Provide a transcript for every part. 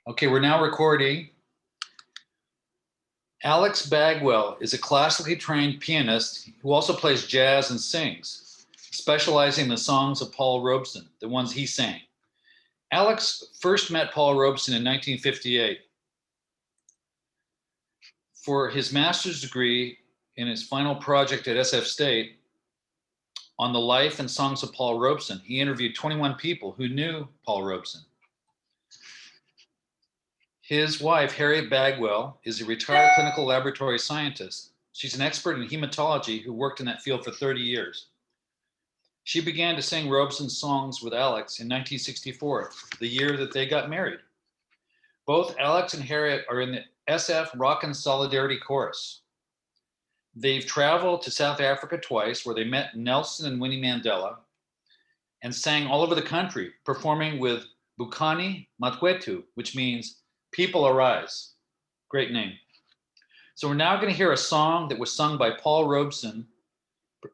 Okay, we're now recording. Alex Bagwell is a classically trained pianist who also plays jazz and sings, specializing in the songs of Paul Robeson, the ones he sang. Alex first met Paul Robeson in 1958 for his master's degree in his final project at SF State on the life and songs of Paul Robeson. He interviewed 21 people who knew Paul Robeson. His wife, Harriet Bagwell, is a retired clinical laboratory scientist. She's an expert in hematology who worked in that field for 30 years. She began to sing Robeson's songs with Alex in 1964, the year that they got married. Both Alex and Harriet are in the SF Rockin' Solidarity Chorus. They've traveled to South Africa twice, where they met Nelson and Winnie Mandela, and sang all over the country, performing with Bukani Matwetu, which means People Arise. Great name. So we're now going to hear a song that was sung by Paul Robeson.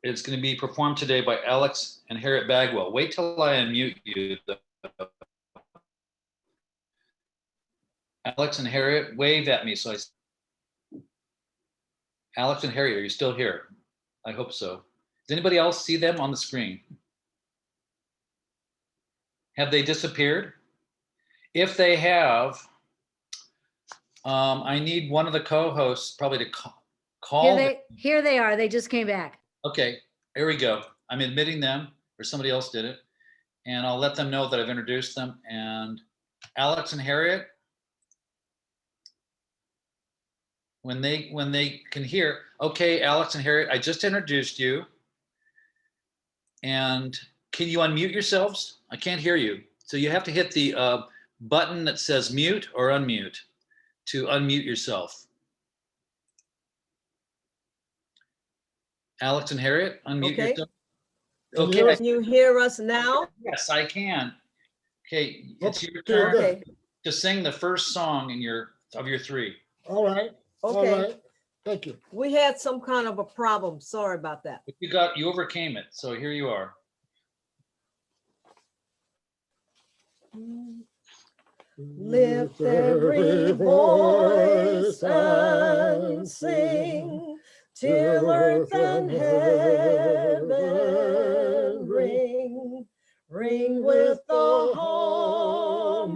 It's going to be performed today by Alex and Harriet Bagwell. Wait till I unmute you. Alex and Harriet, wave at me. Alex and Harriet, are you still here? I hope so. Does anybody else see them on the screen? Have they disappeared? If they have, I need one of the co-hosts probably to call. Here they are. They just came back. Okay, here we go. I'm admitting them, or somebody else did it. And I'll let them know that I've introduced them. And Alex and Harriet, when they can hear, okay, Alex and Harriet, I just introduced you. And can you unmute yourselves? I can't hear you. So you have to hit the button that says mute or unmute to unmute yourself. Alex and Harriet, unmute yourself. Okay. Can you hear us now? Yes, I can. Okay, it's your turn to sing the first song in your three. All right. Okay. All right. Thank you. We had some kind of a problem. Sorry about that. But you overcame it. So here you are. Lift every voice and sing till earth and heaven ring with the harmonies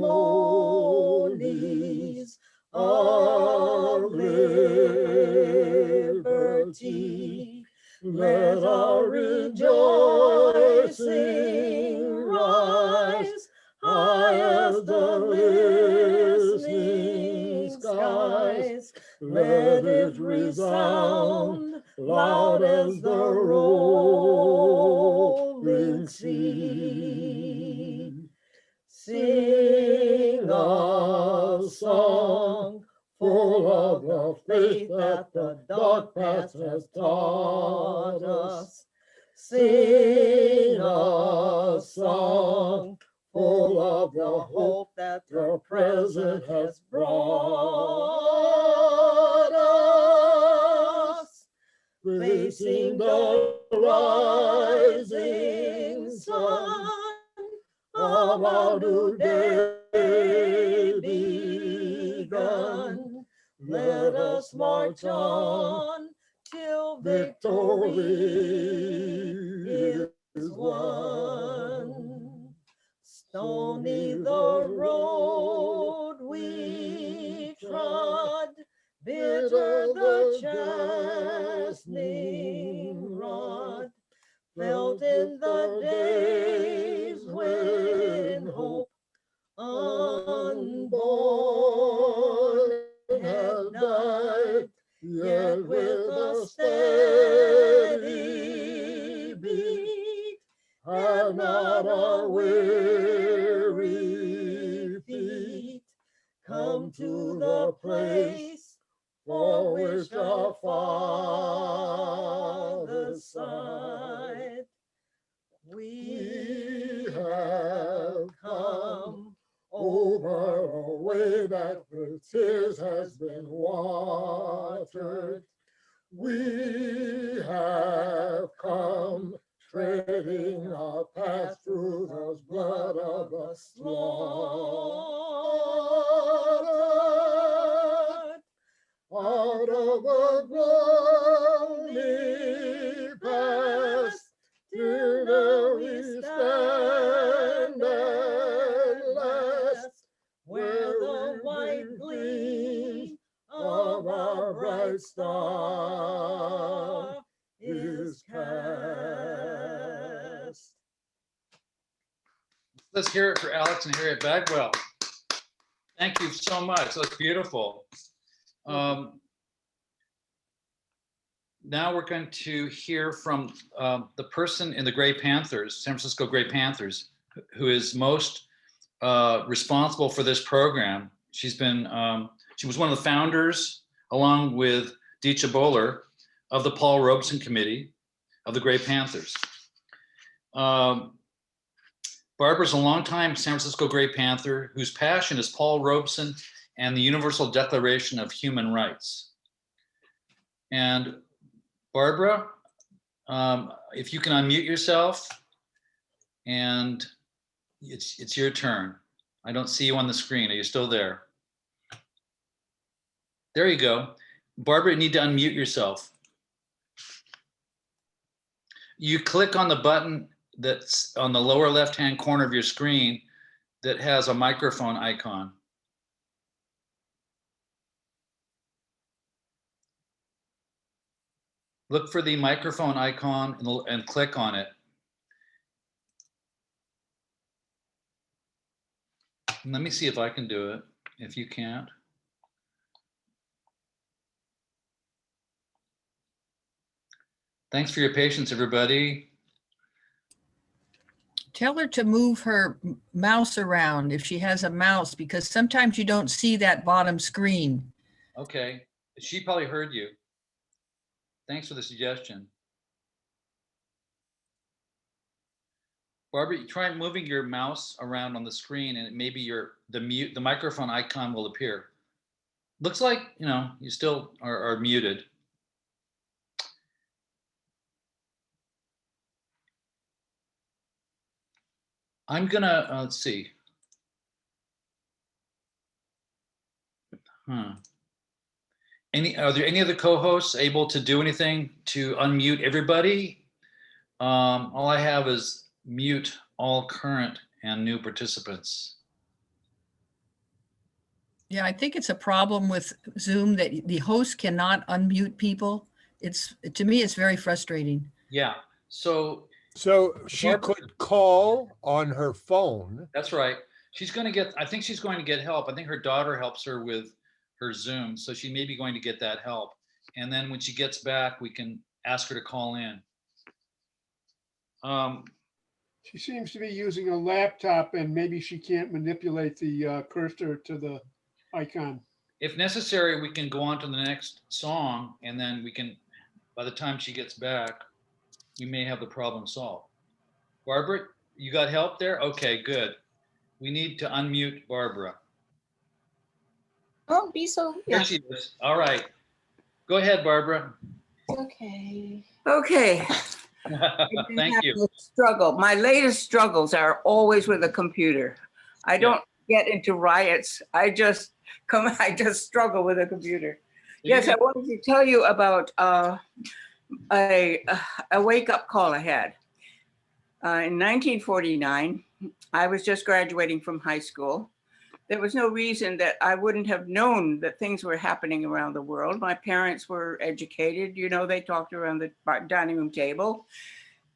of liberty. Let our rejoicing rise high as the listening skies. Let it resound loud as the rolling sea. Sing a song full of the faith that the dark past has taught us. Sing a song full of the hope that the present has brought us. Facing the rising sun of our new day begun, let us march on till victory is won. Stony the road we trod, bitter the chastening rod, felt in the days when hope unborn had died, yet with a steady beat had not our weary feet come to the place for which our fathers sighed. We have come over a way that with tears has been watered. We have come treading our path through the blood of the slaughtered. where the white gleam of our bright star is cast. Let's hear it for Alex and Harriet Bagwell. Thank you so much. That's beautiful. Now we're going to hear from the person in the Gray Panthers, San Francisco Gray Panthers, who is most responsible for this program. She was one of the founders, along with Dicha Bowler, of the Paul Robeson Committee of the Gray Panthers. Barbara's a longtime San Francisco Gray Panther whose passion is Paul Robeson and the Universal Declaration of Human Rights. And Barbara, if you can unmute yourself, and it's your turn. I don't see you on the screen. Are you still there? There you go. Barbara, you need to unmute yourself. You click on the button that's on the lower left-hand corner of your screen that has a microphone icon. Look for the microphone icon and click on it. Let me see if I can do it, if you can't. Thanks for your patience, everybody. Tell her to move her mouse around if she has a mouse, because sometimes you don't see that bottom screen. Okay, she probably heard you. Thanks for the suggestion. Barbara, try moving your mouse around on the screen, and maybe the microphone icon will appear. Looks like, you still are muted. I'm gonna, let's see. Are there any other co-hosts able to do anything to unmute everybody? All I have is mute all current and new participants. Yeah, I think it's a problem with Zoom that the host cannot unmute people. To me, it's very frustrating. Yeah, so she could call on her phone. That's right. I think she's going to get help. I think her daughter helps her with her Zoom, so she may be going to get that help. And then when she gets back, we can ask her to call in. She seems to be using a laptop, and maybe she can't manipulate the cursor to the icon. If necessary, we can go on to the next song, and then we can, by the time she gets back, we may have the problem solved. Barbara, you got help there? Okay, good. We need to unmute Barbara. Oh, be so. There she is. All right. Go ahead, Barbara. Okay. Thank you. Struggle. My latest struggles are always with a computer. I don't get into riots. I just struggle with a computer. Yes, I wanted to tell you about a wake-up call I had. In 1949, I was just graduating from high school. There was no reason that I wouldn't have known that things were happening around the world. My parents were educated, they talked around the dining room table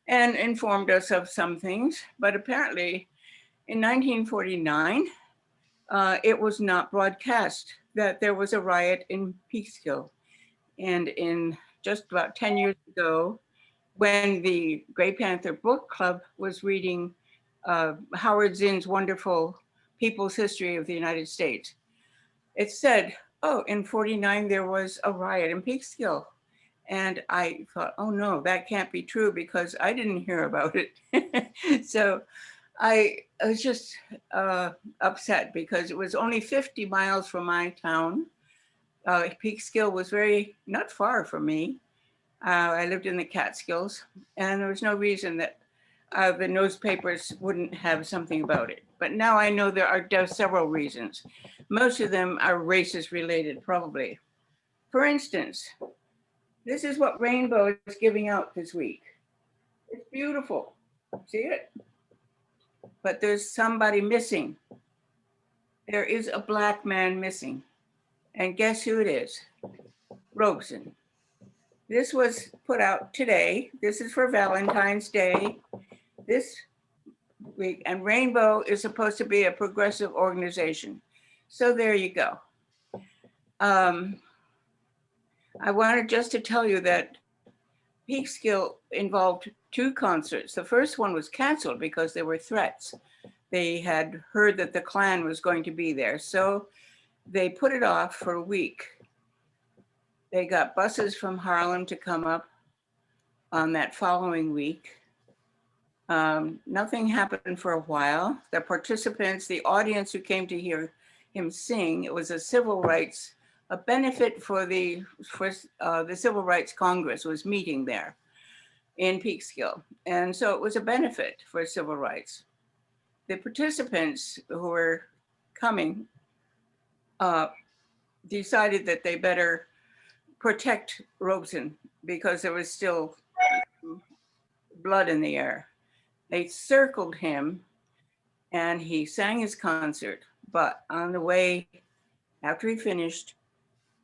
and informed us of some things. But apparently in 1949, it was not broadcast that there was a riot in Peekskill. And in just about 10 years ago, when the Gray Panther Book Club was reading Howard Zinn's wonderful People's History of the United States, it said, oh, in 49, there was a riot in Peekskill. And I thought, oh no, that can't be true because I didn't hear about it. So I was just upset because it was only 50 miles from my town. Peekskill was not far from me. I lived in the Catskills, and there was no reason that the newspapers wouldn't have something about it. But now I know there are several reasons. Most of them are racist related, probably. For instance, this is what Rainbow is giving out this week. It's beautiful. See it? But there's somebody missing. there is a Black man missing. And guess who it is? Robeson. This was put out today. This is for Valentine's Day this week. And Rainbow is supposed to be a progressive organization. So there you go. I wanted just to tell you that Peekskill involved 2 concerts. The first one was canceled because there were threats. They had heard that the Klan was going to be there. So they put it off for a week. They got buses from Harlem to come up on that following week. Nothing happened for a while. The participants, the audience who came to hear him sing, it was a benefit for the Civil Rights Congress was meeting there in Peekskill. And so it was a benefit for civil rights. The participants who were coming decided that they better protect Robeson because there was still blood in the air. They circled him and he sang his concert, but on the way, after he finished,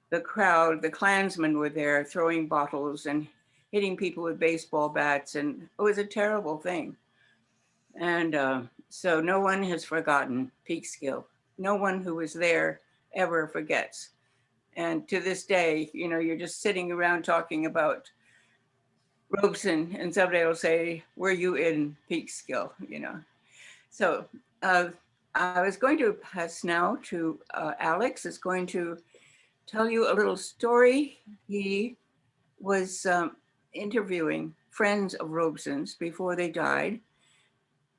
the crowd, the Klansmen were there throwing bottles and hitting people with baseball bats, and it was a terrible thing. And so no one has forgotten Peekskill. No one who was there ever forgets. And to this day, you know, you're just sitting around talking about Robeson and somebody will say, were you in Peekskill, you know? So I was going to pass now to Alex is going to tell you a little story. He was interviewing friends of Robeson's before they died.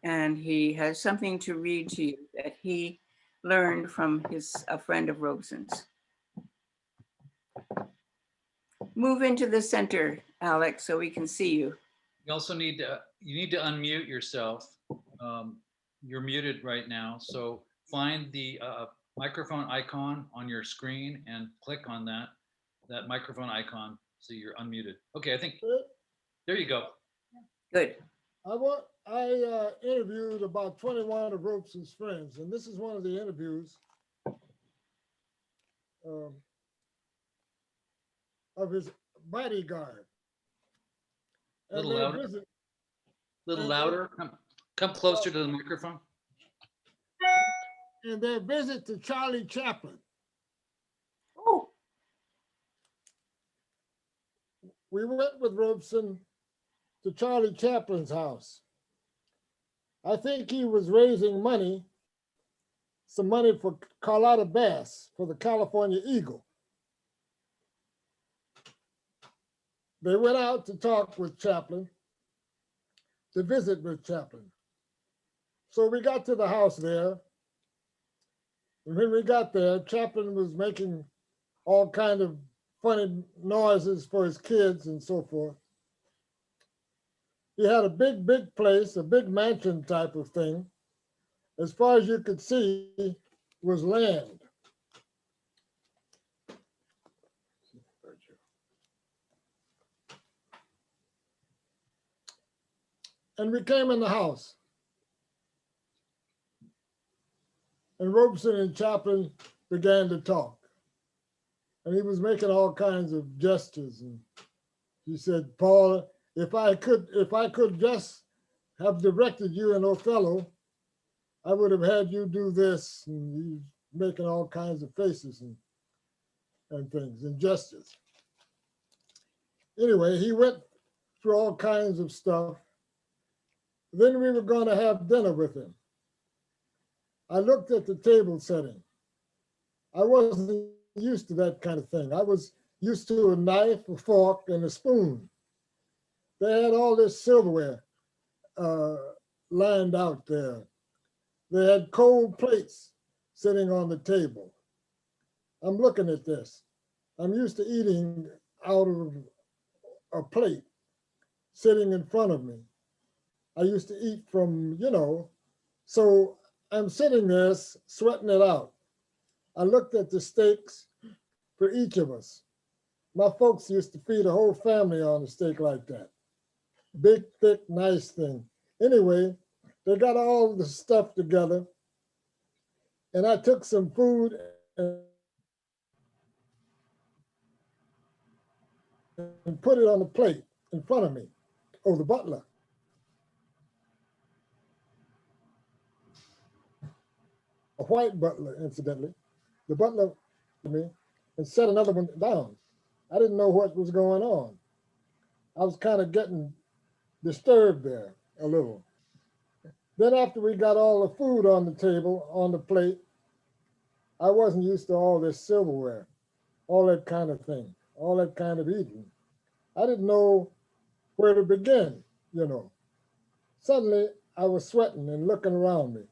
And he has something to read to you that he learned from a friend of Robeson's. Move into the center, Alex, so we can see you. You also need to unmute yourself. You're muted right now. So find the microphone icon on your screen and click on that microphone icon so you're unmuted. Okay, I think, there you go. Good. I interviewed about 21 of Robeson's friends, and this is one of the interviews of his bodyguard. A little louder. Little louder. Come closer to the microphone. And their visit to Charlie Chaplin. Oh. We went with Robeson to Charlie Chaplin's house. I think he was raising money, some money for Carlotta Bass for the California Eagle. They went out to talk with Chaplin, to visit with Chaplin. So we got to the house there. And when we got there, Chaplin was making all kind of funny noises for his kids and so forth. He had a big, big place, a big mansion type of thing. As far as you could see was land. And we came in the house. And Robeson and Chaplin began to talk. And he was making all kinds of gestures. And he said, Paul, if I could just have directed you in Othello, I would have had you do this. And he's making all kinds of faces and things and gestures. Anyway, he went through all kinds of stuff. Then we were going to have dinner with him. I looked at the table setting. I wasn't used to that kind of thing. I was used to a knife, a fork, and a spoon. They had all this silverware lined out there. They had cold plates sitting on the table. I'm looking at this. I'm used to eating out of a plate sitting in front of me. I used to eat from, so I'm sitting there sweating it out. I looked at the steaks for each of us. My folks used to feed a whole family on a steak like that. Big, thick, nice thing. Anyway, they got all the stuff together. and I took some food and put it on the plate in front of me. Oh, the butler. A white butler, incidentally. The butler me and set another one down. I didn't know what was going on. I was kind of getting disturbed there a little. Then after we got all the food on the table, on the plate, I wasn't used to all this silverware, all that kind of thing, all that kind of eating. I didn't know where to begin, you know. Suddenly I was sweating and looking around me,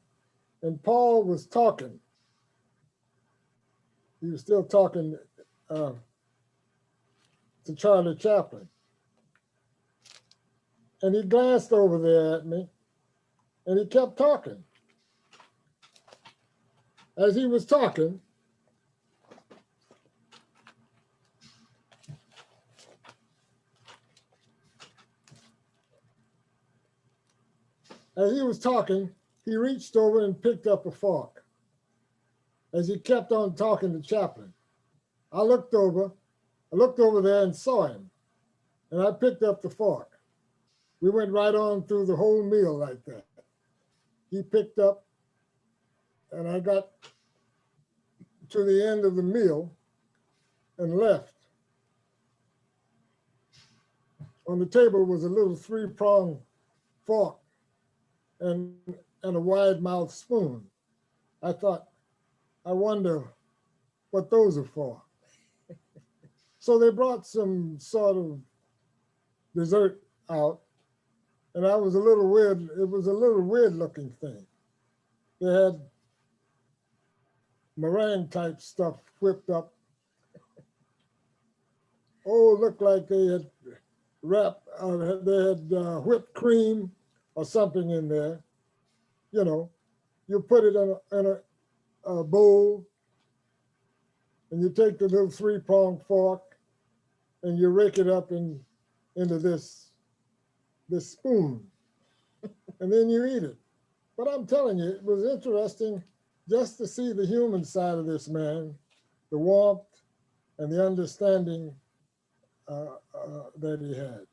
and Paul was talking. He was still talking to Charlie Chaplin. And he glanced over there at me and he kept talking. As he was talking, he reached over and picked up a fork. As he kept on talking to Chaplin, I looked over there and saw him, and I picked up the fork. We went right on through the whole meal like that. He picked up, and I got to the end of the meal and left. On the table was a little 3-pronged fork and a wide-mouthed spoon. I thought, I wonder what those are for. So they brought some sort of dessert out, and I was a little weird. It was a little weird looking thing. They had meringue type stuff whipped up. Oh, it looked like they had whipped cream or something in there. You know, you put it in a bowl, and you take the little 3-pronged fork and you rake it up into this spoon, and then you eat it. But I'm telling you, it was interesting just to see the human side of this man, the warmth and the understanding that he had.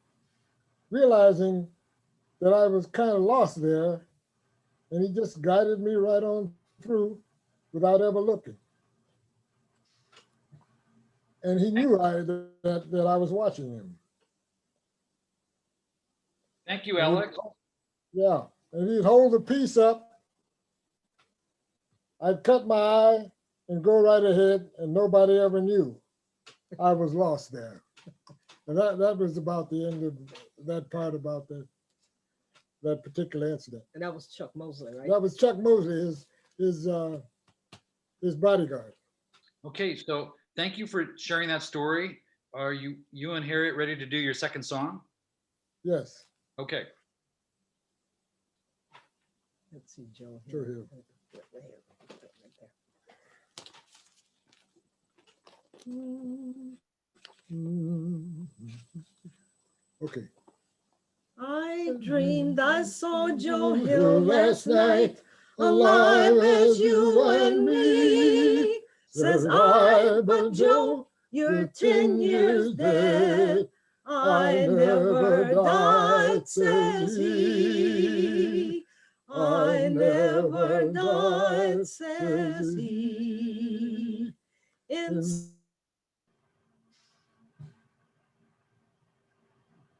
Realizing that I was kind of lost there, and he just guided me right on through without ever looking. And he knew that I was watching him. Thank you, Alex. Yeah, and he'd hold the piece up. I'd cut my eye and go right ahead, and nobody ever knew I was lost there. And that was about the end of that part about that particular incident. And that was Chuck Mosley, right? That was Chuck Mosley, his bodyguard. Okay, so thank you for sharing that story. Are you and Harriet ready to do your second song? Yes. Okay. Let's see, Joe. Sure, here. Okay. I dreamed I saw Joe Hill last night, alive as you and me. Says I, but Joe, you're 10 years dead. I never died, says he. I never died, says he. In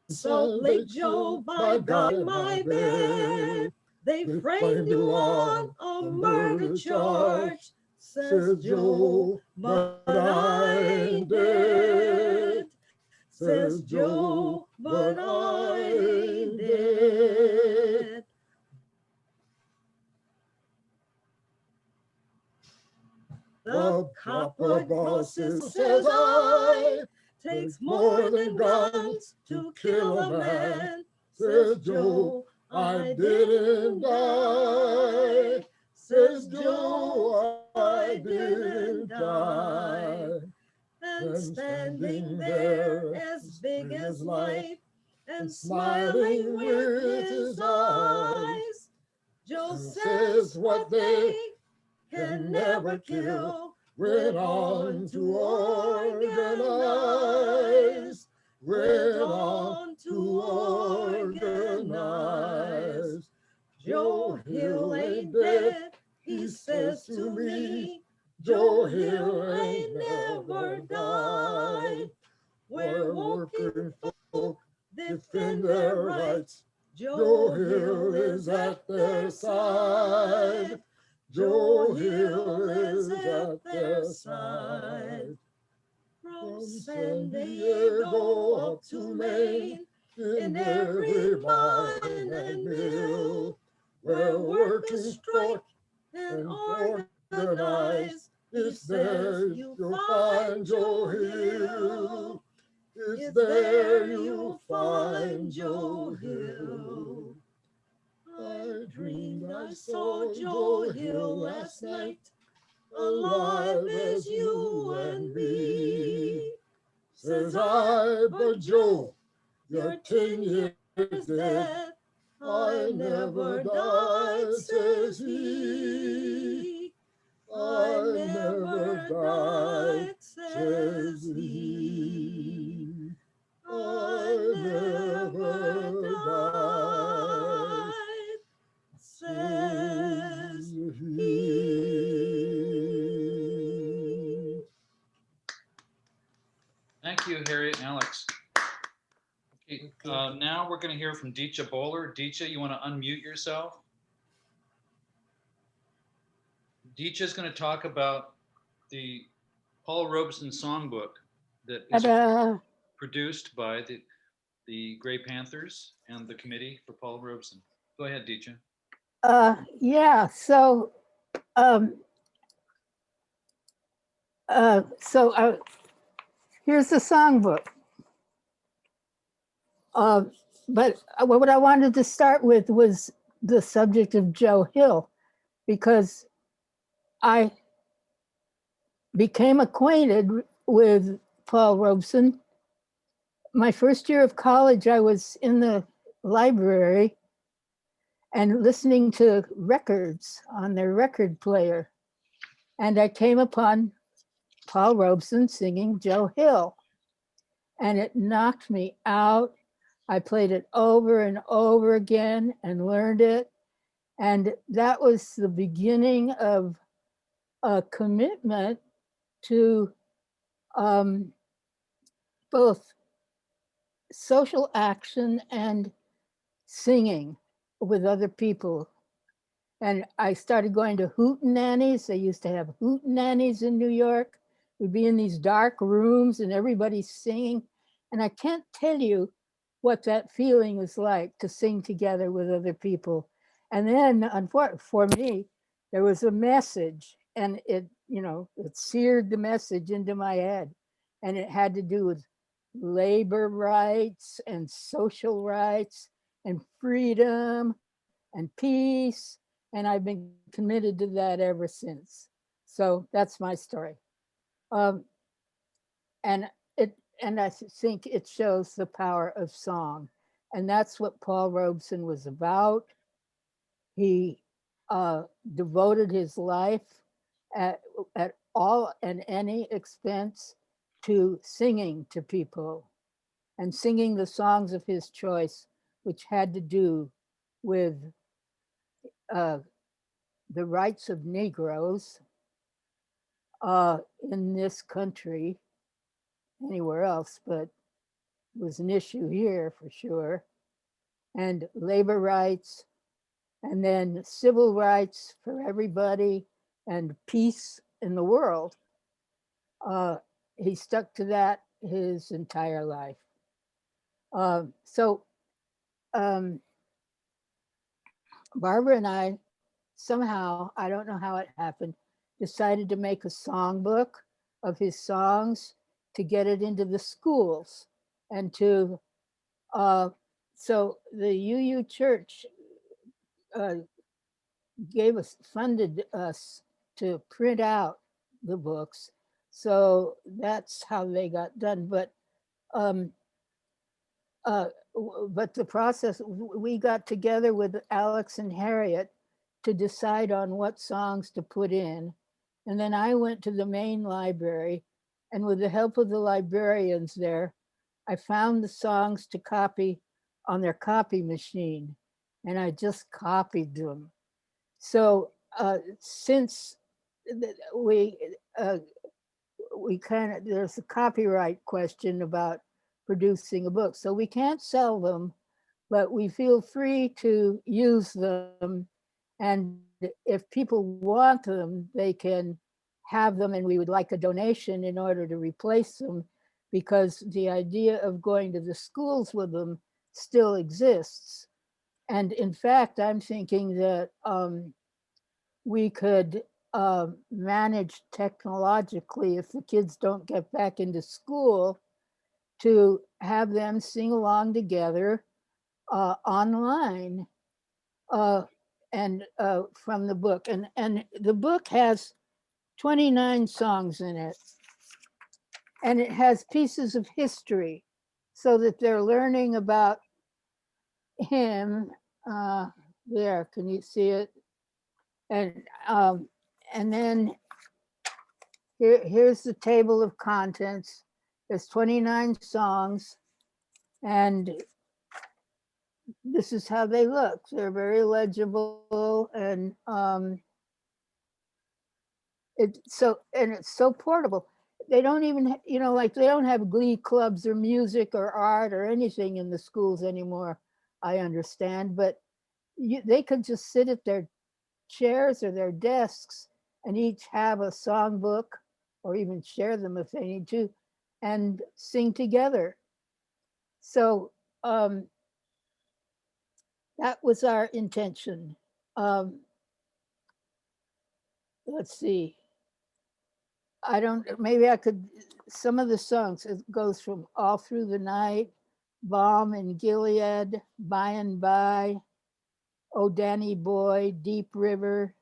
Salt Lake Joe, by God, my bed, they framed you on a murder charge, says Joe, but I ain't dead. Says Joe, but I ain't dead. The copper bosses, says I, takes more than guns to kill a man, says Joe, I didn't die. Says Joe, I didn't die. And standing there as big as life and smiling with his eyes, Joe says what they can never kill. Went on to organize. Went on to organize. Joe Hill ain't dead, he says to me. Joe Hill ain't never died. Where working folk defend their rights, Joe Hill is at their side. Joe Hill is at their side. From San Diego up to Maine, in every mine and mill, where working strike and organize, it's there you'll find Joe Hill. It's there you'll find Joe Hill. I dreamed I saw Joe Hill last night, alive as you and me. Says I, but Joe, you're 10 years dead. I never died, says he. I never died, says he. I never died, says he. Thank you, Harriet and Alex. Okay, now we're going to hear from Deecha Bowler. Deecha, you want to unmute yourself? Deecha is going to talk about the Paul Robeson songbook that is produced by the Gray Panthers and the committee for Paul Robeson. Go ahead, Deecha. Yeah, so here's the songbook. But what I wanted to start with was the subject of Joe Hill, because I became acquainted with Paul Robeson. My first year of college, I was in the library and listening to records on their record player. And I came upon Paul Robeson singing Joe Hill, and it knocked me out. I played it over and over again and learned it. And that was the beginning of a commitment to both social action and singing with other people. And I started going to hootenannies. They used to have hootenannies in New York. We'd be in these dark rooms and everybody's singing. And I can't tell you what that feeling was like to sing together with other people. And then for me, there was a message, and it seared the message into my head. And it had to do with labor rights and social rights and freedom and peace. And I've been committed to that ever since. So that's my story. And I think it shows the power of song. And that's what Paul Robeson was about. He devoted his life at all and any expense to singing to people and singing the songs of his choice, which had to do with the rights of Negroes in this country, anywhere else, but was an issue here for sure, and labor rights, and then civil rights for everybody, and peace in the world. He stuck to that his entire life. Barbara and I somehow, I don't know how it happened, decided to make a songbook of his songs to get it into the schools, and to so the UU Church funded us to print out the books. So that's how they got done. But the process, we got together with Alex and Harriet to decide on what songs to put in. And then I went to the main library, and with the help of the librarians there, I found the songs to copy on their copy machine, and I just copied them. So since we kind of, there's a copyright question about producing a book, so we can't sell them, but we feel free to use them. And if people want them, they can have them, and we would like a donation in order to replace them, because the idea of going to the schools with them still exists. And in fact, I'm thinking that we could manage technologically, if the kids don't get back into school, to have them sing along together online and from the book. And the book has 29 songs in it, and it has pieces of history so that they're learning about him. There, can you see it? And then here's the table of contents. There's 29 songs, and this is how they look. They're very legible, and it's so portable. They don't even, like they don't have glee clubs or music or art or anything in the schools anymore, I understand, but they could just sit at their chairs or their desks and each have a songbook, or even share them if they need to, and sing together. So that was our intention. Let's see. Maybe I could, some of the songs, it goes from All Through the Night, Balm in Gilead, By and By, Oh Danny Boy, Deep River,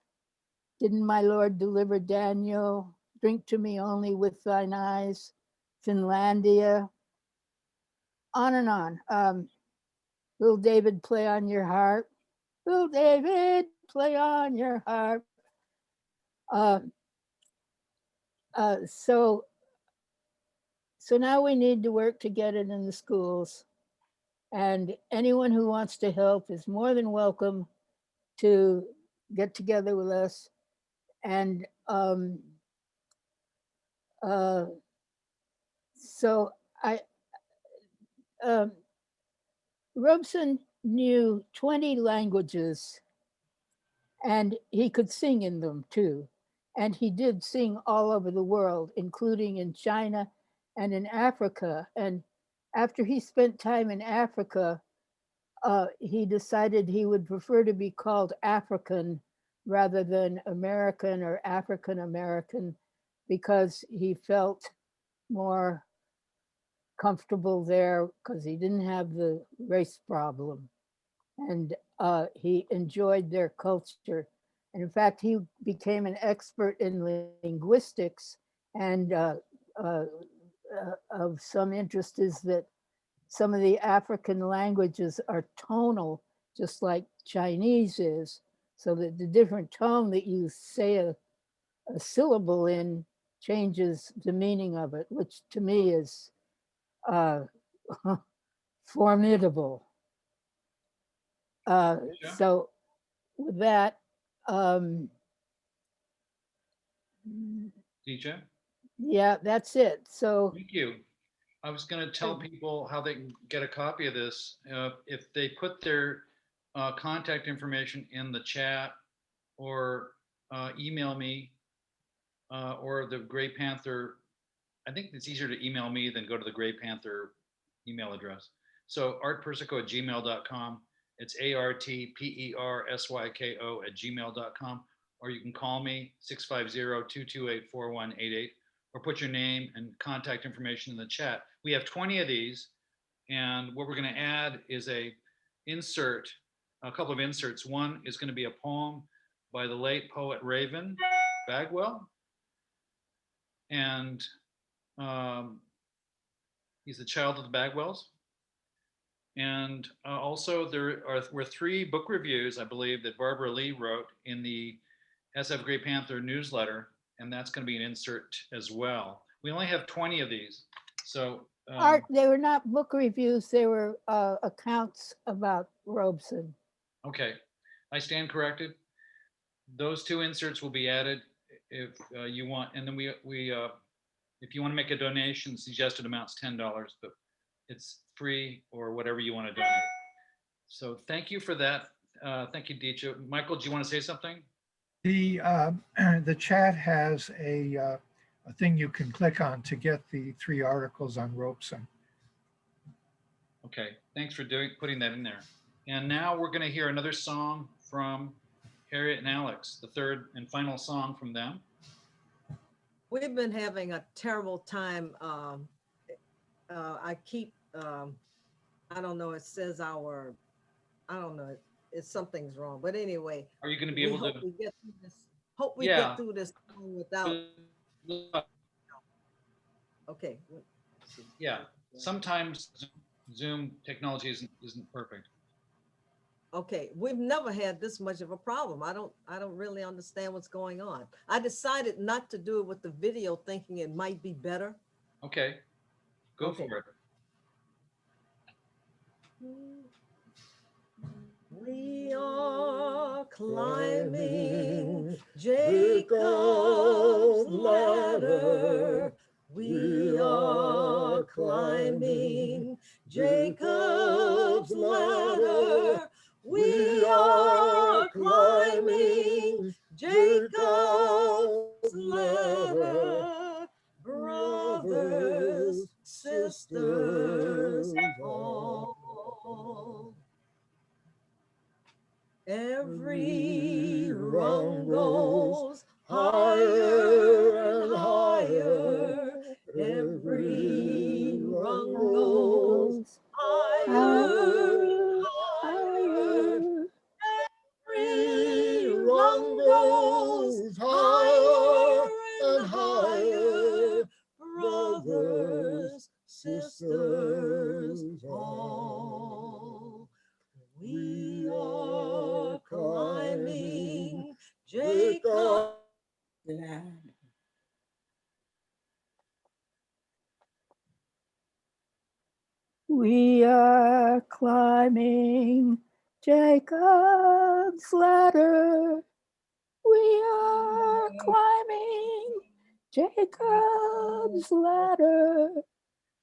Didn't My Lord Deliver Daniel, Drink to Me Only with Thine Eyes, Finlandia, on and on. Little David, Play on Your Harp, Little David, Play on Your Harp. So now we need to work to get it in the schools, and anyone who wants to help is more than welcome to get together with us. And so Robeson knew 20 languages, and he could sing in them too. And he did sing all over the world, including in China and in Africa. And after he spent time in Africa, he decided he would prefer to be called African rather than American or African American, because he felt more comfortable there because he didn't have the race problem. And he enjoyed their culture. And in fact, he became an expert in linguistics. And of some interest is that some of the African languages are tonal, just like Chinese is, so that the different tone that you say a syllable in changes the meaning of it, which to me is formidable. So with that, DJ? yeah, that's it. So Thank you. I was going to tell people how they can get a copy of this. If they put their contact information in the chat, or email me, or the Gray Panther. I think it's easier to email me than go to the Gray Panther email address. So artpersico@gmail.com. It's ARTPERSYKO@gmail.com. Or you can call me 650-228-4188, or put your name and contact information in the chat. We have 20 of these, and what we're going to add is a couple of inserts. One is going to be a poem by the late poet Raven Bagwell, and he's the child of the Bagwells. And also were 3 book reviews, I believe, that Barbara Lee wrote in the SF Gray Panther newsletter, and that's going to be an insert as well. We only have 20 of these. So Art, they were not book reviews, they were accounts about Robeson. okay, I stand corrected. Those 2 inserts will be added if you want, and then if you want to make a donation, suggested amount's $10, but it's free or whatever you want to donate. So thank you for that. Thank you, Deecha. Michael, do you want to say something? The chat has a thing you can click on to get the 3 articles on Robeson. Okay, thanks for putting that in there. And now we're going to hear another song from Harriet and Alex, the 3rd and final song from them. We've been having a terrible time. I keep, I don't know, it says I don't know, it's something's wrong. But anyway. Are you going to be able to? Hope we get through this without. Okay. Yeah, sometimes Zoom technology isn't perfect. Okay, we've never had this much of a problem. I don't really understand what's going on. I decided not to do it with the video, thinking it might be better. Okay, go for it. We are climbing Jacob's ladder. We are climbing Jacob's ladder. We are climbing Jacob's ladder. Brothers, sisters, all. Every rung goes higher and higher. Every rung goes higher and higher. Every rung goes higher and higher. Brothers, sisters, all. We are climbing Jacob's ladder. We are climbing Jacob's ladder. We are climbing Jacob's ladder.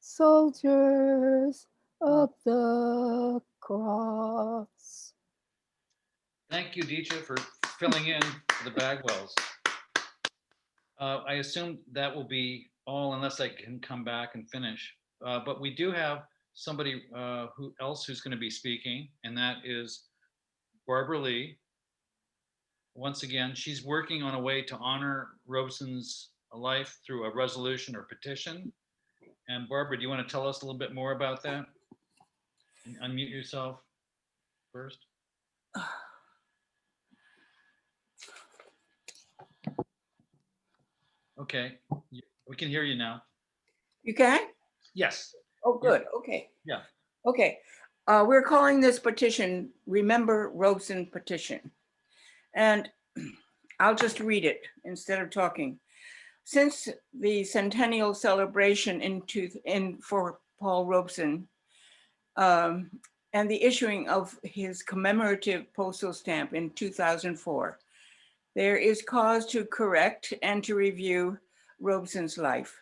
Soldiers of the cross. Thank you, Deecha, for filling in for the Bagwells. I assume that will be all unless I can come back and finish. But we do have somebody who's going to be speaking, and that is Barbara Lee. Once again, she's working on a way to honor Robeson's life through a resolution or petition. And Barbara, do you want to tell us a little bit more about that? Unmute yourself first. Okay, we can hear you now. You can? Yes. Oh, good. Okay. Yeah. Okay. We're calling this petition Remember Robeson Petition. And I'll just read it instead of talking. Since the centennial celebration for Paul Robeson and the issuing of his commemorative postal stamp in 2004, there is cause to correct and to review Robeson's life.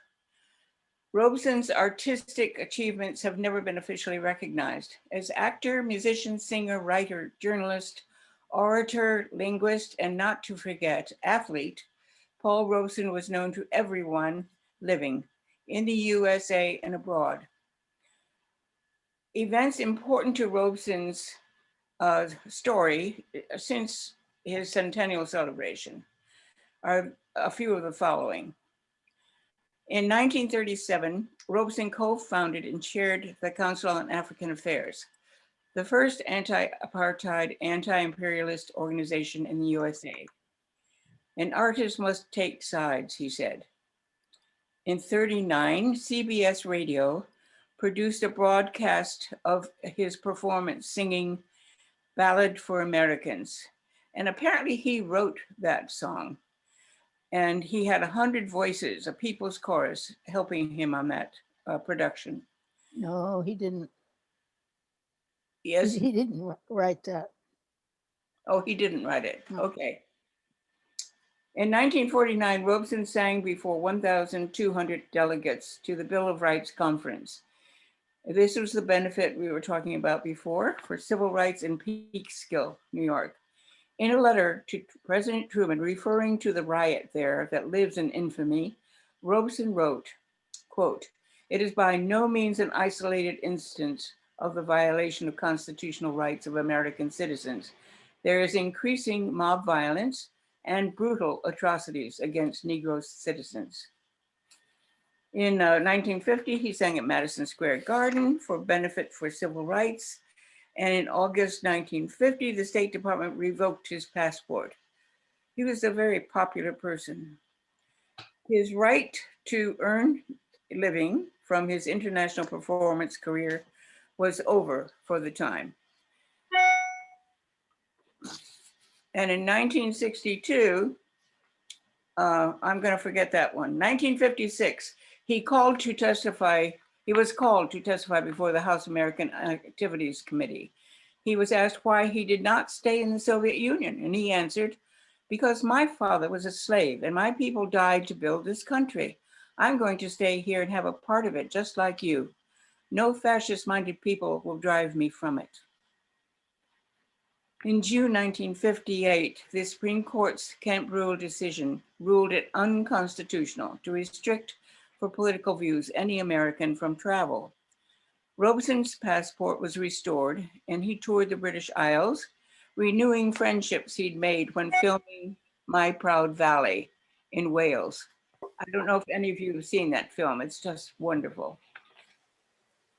Robeson's artistic achievements have never been officially recognized. As actor, musician, singer, writer, journalist, orator, linguist, and not to forget, athlete, Paul Robeson was known to everyone living in the USA and abroad. Events important to Robeson's story since his centennial celebration are a few of the following. In 1937, Robeson co-founded and chaired the Council on African Affairs, the first anti-apartheid, anti-imperialist organization in the USA. An artist must take sides, he said. In 1939, CBS Radio produced a broadcast of his performance singing Ballad for Americans. And apparently he wrote that song. And he had 100 voices, a people's chorus, helping him on that production. No, he didn't. Yes. He didn't write that. Oh, he didn't write it. No. Okay. In 1949, Robeson sang before 1,200 delegates to the Bill of Rights Conference. This was the benefit we were talking about before for civil rights in Peekskill, New York. In a letter to President Truman referring to the riot there that lives in infamy, Robeson wrote, quote, "It is by no means an isolated instance of the violation of constitutional rights of American citizens. There is increasing mob violence and brutal atrocities against Negro citizens." In 1950, he sang at Madison Square Garden for benefit for civil rights. And in August 1950, the State Department revoked his passport. He was a very popular person. His right to earn a living from his international performance career was over for the time. And in 1962, I'm going to forget that one. 1956, he was called to testify before the House American Activities Committee. He was asked why he did not stay in the Soviet Union, and he answered, "Because my father was a slave and my people died to build this country. I'm going to stay here and have a part of it just like you. No fascist-minded people will drive me from it." In June 1958, the Supreme Court's Kemp Rule decision ruled it unconstitutional to restrict for political views any American from travel. Robeson's passport was restored and he toured the British Isles, renewing friendships he'd made when filming My Proud Valley in Wales. I don't know if any of you have seen that film. It's just wonderful.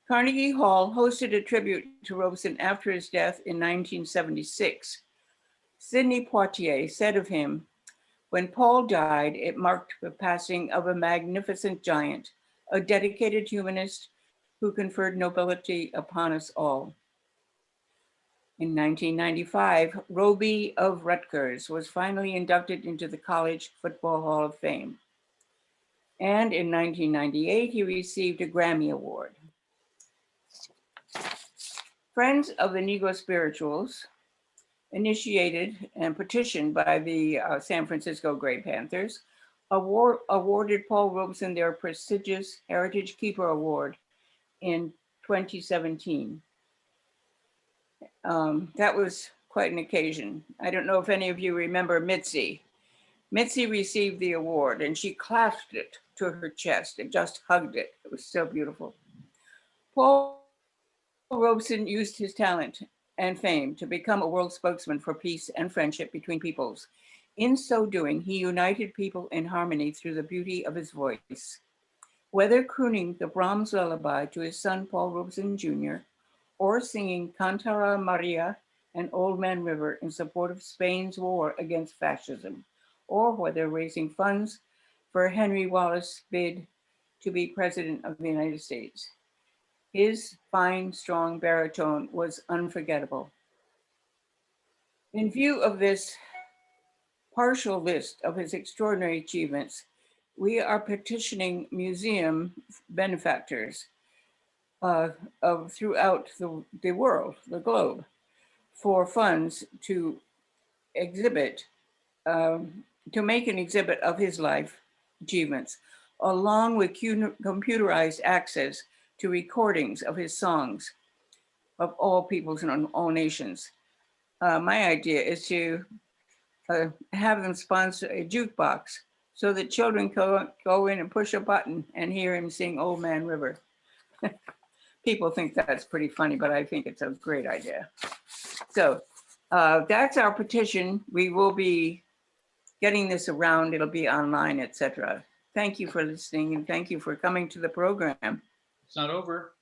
Carnegie Hall hosted a tribute to Robeson after his death in 1976. Sidney Poitier said of him, "When Paul died, it marked the passing of a magnificent giant, a dedicated humanist who conferred nobility upon us all." In 1995, Roby of Rutgers was finally inducted into the College Football Hall of Fame. And in 1998, he received a Grammy Award. Friends of the Negro Spirituals, initiated and petitioned by the San Francisco Gray Panthers, awarded Paul Robeson their prestigious Heritage Keeper Award in 2017. That was quite an occasion. I don't know if any of you remember Mitzi. Mitzi received the award and she clasped it to her chest and just hugged it. It was so beautiful. Paul Robeson used his talent and fame to become a world spokesman for peace and friendship between peoples. In so doing, he united people in harmony through the beauty of his voice. Whether crooning the Brahms lullaby to his son, Paul Robeson Jr., or singing Cantara Maria and Old Man River in support of Spain's war against fascism, or whether raising funds for Henry Wallace's bid to be president of the United States. His fine, strong baritone was unforgettable. In view of this partial list of his extraordinary achievements, we are petitioning museum benefactors throughout the world, the globe, for funds to exhibit, to make an exhibit of his life achievements, along with computerized access to recordings of his songs of all peoples and all nations. My idea is to have them sponsor a jukebox so that children go in and push a button and hear him sing Old Man River. People think that's pretty funny, but I think it's a great idea. So that's our petition. We will be getting this around. It'll be online, etc. Thank you for listening and thank you for coming to the program. It's not over.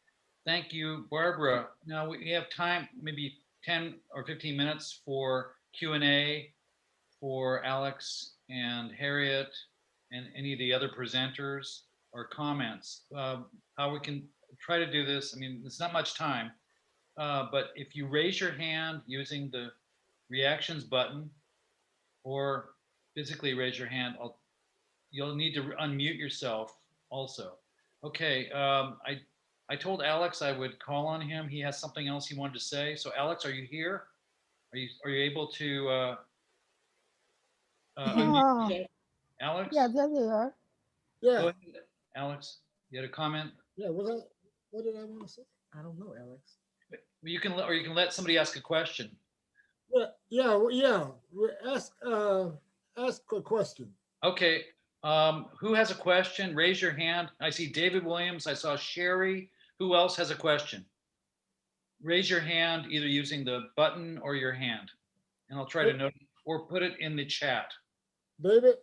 Thank you, Barbara. Now we have time, maybe 10 or 15 minutes for Q&A for Alex and Harriet and any of the other presenters or comments. How we can try to do this. I mean, it's not much time, but if you raise your hand using the reactions button or physically raise your hand, you'll need to unmute yourself also. Okay, I told Alex I would call on him. He has something else he wanted to say. So Alex, are you here? Are you able to unmute Oh, yourself? Alex? yeah, there they are. Go Yeah, ahead, Alex. You had a comment? yeah, what did I want to say? I don't know, Alex. You can let somebody ask a question. Yeah. Ask a question. Okay. Who has a question? Raise your hand. I see David Williams. I saw Sherry. Who else has a question? Raise your hand either using the button or your hand, and I'll try to note or put it in the chat. David?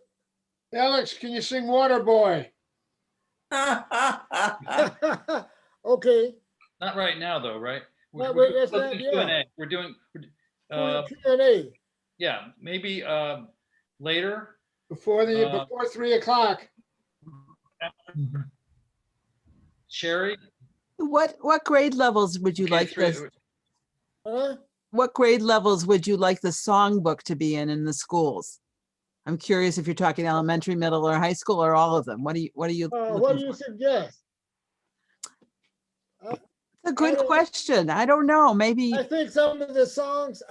Alex, can you sing Water Boy? Okay. Not right now, though, right? Well, We're that's doing not- Q&A. yeah. We're doing, Q&A. yeah, maybe later. Before 3 o'clock. Sherry? What grade levels would you Okay, like this? Huh? What grade levels would you like the songbook to be in the schools? I'm curious if you're talking elementary, middle, or high school, or all of them. What do you What looking do you for? suggest? It's a good I don't- question. I don't know. Maybe I think some of the songs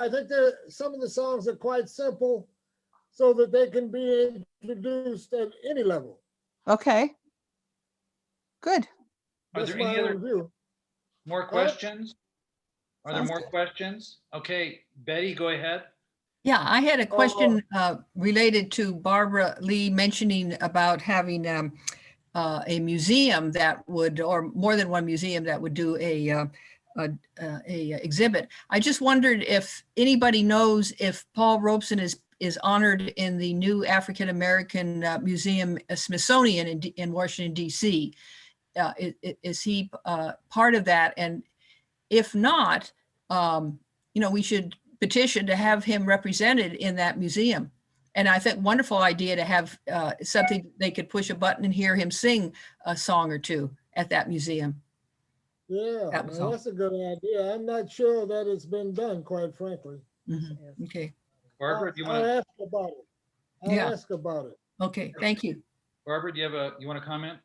are quite simple so that they can be introduced at any level. okay. Good. Are That's there any my other own view. more questions? Are there Sounds more good. questions? Okay, Betty, go ahead. Yeah, I had a question related to Barbara Lee mentioning about having a museum that would, or more than one museum that would do a exhibit. I just wondered if anybody knows if Paul Robeson is honored in the new African American Museum, Smithsonian in Washington, D.C. Is he part of that? And if not, we should petition to have him represented in that museum. And I think wonderful idea to have something they could push a button and hear him sing a song or two at that museum. Yeah, That was now all. that's a good idea. I'm not sure that it's been done, quite frankly. Mhm. Okay. Barbara, do you want I'll to? ask about it. Yeah. I'll ask about it. Okay. Thank you. Barbara, do you want to comment?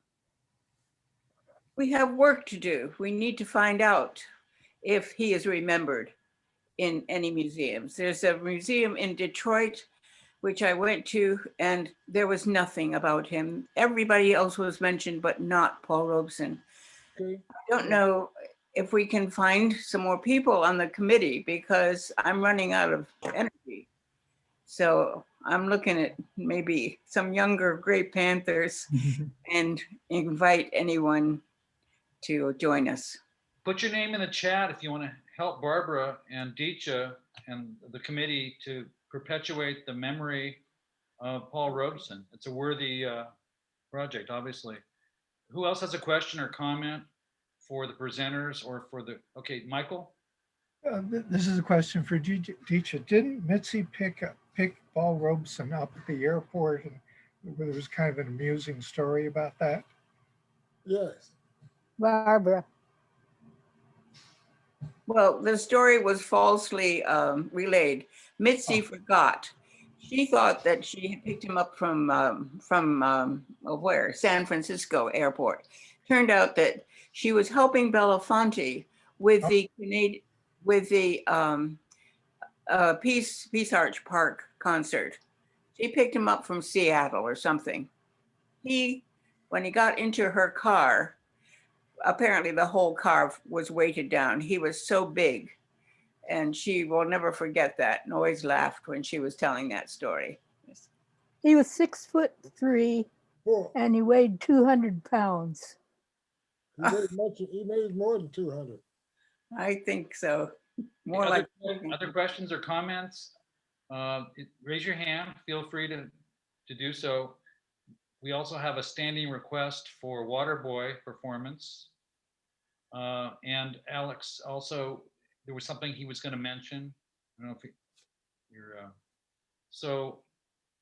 We have work to do. We need to find out if he is remembered in any museums. There's a museum in Detroit, which I went to, and there was nothing about him. Everybody else was mentioned, but not Paul Robeson. Okay. I don't know if we can find some more people on the committee because I'm running out of energy. So I'm looking at maybe some younger Gray Panthers and invite anyone to join us. Put your name in the chat if you want to help Barbara and Deecha and the committee to perpetuate the memory of Paul Robeson. It's a worthy project, obviously. Who else has a question or comment for the presenters or for the, okay, Michael? This is a question for Deecha. Didn't Mitzi pick Paul Robeson up at the airport? And there was kind of an amusing story about that. Yes. Barbara. Well, the story was falsely relayed. Mitzi forgot. She thought that she had picked him up from where? San Francisco airport. Turned out that she was helping Belafonte with the Peace Arch Park concert. She picked him up from Seattle or something. When he got into her car, apparently the whole car was weighted down. He was so big, and she will never forget that and always laughed when she was telling that story. He was 6'3" Well, and he weighed 200 pounds. he made more than 200. I think so. More like Other questions or comments? Raise your hand. Feel free to do so. We also have a standing request for Waterboy performance. And Alex also, there was something he was going to mention. I don't know if you're, so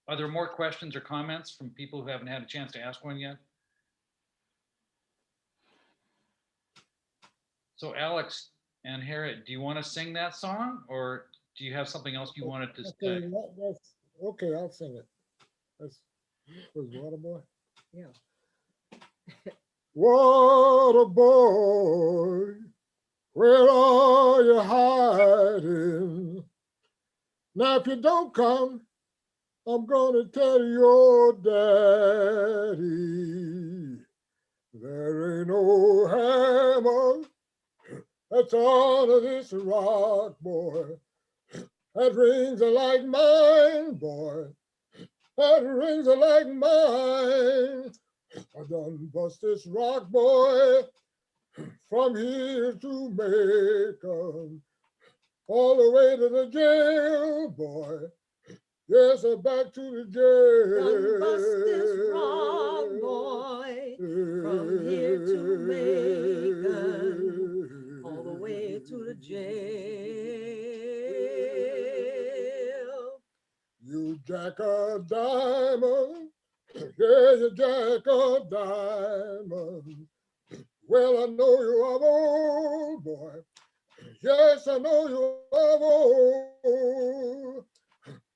are there more questions or comments from people who haven't had a chance to ask one yet? So Alex and Harriet, do you want to sing that song, or do you have something else you wanted to Okay, say? that's, okay, I'll sing it. That's, was Waterboy? Yeah. Waterboy, where are you hiding? Now, if you don't come, I'm gonna tell your daddy. There ain't no hammer that's on this rock, boy. That rings like mine, boy. That rings like mine. I done bust this rock, boy, from here to Macon, all the way to the jail, boy. Yes, back to the jail. Done bust this rock, boy, from here to Macon, all the way to the jail. You jack a diamond, yeah, you jack a diamond. Well, I know you are old, boy. Yes, I know you are old.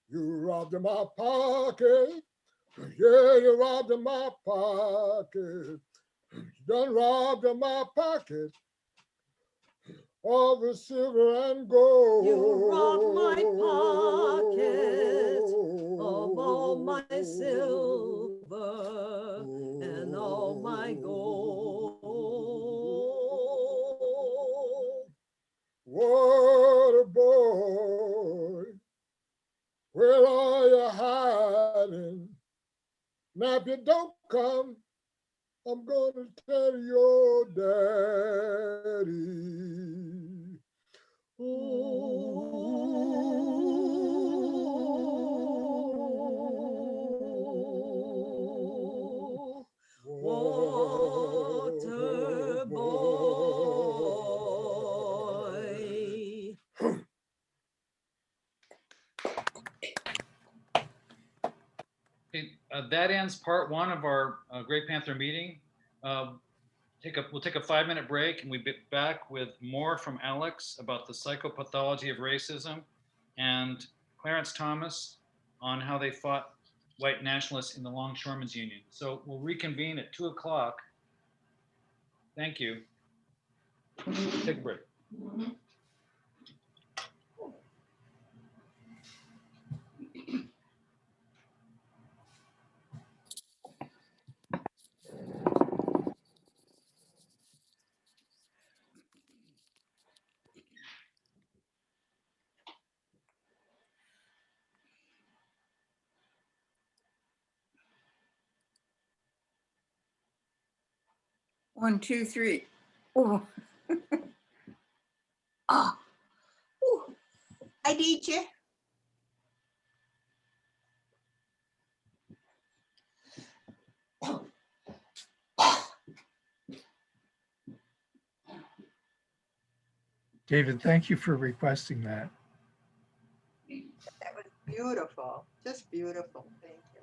You robbed my pocket. Yeah, you robbed my pocket. You done robbed my pocket of the silver and gold. You robbed my pocket of all my silver and all my gold. Waterboy, where are you hiding? Now, if you don't come, I'm gonna tell your daddy. Ooh, water boy. Okay, that ends part one of our Gray Panther meeting. We'll take a 5-minute break, and we'll be back with more from Alex about the psychopathology of racism and Clarence Thomas on how they fought white nationalists in the Longshoremen's Union. So we'll reconvene at 2 o'clock. Thank you. Take a break. One, two, three. Oh. Ah. Ooh. I need you. David, thank you for requesting that. That was beautiful, just beautiful. Thank you.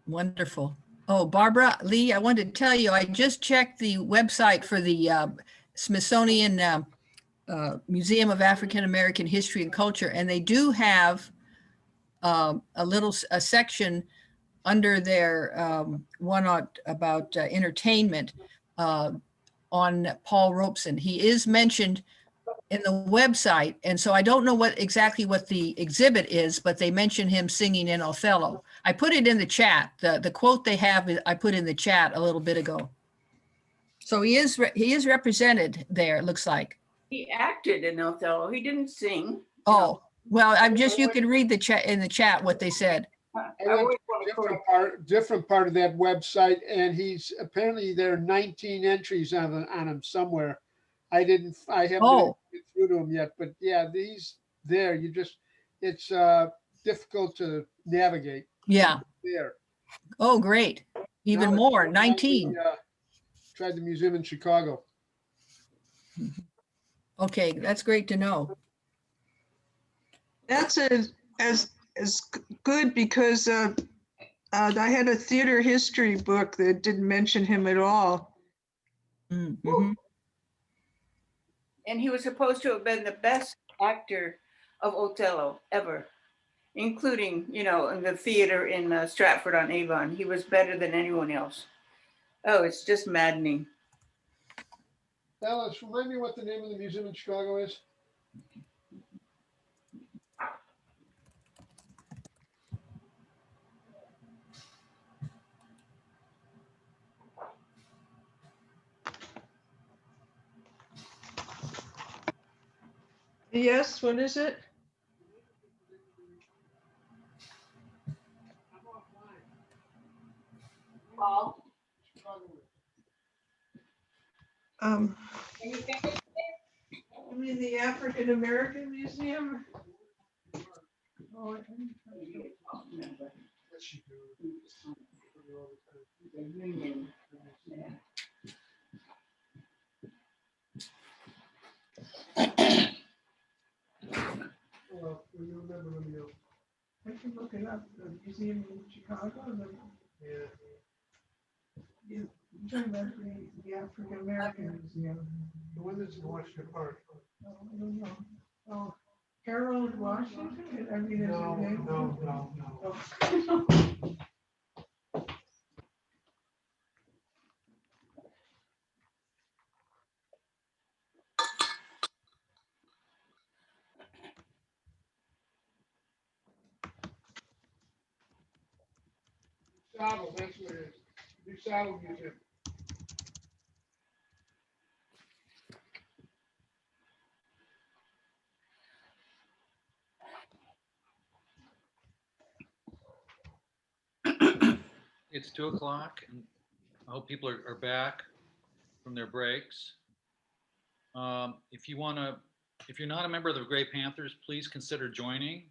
Wonderful. Oh, Barbara Lee, I wanted to tell you, I just checked the website for the Smithsonian Museum of African American History and Culture, and they do have a section under their one about entertainment on Paul Robeson. He is mentioned in the website, and so I don't know exactly what the exhibit is, but they mention him singing in Othello. I put it in the chat. The quote they have, I put in the chat a little bit ago. So he is represented there, it looks like. He acted in Othello. He didn't sing. Oh, well, you can read the chat in the chat what they said. I went to a different part of that website, and he's apparently there are 19 entries on him somewhere. I haven't been able to get through to them yet, but yeah, these there, it's difficult to navigate. Yeah. There. Oh, great. Even Now, more, 19. Tried the museum in Chicago. Okay, that's great to know. That's as good because I had a theater history book that didn't mention him at all. Mm-hmm. And he was supposed to have been the best actor of Othello ever, including, you know, in the theater in Stratford-on-Avon. He was better than anyone else. Oh, it's just maddening. Alice, remind me what the name of the museum in Chicago is? Yes, what is it? Paul? I mean, the African American Museum. Oh, I don't remember. The Union. Well, when you remember, let me know. I can look it up, the museum in Chicago. Yeah. You're talking about the African American Museum. The one that's in Washington Park. Oh, I don't know. Oh, Harold Washington? I mean, is No, it named? no. Oh. Saddle, that's what it is. New Saddle Museum. It's 2:00 and I hope people are back from their breaks. If you want to, if you're not a member of the Gray Panthers, please consider joining.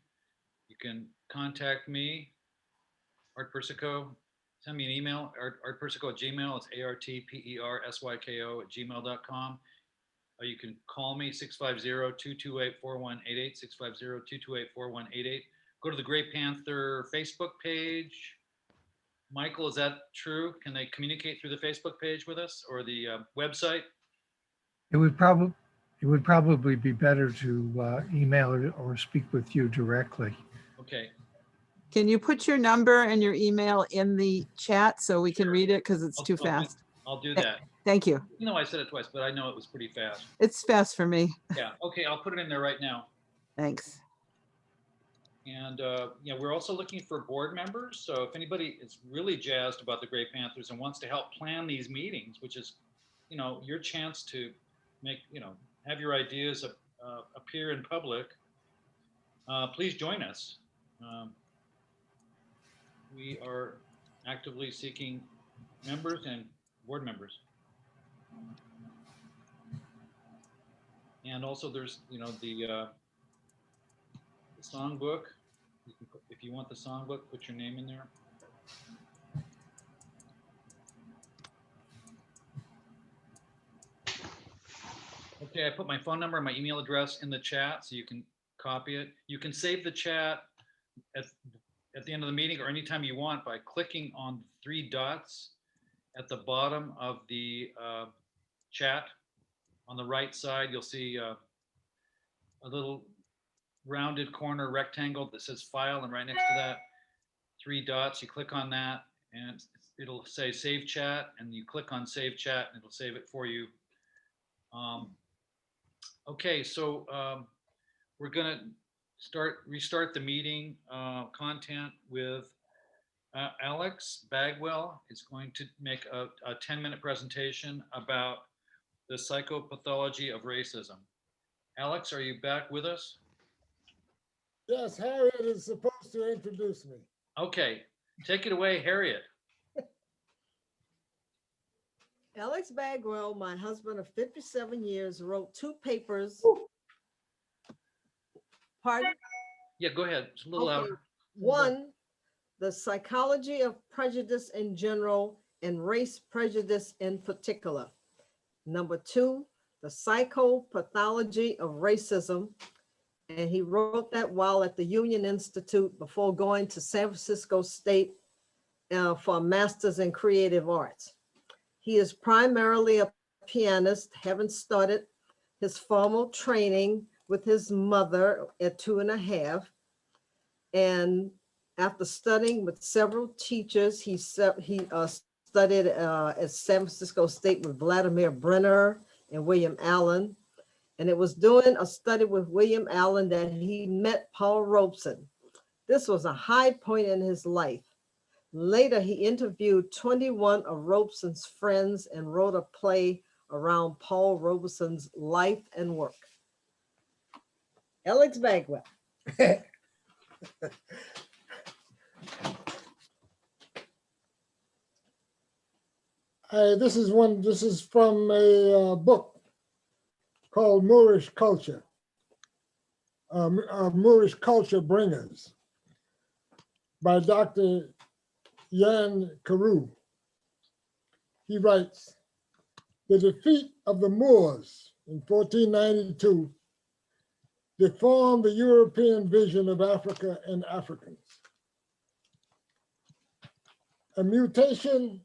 You can contact me, Art Persico. Send me an email, artpersico@gmail. It's ARTPERSYKO@gmail.com. You can call me 650-228-4188, 650-228-4188. Go to the Gray Panther Facebook page. Michael, is that true? Can they communicate through the Facebook page with us or the website? It would probably be better to email or speak with you directly. Okay. Can you put your number and your email in the chat so we can read it? Because it's too fast. I'll do that. Thank you. You know, I said it twice, but I know it was pretty fast. It's fast for me. Yeah. Okay. I'll put it in there right now. Thanks. And yeah, we're also looking for board members. So if anybody is really jazzed about the Gray Panthers and wants to help plan these meetings, which is, you know, your chance to make, you know, have your ideas appear in public, please join us. We are actively seeking members and board members. And also there's, you know, the songbook. You can put, if you want the songbook, put your name in there. Okay, I put my phone number and my email address in the chat so you can copy it. You can save the chat at the end of the meeting or anytime you want by clicking on 3 dots at the bottom of the chat. On the right side, you'll see a little rounded corner rectangle that says file, and right next to that, 3 dots. You click on that and it'll say save chat, and you click on save chat and it'll save it for you. Okay, so we're gonna restart the meeting content with Alex Bagwell is going to make a 10-minute presentation about the psychopathology of racism. Alex, are you back with us? Yes, Harriet is supposed to introduce me. Okay, take it away, Harriet. Alex Bagwell, my husband of 57 years, wrote 2 papers. Pardon? Yeah, go ahead. It's a little Okay. louder. One, the psychology of prejudice in general and race prejudice in particular. Number 2, the psychopathology of racism. And he wrote that while at the Union Institute before going to San Francisco State for a master's in creative arts. He is primarily a pianist, having started his formal training with his mother at 2.5. And after studying with several teachers, he studied at San Francisco State with Vladimir Brenner and William Allen. And it was doing a study with William Allen that he met Paul Robeson. This was a high point in his life. Later, he interviewed 21 of Robeson's friends and wrote a play around Paul Robeson's life and work. Alex Bagwell. This is from a book called Moorish Culture, Moorish Culture Bringers by Dr. Jan Carew. He writes, the defeat of the Moors in 1492 deformed the European vision of Africa and Africans. A mutation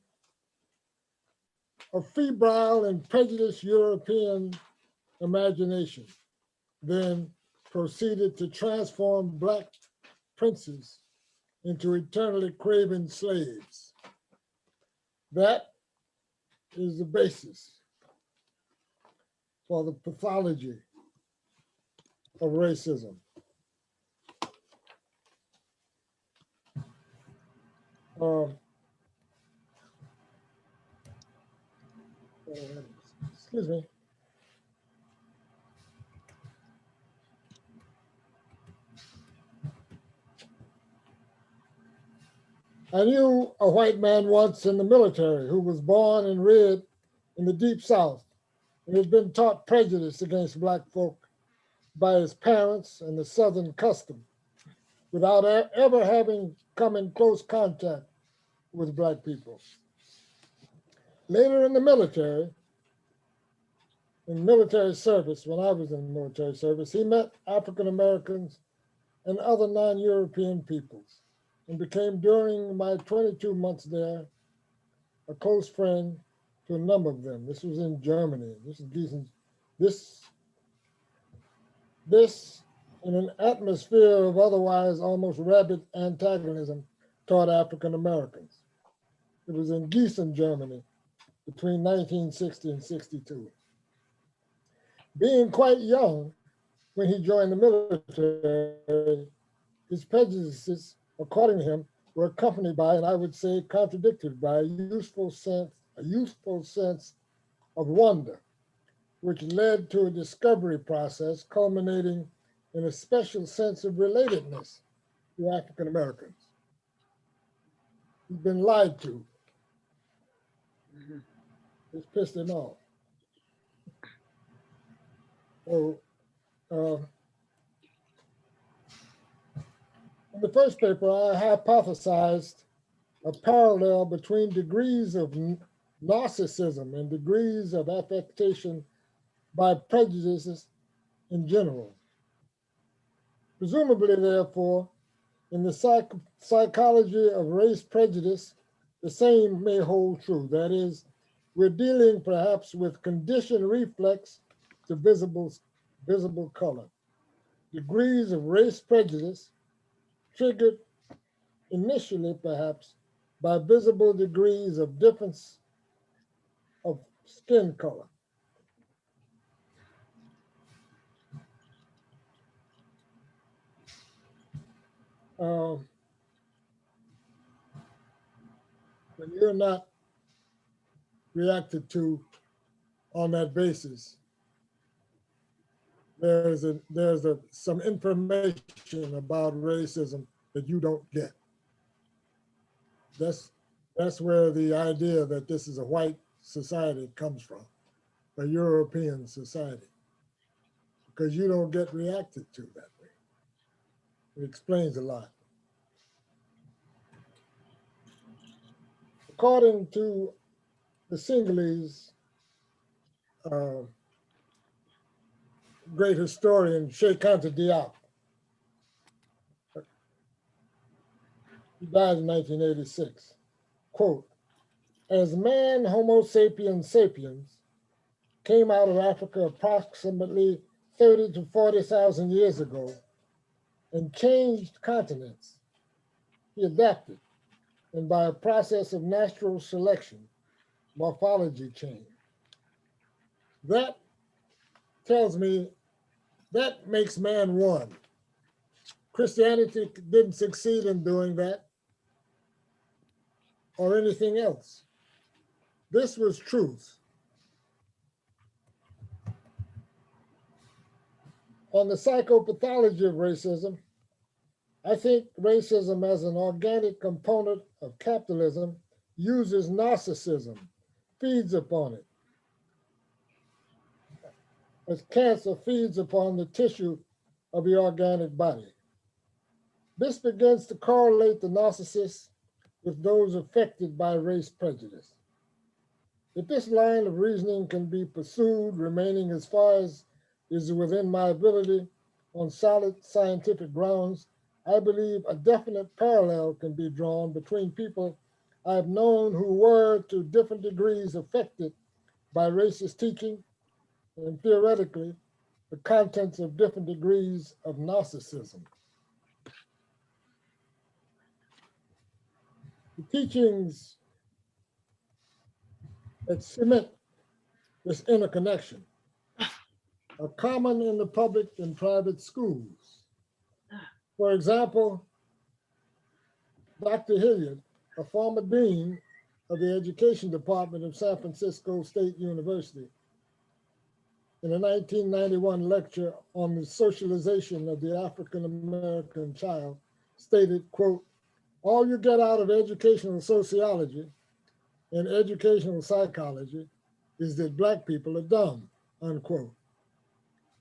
of febrile and prejudiced European imagination then proceeded to transform Black princes into eternally craven slaves. That is the basis for the pathology of racism. Excuse me. I knew a white man once in the military who was born and reared in the Deep South and had been taught prejudice against Black folk by his parents and the Southern custom without ever having come in close contact with Black people. Later in the military service, when I was in military service, he met African Americans and other non-European peoples and became, during my 22 months there, a close friend to a number of them. This was in Germany. This is decent. This in an atmosphere of otherwise almost rabid antagonism toward African Americans. It was in Gießen, Germany, between 1960 and 62. Being quite young when he joined the military, his prejudices, according to him, were accompanied by, and I would say contradicted by, a youthful sense of wonder, which led to a discovery process culminating in a special sense of relatedness to African Americans. He's been lied to. It's pissed him off. So, in the first paper, I hypothesized a parallel between degrees of narcissism and degrees of affectation by prejudices in general. Presumably, therefore, in the psychology of race prejudice, the same may hold true. That is, we're dealing perhaps with conditioned reflex to visible color. Degrees of race prejudice triggered initially perhaps by visible degrees of difference of skin color. When you're not reacted to on that basis, there's some information about racism that you don't get. That's where the idea that this is a white society comes from, a European society, because you don't get reacted to that way. It explains a lot. According to the Sinhalese great historian Sheikh Anta Diop, he died in 1986, quote, as man Homo sapiens sapiens came out of Africa approximately 30 to 40,000 years ago and changed continents. He adapted, and by a process of natural selection, morphology changed. That tells me that makes man one. Christianity didn't succeed in doing that or anything else. This was truth. On the psychopathology of racism, I think racism as an organic component of capitalism uses narcissism, feeds upon it. As cancer feeds upon the tissue of the organic body. This begins to correlate the narcissists with those affected by race prejudice. If this line of reasoning can be pursued, remaining as far as is within my ability on solid scientific grounds, I believe a definite parallel can be drawn between people I've known who were to different degrees affected by racist teaching and theoretically the contents of different degrees of narcissism. The teachings that cement this interconnection are common in the public and private schools. For example, Dr. Hilliard, a former dean of the education department of San Francisco State University, in a 1991 lecture on the socialization of the African-American child, stated, quote, "All you get out of educational sociology and educational psychology is that Black people are dumb," unquote.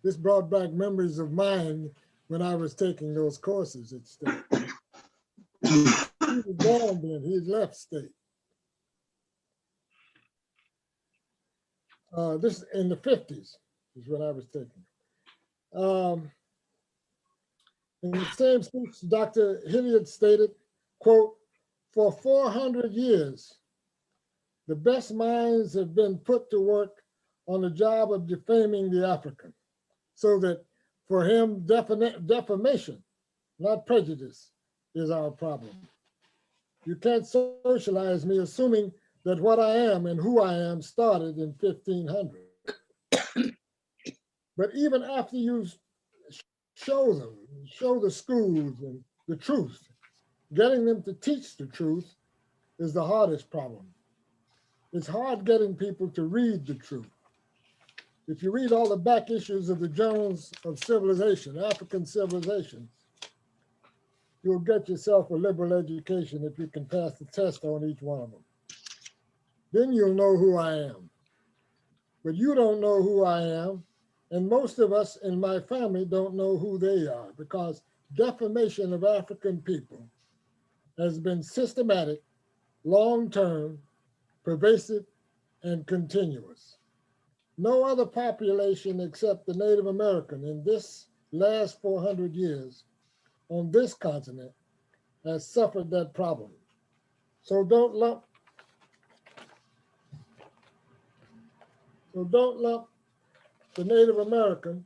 This brought back memories of mine when I was taking those courses at State. He was born then, he had left State. This in the 50s is when I was taking it. In the same speech, Dr. Hilliard stated, quote, "For 400 years, the best minds have been put to work on the job of defaming the African, so that for him, defamation, not prejudice, is our problem. You can't socialize me assuming that what I am and who I am started in 1500. But even after you show the schools and the truth, getting them to teach the truth is the hardest problem. It's hard getting people to read the truth. If you read all the back issues of the journals of civilization, African civilizations, you'll get yourself a liberal education if you can pass the test on each one of them. Then you'll know who I am. But you don't know who I am, and most of us in my family don't know who they are, because defamation of African people has been systematic, long-term, pervasive, and continuous. No other population except the Native American in this last 400 years on this continent has suffered that problem. So don't lump the Native American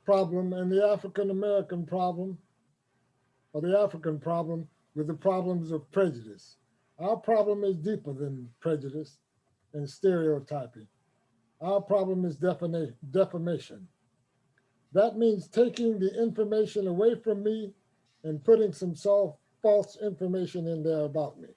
problem and the African American problem, or the African problem, with the problems of prejudice. Our problem is deeper than prejudice and stereotyping. Our problem is defamation. That means taking the information away from me and putting some false information in there about me.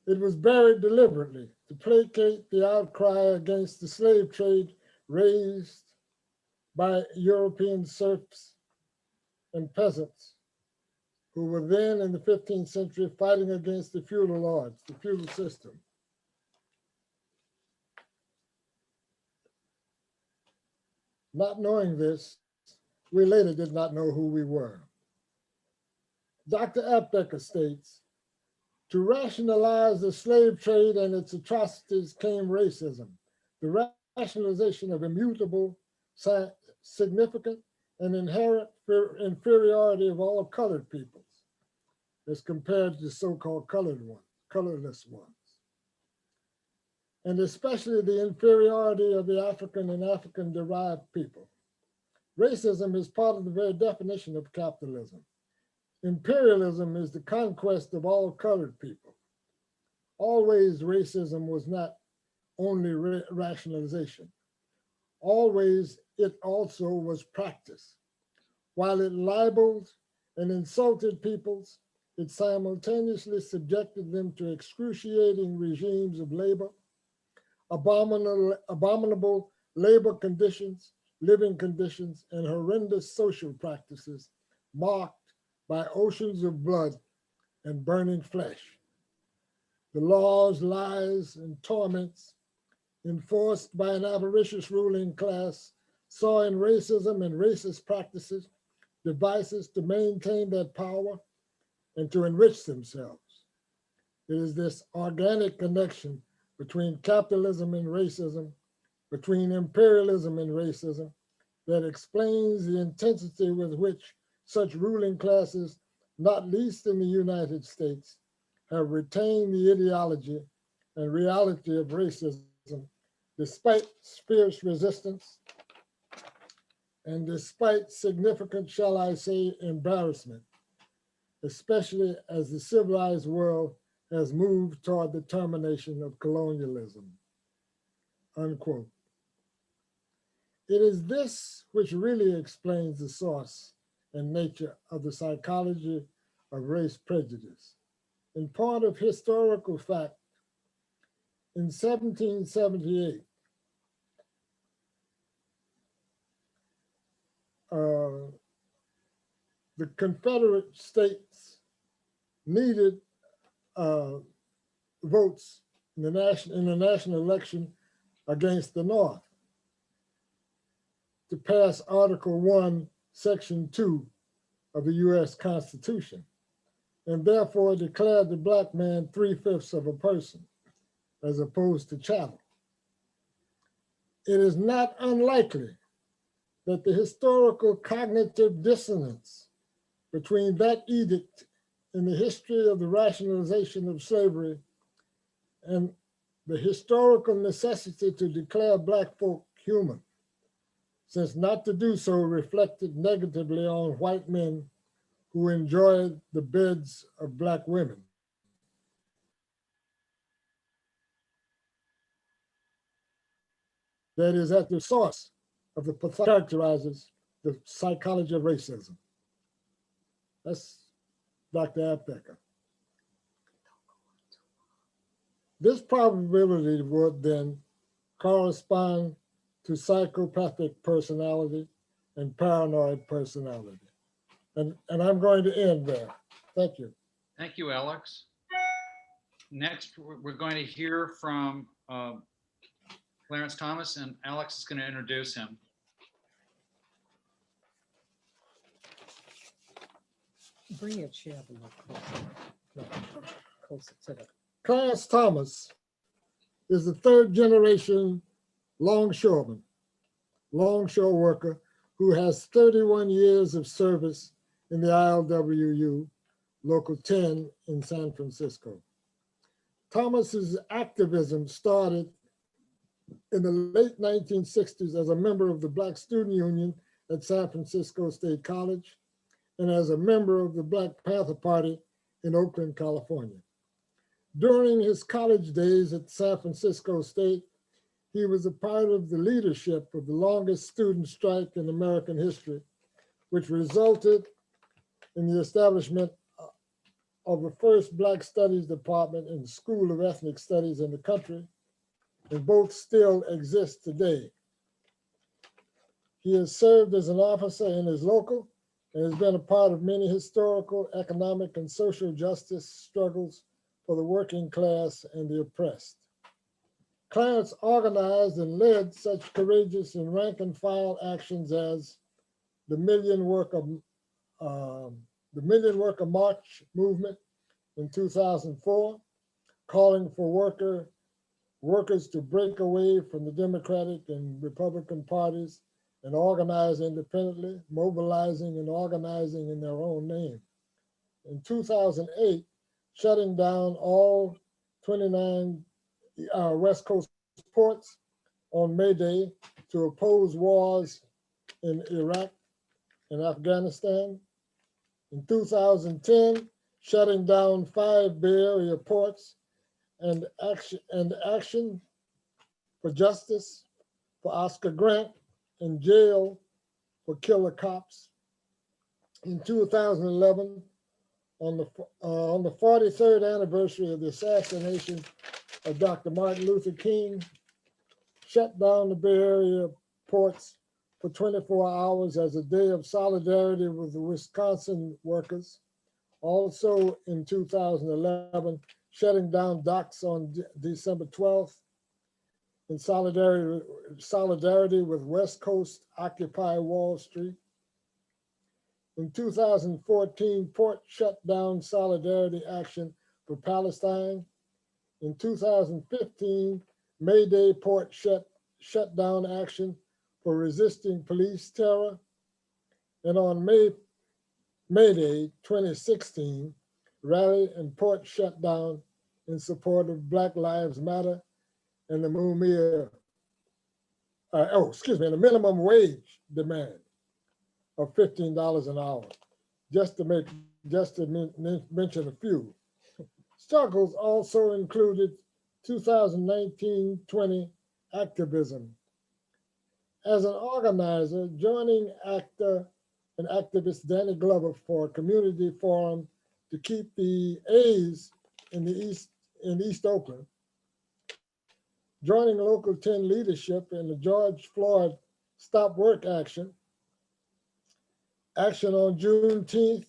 It was buried deliberately to placate the outcry against the slave trade raised by European serfs and peasants who were then in the 15th century fighting against the feudal lords, the feudal system. Not knowing this, we later did not know who we were. Dr. Aptheker states, "To rationalize the slave trade and its atrocities came racism, the rationalization of immutable, significant, and inherent inferiority of all colored peoples. as compared to so-called colorless ones. And especially the inferiority of the African and African-derived people. Racism is part of the very definition of capitalism. Imperialism is the conquest of all colored people. Always racism was not only rationalization. Always it also was practice. While it libeled and insulted peoples, it simultaneously subjected them to excruciating regimes of labor, abominable labor conditions, living conditions, and horrendous social practices marked by oceans of blood and burning flesh. The laws, lies, and torments enforced by an avaricious ruling class saw in racism and racist practices devices to maintain their power and to enrich themselves. It is this organic connection between capitalism and racism, between imperialism and racism, that explains the intensity with which such ruling classes, not least in the United States, have retained the ideology and reality of racism despite fierce resistance and despite significant, shall I say, embarrassment, especially as the civilized world has moved toward the termination of colonialism, unquote. It is this which really explains the source and nature of the psychology of race prejudice. In part of historical fact, in 1778, the Confederate States needed votes in the national election against the North to pass Article 1, Section 2 of the US Constitution, and therefore declared the black man 3/5 of a person, as opposed to chattel. It is not unlikely that the historical cognitive dissonance between that edict in the history of the rationalization of slavery and the historical necessity to declare black folk human, since not to do so reflected negatively on white men who enjoyed the beds of black women. That is at the source of the characterizes the psychology of racism. That's Dr. Aptheker. This probability would then correspond to psychopathic personality and paranoid personality. And I'm going to end there. Thank you. Thank you, Alex. Next, we're going to hear from Clarence Thomas, and Alex is going to introduce him. Bring your chair a little closer. No, closer to the. Clarence Thomas is the third generation longshoreman, longshore worker who has 31 years of service in the ILWU, Local 10 in San Francisco. Thomas's activism started in the late 1960s as a member of the Black Student Union at San Francisco State College and as a member of the Black Panther Party in Oakland, California. During his college days at San Francisco State, he was a part of the leadership of the longest student strike in American history, which resulted in the establishment of the first Black Studies department in the School of Ethnic Studies in the country, and both still exist today. He has served as an officer in his local and has been a part of many historical, economic, and social justice struggles for the working class and the oppressed. Clarence organized and led such courageous and rank and file actions as the Million Worker March movement in 2004, calling for workers to break away from the Democratic and Republican parties and organize independently, mobilizing and organizing in their own name. In 2008, shutting down all 29 West Coast ports on May Day to oppose wars in Iraq and Afghanistan. In 2010, shutting down 5 Bay Area ports and action for justice for Oscar Grant in jail for killer cops. In 2011, on the 43rd anniversary of the assassination of Dr. Martin Luther King, shut down the Bay Area ports for 24 hours as a day of solidarity with the Wisconsin workers. Also in 2011, shutting down docks on December 12th in solidarity with West Coast Occupy Wall Street. In 2014, port shutdown solidarity action for Palestine. In 2015, May Day port shutdown action for resisting police terror. And on May Day 2016, rally and port shutdown in support of Black Lives Matter and the the minimum wage demand of $15 an hour, just to mention a few. Struggles also included 2019-20 activism. As an organizer, joining actor and activist Danny Glover for a community forum to keep the A's in East Oakland, joining Local 10 leadership in the George Floyd Stop Work action on Juneteenth,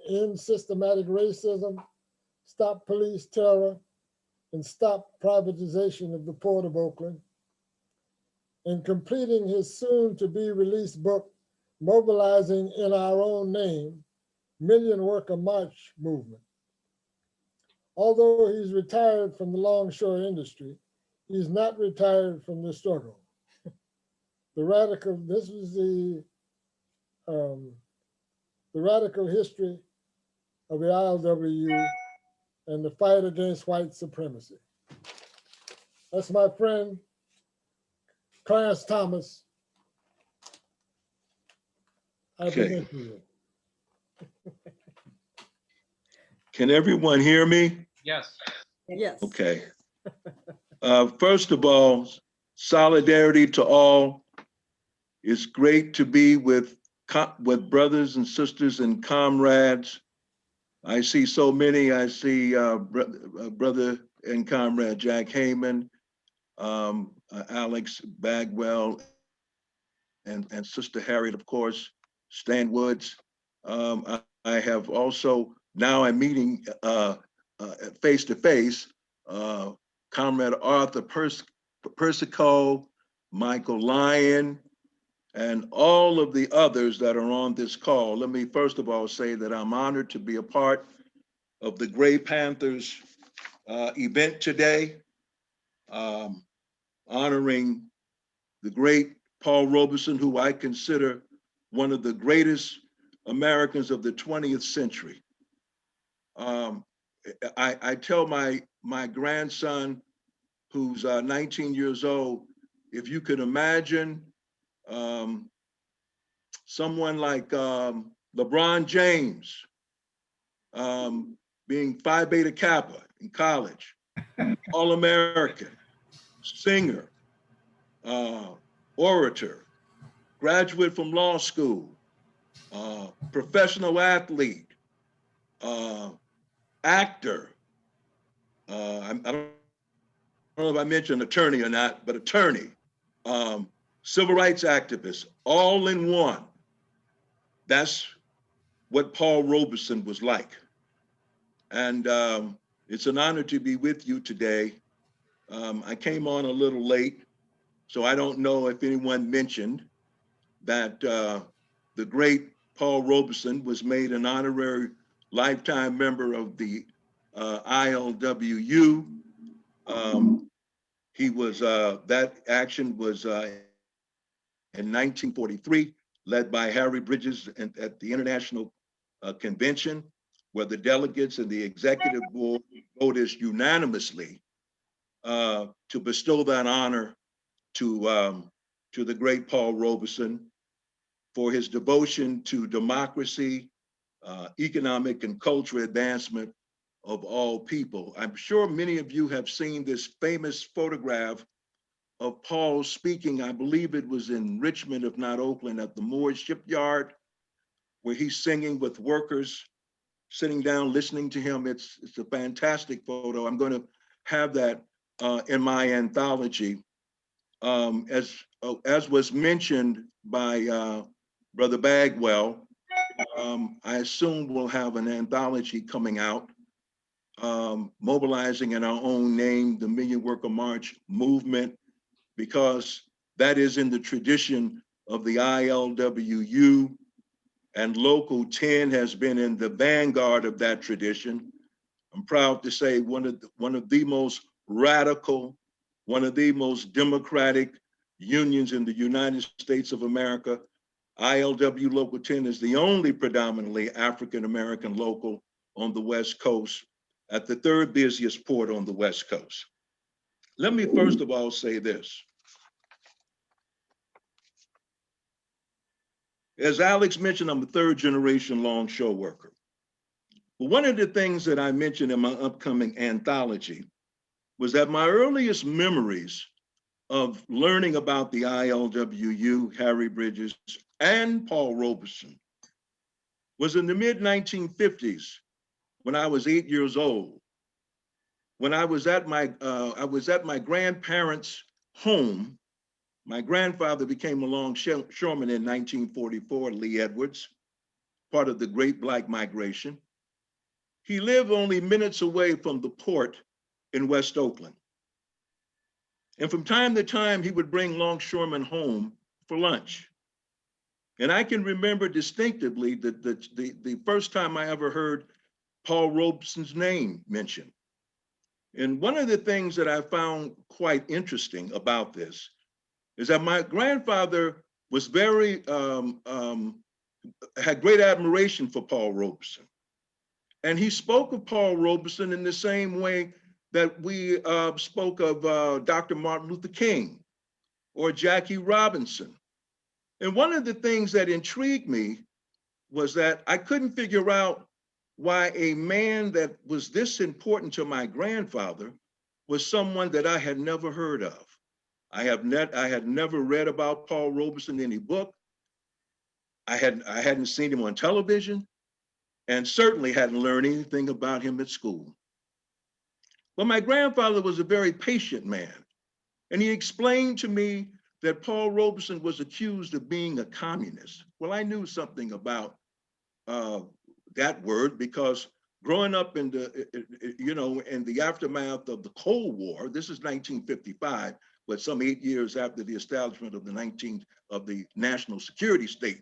end systematic racism, stop police terror, and stop privatization of the Port of Oakland, and completing his soon-to-be-released book, Mobilizing in Our Own Name, Million Worker March Movement. Although he's retired from the longshore industry, he's not retired from the struggle. This was the radical history of the ILWU and the fight against white supremacy. That's my friend, Clarence Thomas. I Okay. present to you. Can everyone hear me? Yes. Yes. Okay. First of all, solidarity to all. It's great to be with brothers and sisters and comrades. I see so many. I see brother and comrade Jack Heyman, Alex Bagwell, and Sister Harriet, of course, Stan Woods. I have also, now I'm meeting face to face, Comrade Arthur Persico, Michael Lyon, and all of the others that are on this call. Let me first of all say that I'm honored to be a part of the Gray Panthers event today, honoring the great Paul Robeson, who I consider one of the greatest Americans of the 20th century. I tell my grandson, who's 19 years old, if you could imagine someone like LeBron James being Phi Beta Kappa in college, All-American, singer, orator, graduate from law school, professional athlete, actor. I don't know if I mentioned attorney or not, but attorney, civil rights activist, all in one. That's what Paul Robeson was like. And it's an honor to be with you today. I came on a little late, so I don't know if anyone mentioned that the great Paul Robeson was made an honorary lifetime member of the ILWU. He was, that action was in 1943, led by Harry Bridges at the International Convention. where the delegates and the executive board voted unanimously to bestow that honor to the great Paul Robeson for his devotion to democracy, economic and cultural advancement of all people. I'm sure many of you have seen this famous photograph of Paul speaking. I believe it was in Richmond, if not Oakland, at the Moores Shipyard, where he's singing with workers, sitting down, listening to him. It's a fantastic photo. I'm going to have that in my anthology. As was mentioned by Brother Bagwell, I assume we'll have an anthology coming out, mobilizing in our own name, the Million Worker March movement, because that is in the tradition of the ILWU, and Local 10 has been in the vanguard of that tradition. I'm proud to say one of the most radical, one of the most democratic unions in the United States of America. ILW Local 10 is the only predominantly African-American local on the West Coast, at the third busiest port on the West Coast. Let me first of all say this. As Alex mentioned, I'm a third generation longshore worker. But one of the things that I mentioned in my upcoming anthology was that my earliest memories of learning about the ILWU, Harry Bridges, and Paul Robeson was in the mid-1950s when I was 8 years old. When I was at my grandparents' home. My grandfather became a longshoreman in 1944, Lee Edwards, part of the Great Black Migration. He lived only minutes away from the port in West Oakland. And from time to time, he would bring longshoremen home for lunch. And I can remember distinctively the first time I ever heard Paul Robeson's name mentioned. And one of the things that I found quite interesting about this is that my grandfather was had great admiration for Paul Robeson. And he spoke of Paul Robeson in the same way that we spoke of Dr. Martin Luther King or Jackie Robinson. And one of the things that intrigued me was that I couldn't figure out why a man that was this important to my grandfather was someone that I had never heard of. I had never read about Paul Robeson in any book. I hadn't seen him on television, and certainly hadn't learned anything about him at school. But my grandfather was a very patient man, and he explained to me that Paul Robeson was accused of being a communist. Well, I knew something about that word because growing up in the aftermath of the Cold War, this is 1955, but some 8 years after the establishment of the national security state,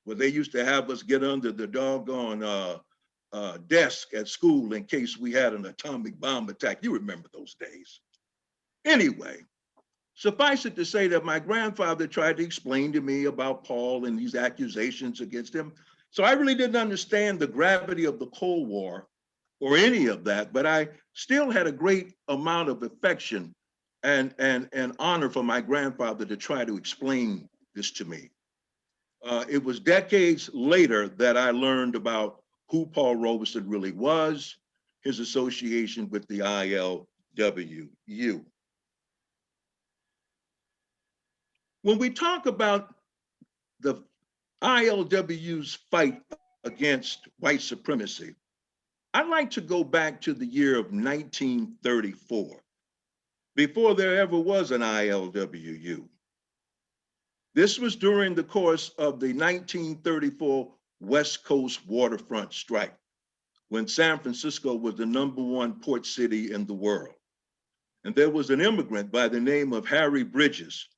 where they used to have us get under the doggone desk at school in case we had an atomic bomb attack. You remember those days. Anyway, suffice it to say that my grandfather tried to explain to me about Paul and these accusations against him. So I really didn't understand the gravity of the Cold War or any of that, but I still had a great amount of affection and honor for my grandfather to try to explain this to me. It was decades later that I learned about who Paul Robeson really was, his association with the ILWU. When we talk about the ILWU's fight against white supremacy, I'd like to go back to the year of 1934, before there ever was an ILWU. This was during the course of the 1934 West Coast waterfront strike, when San Francisco was the #1 port city in the world. And there was an immigrant by the name of Harry Bridges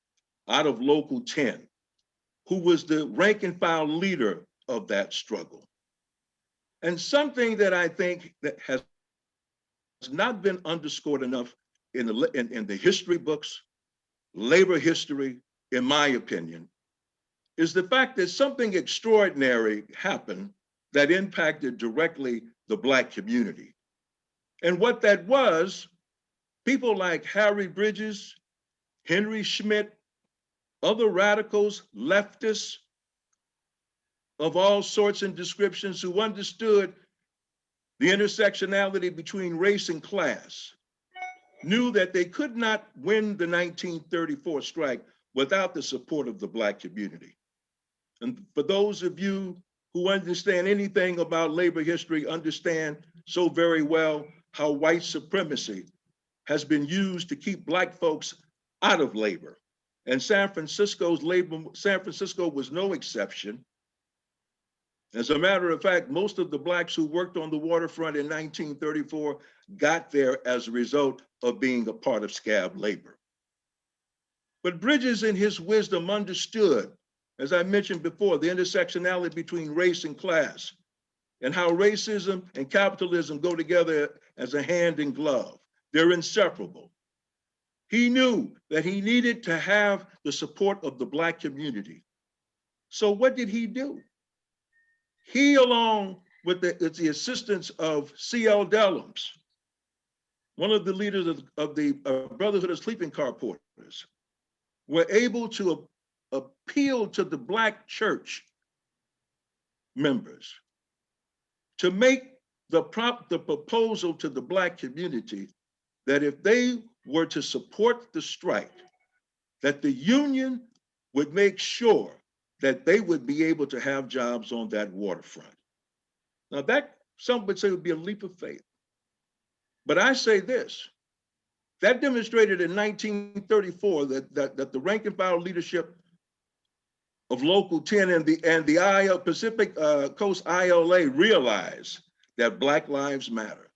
out of Local 10, who was the rank and file leader of that struggle. And something that I think that has not been underscored enough in the history books, labor history, in my opinion, is the fact that something extraordinary happened that impacted directly the Black community. And what that was, people like Harry Bridges, Henry Schmidt, other radicals, leftists of all sorts and descriptions who understood the intersectionality between race and class, knew that they could not win the 1934 strike without the support of the Black community. And for those of you who understand anything about labor history, understand so very well how white supremacy has been used to keep Black folks out of labor. And San Francisco was no exception. As a matter of fact, most of the Blacks who worked on the waterfront in 1934 got there as a result of being a part of scab labor. But Bridges in his wisdom understood, as I mentioned before, the intersectionality between race and class, and how racism and capitalism go together as a hand in glove. They're inseparable. He knew that he needed to have the support of the Black community. So what did he do? He, along with the assistance of C.L. Dellums, one of the leaders of the Brotherhood of Sleeping Car Porters, were able to appeal to the Black church members to make the proposal to the Black community that if they were to support the strike, that the union would make sure that they would be able to have jobs on that waterfront. Now that, some would say, would be a leap of faith. But I say this, that demonstrated in 1934 that the rank and file leadership of Local 10 and the Pacific Coast ILA realized that Black lives matter.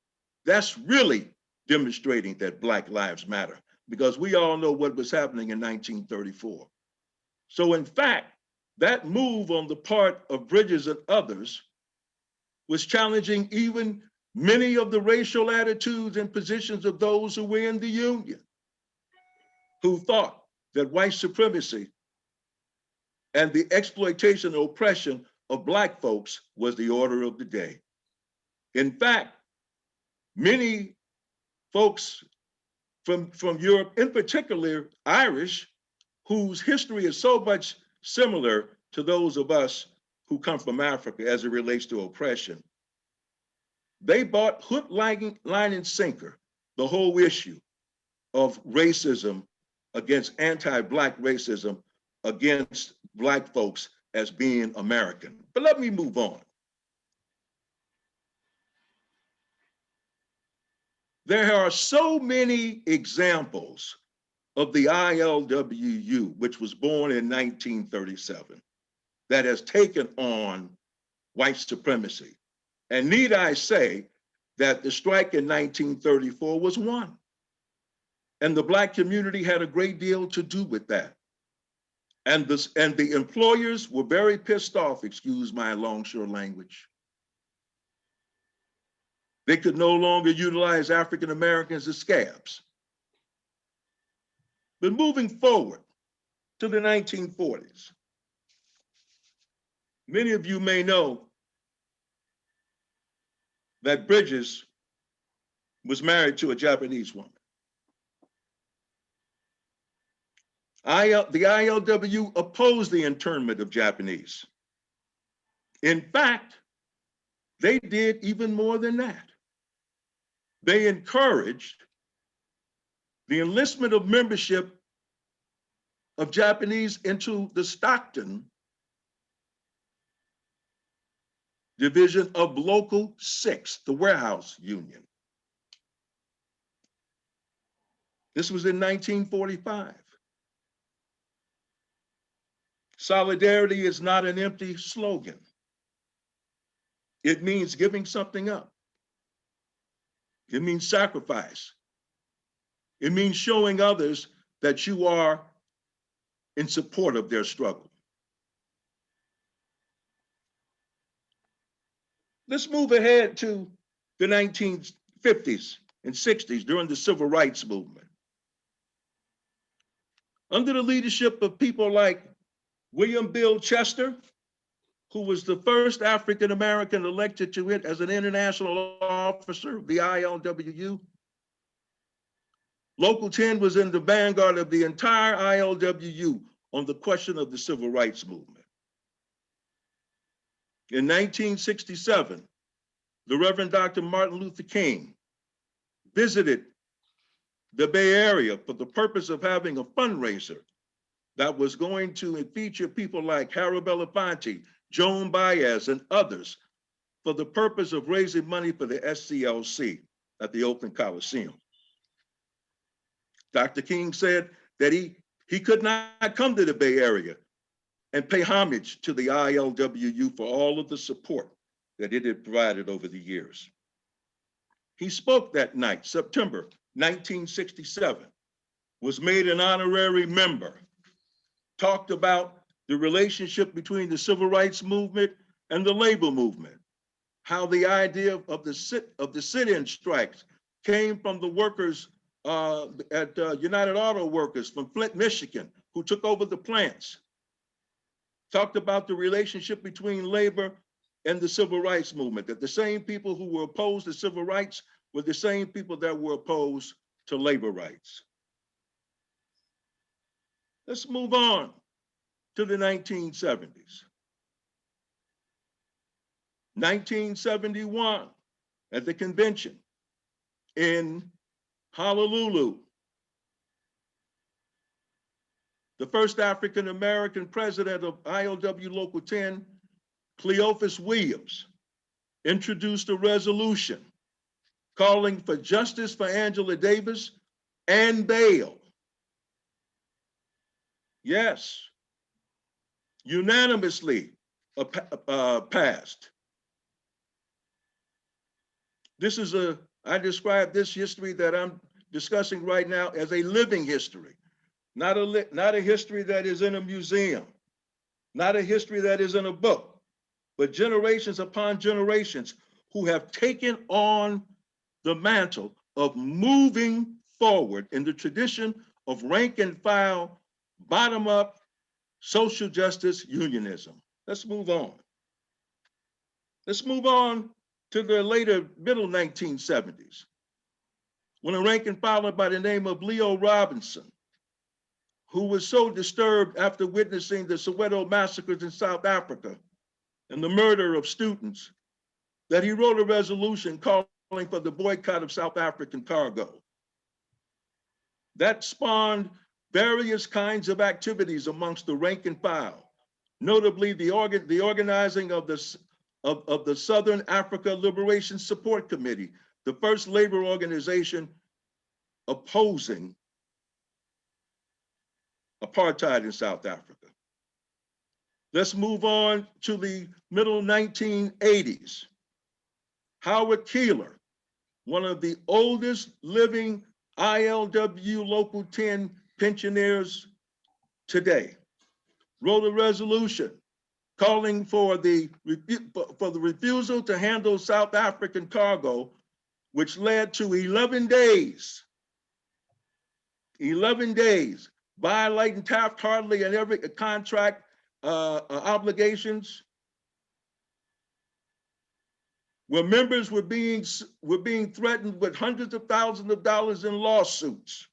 That's really demonstrating that Black lives matter, because we all know what was happening in 1934. So in fact, that move on the part of Bridges and others was challenging even many of the racial attitudes and positions of those who were in the union, who thought that white supremacy and the exploitation and oppression of Black folks was the order of the day. In fact, many folks from Europe, in particular Irish, whose history is so much similar to those of us who come from Africa as it relates to oppression, they bought hook, line, and sinker the whole issue of racism against anti-Black racism against Black folks as being American. But let me move on. There are so many examples of the ILWU, which was born in 1937, that has taken on white supremacy. And need I say that the strike in 1934 was won. And the Black community had a great deal to do with that. And the employers were very pissed off, excuse my longshore language. They could no longer utilize African Americans as scabs. But moving forward to the 1940s, many of you may know that Bridges was married to a Japanese woman. The ILWU opposed the internment of Japanese. In fact, they did even more than that. They encouraged the enlistment of membership of Japanese into the Stockton division of Local 6, the warehouse union. This was in 1945. Solidarity is not an empty slogan. It means giving something up. It means sacrifice. It means showing others that you are in support of their struggle. Let's move ahead to the 1950s and 60s during the Civil Rights Movement. Under the leadership of people like William Bill Chester, who was the first African-American elected to it as an international officer of the ILWU. Local 10 was in the vanguard of the entire ILWU on the question of the civil rights movement. In 1967, the Reverend Dr. Martin Luther King visited the Bay Area for the purpose of having a fundraiser that was going to feature people like Harold Belafonte, Joan Baez, and others for the purpose of raising money for the SCLC at the Oakland Coliseum. Dr. King said that he could not come to the Bay Area and pay homage to the ILWU for all of the support that it had provided over the years. He spoke that night, September 1967, was made an honorary member, talked about the relationship between the civil rights movement and the labor movement, how the idea of the sit-in strikes came from the workers at United Auto Workers from Flint, Michigan, who took over the plants. Talked about the relationship between labor and the civil rights movement, that the same people who were opposed to civil rights were the same people that were opposed to labor rights. Let's move on to the 1970s. 1971, at the convention in Honolulu, the first African-American president of ILW Local 10, Cleophas Williams, introduced a resolution calling for justice for Angela Davis and bail. Yes, unanimously passed. This is I describe this history that I'm discussing right now as a living history, not a history that is in a museum, not a history that is in a book, but generations upon generations who have taken on the mantle of moving forward in the tradition of rank and file, bottom up, social justice unionism. Let's move on. Let's move on to the later middle 1970s, when a rank and filer by the name of Leo Robinson, who was so disturbed after witnessing the Soweto massacres in South Africa and the murder of students, that he wrote a resolution calling for the boycott of South African cargo. That spawned various kinds of activities amongst the rank and file, notably the organizing of the Southern Africa Liberation Support Committee, the first labor organization opposing apartheid in South Africa. Let's move on to the middle 1980s. Howard Keeler, one of the oldest living ILWU Local 10 pensioners today, wrote a resolution calling for the refusal to handle South African cargo, which led to 11 days violating Taft-Hartley and every contract obligations, where members were being threatened with hundreds of thousands of dollars in lawsuits.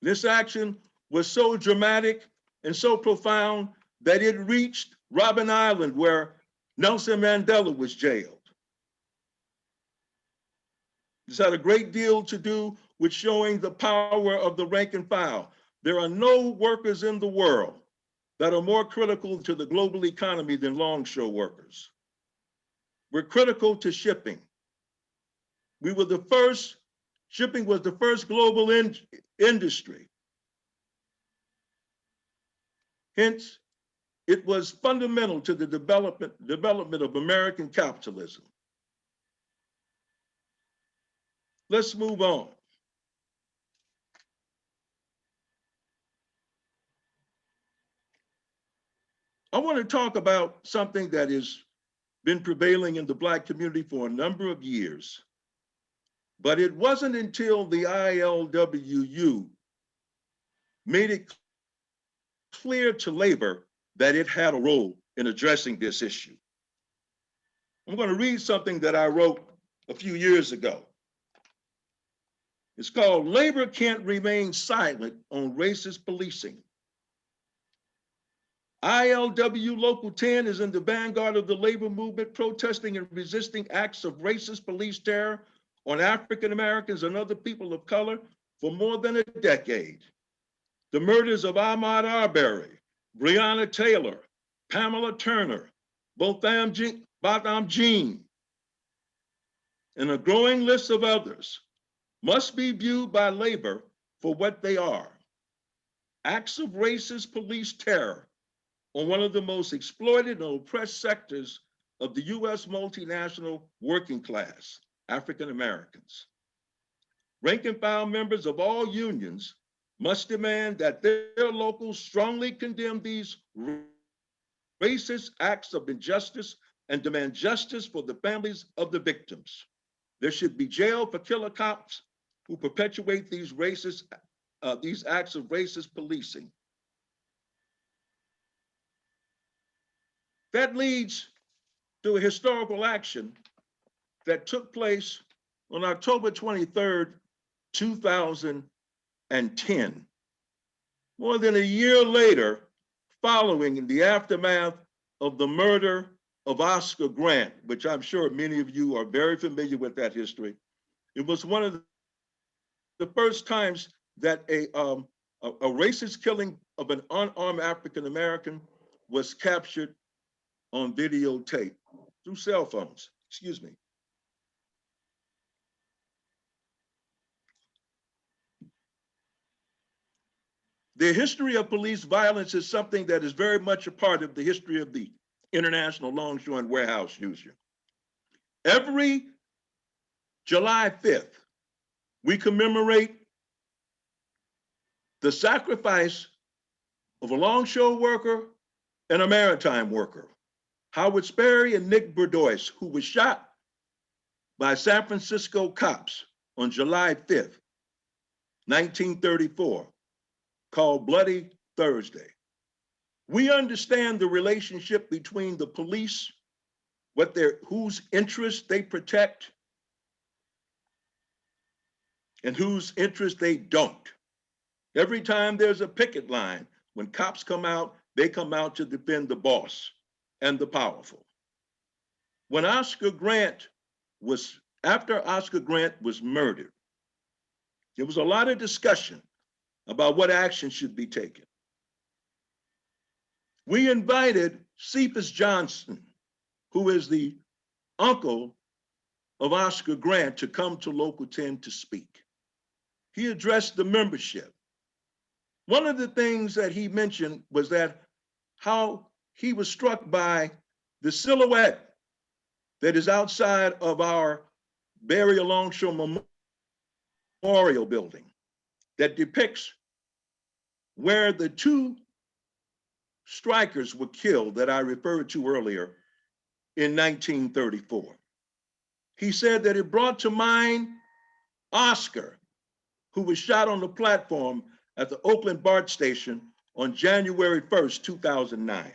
This action was so dramatic and so profound that it reached Robben Island, where Nelson Mandela was jailed. This had a great deal to do with showing the power of the rank and file. There are no workers in the world that are more critical to the global economy than longshore workers. We're critical to shipping. Shipping was the first global industry. Hence, it was fundamental to the development of American capitalism. Let's move on. I want to talk about something that has been prevailing in the Black community for a number of years, but it wasn't until the ILWU made it clear to labor that it had a role in addressing this issue. I'm going to read something that I wrote a few years ago. It's called "Labor Can't Remain Silent on Racist Policing." ILWU Local 10 is in the vanguard of the labor movement, protesting and resisting acts of racist police terror on African Americans and other people of color for more than a decade. The murders of Ahmaud Arbery, Breonna Taylor, Pamela Turner, Botham Jean, and a growing list of others must be viewed by labor for what they are: acts of racist police terror on one of the most exploited and oppressed sectors of the US multinational working class, African Americans. Rank and file members of all unions must demand that their locals strongly condemn these racist acts of injustice and demand justice for the families of the victims. There should be jail for killer cops who perpetuate these acts of racist policing. That leads to a historical action that took place on October 23rd, 2010. More than a year later, following the aftermath of the murder of Oscar Grant, which I'm sure many of you are very familiar with that history. It was one of the first times that a racist killing of an unarmed African American was captured on videotape through cell phones, excuse me. The history of police violence is something that is very much a part of the history of the International Longshore and Warehouse Union. Every July 5th, we commemorate the sacrifice of a longshore worker and a maritime worker, Howard Sperry and Nick Burdois, who was shot by San Francisco cops on July 5th, 1934, called Bloody Thursday. We understand the relationship between the police, whose interests they protect, and whose interests they don't. Every time there's a picket line, when cops come out, they come out to defend the boss and the powerful. After Oscar Grant was murdered, there was a lot of discussion about what action should be taken. We invited Cephas Johnson, who is the uncle of Oscar Grant, to come to Local 10 to speak. He addressed the membership. One of the things that he mentioned was that how he was struck by the silhouette that is outside of our Barrier Longshore Memorial Building that depicts where the two strikers were killed that I referred to earlier in 1934. He said that it brought to mind Oscar, who was shot on the platform at the Oakland BART station on January 1st, 2009.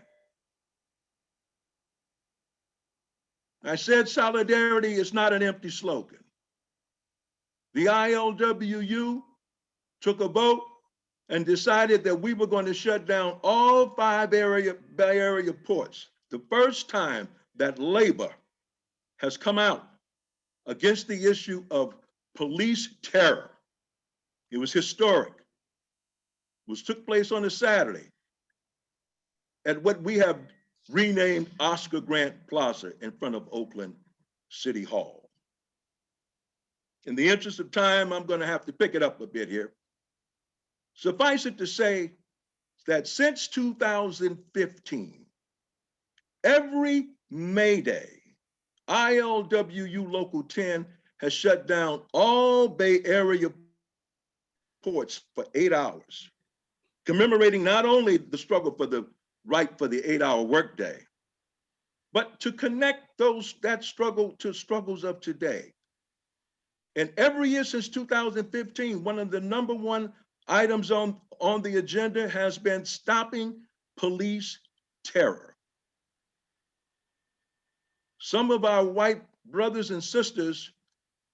I said solidarity is not an empty slogan. The ILWU took a vote and decided that we were going to shut down all 5 Bay Area ports. The first time that labor has come out against the issue of police terror. It was historic. It took place on a Saturday at what we have renamed Oscar Grant Plaza in front of Oakland City Hall. In the interest of time, I'm going to have to pick it up a bit here. Suffice it to say that since 2015, every May Day, ILWU Local 10 has shut down all Bay Area ports for 8 hours, commemorating not only the struggle for the right for the 8-hour workday, but to connect that struggle to struggles of today. And every year since 2015, one of the #1 items on the agenda has been stopping police terror. Some of our white brothers and sisters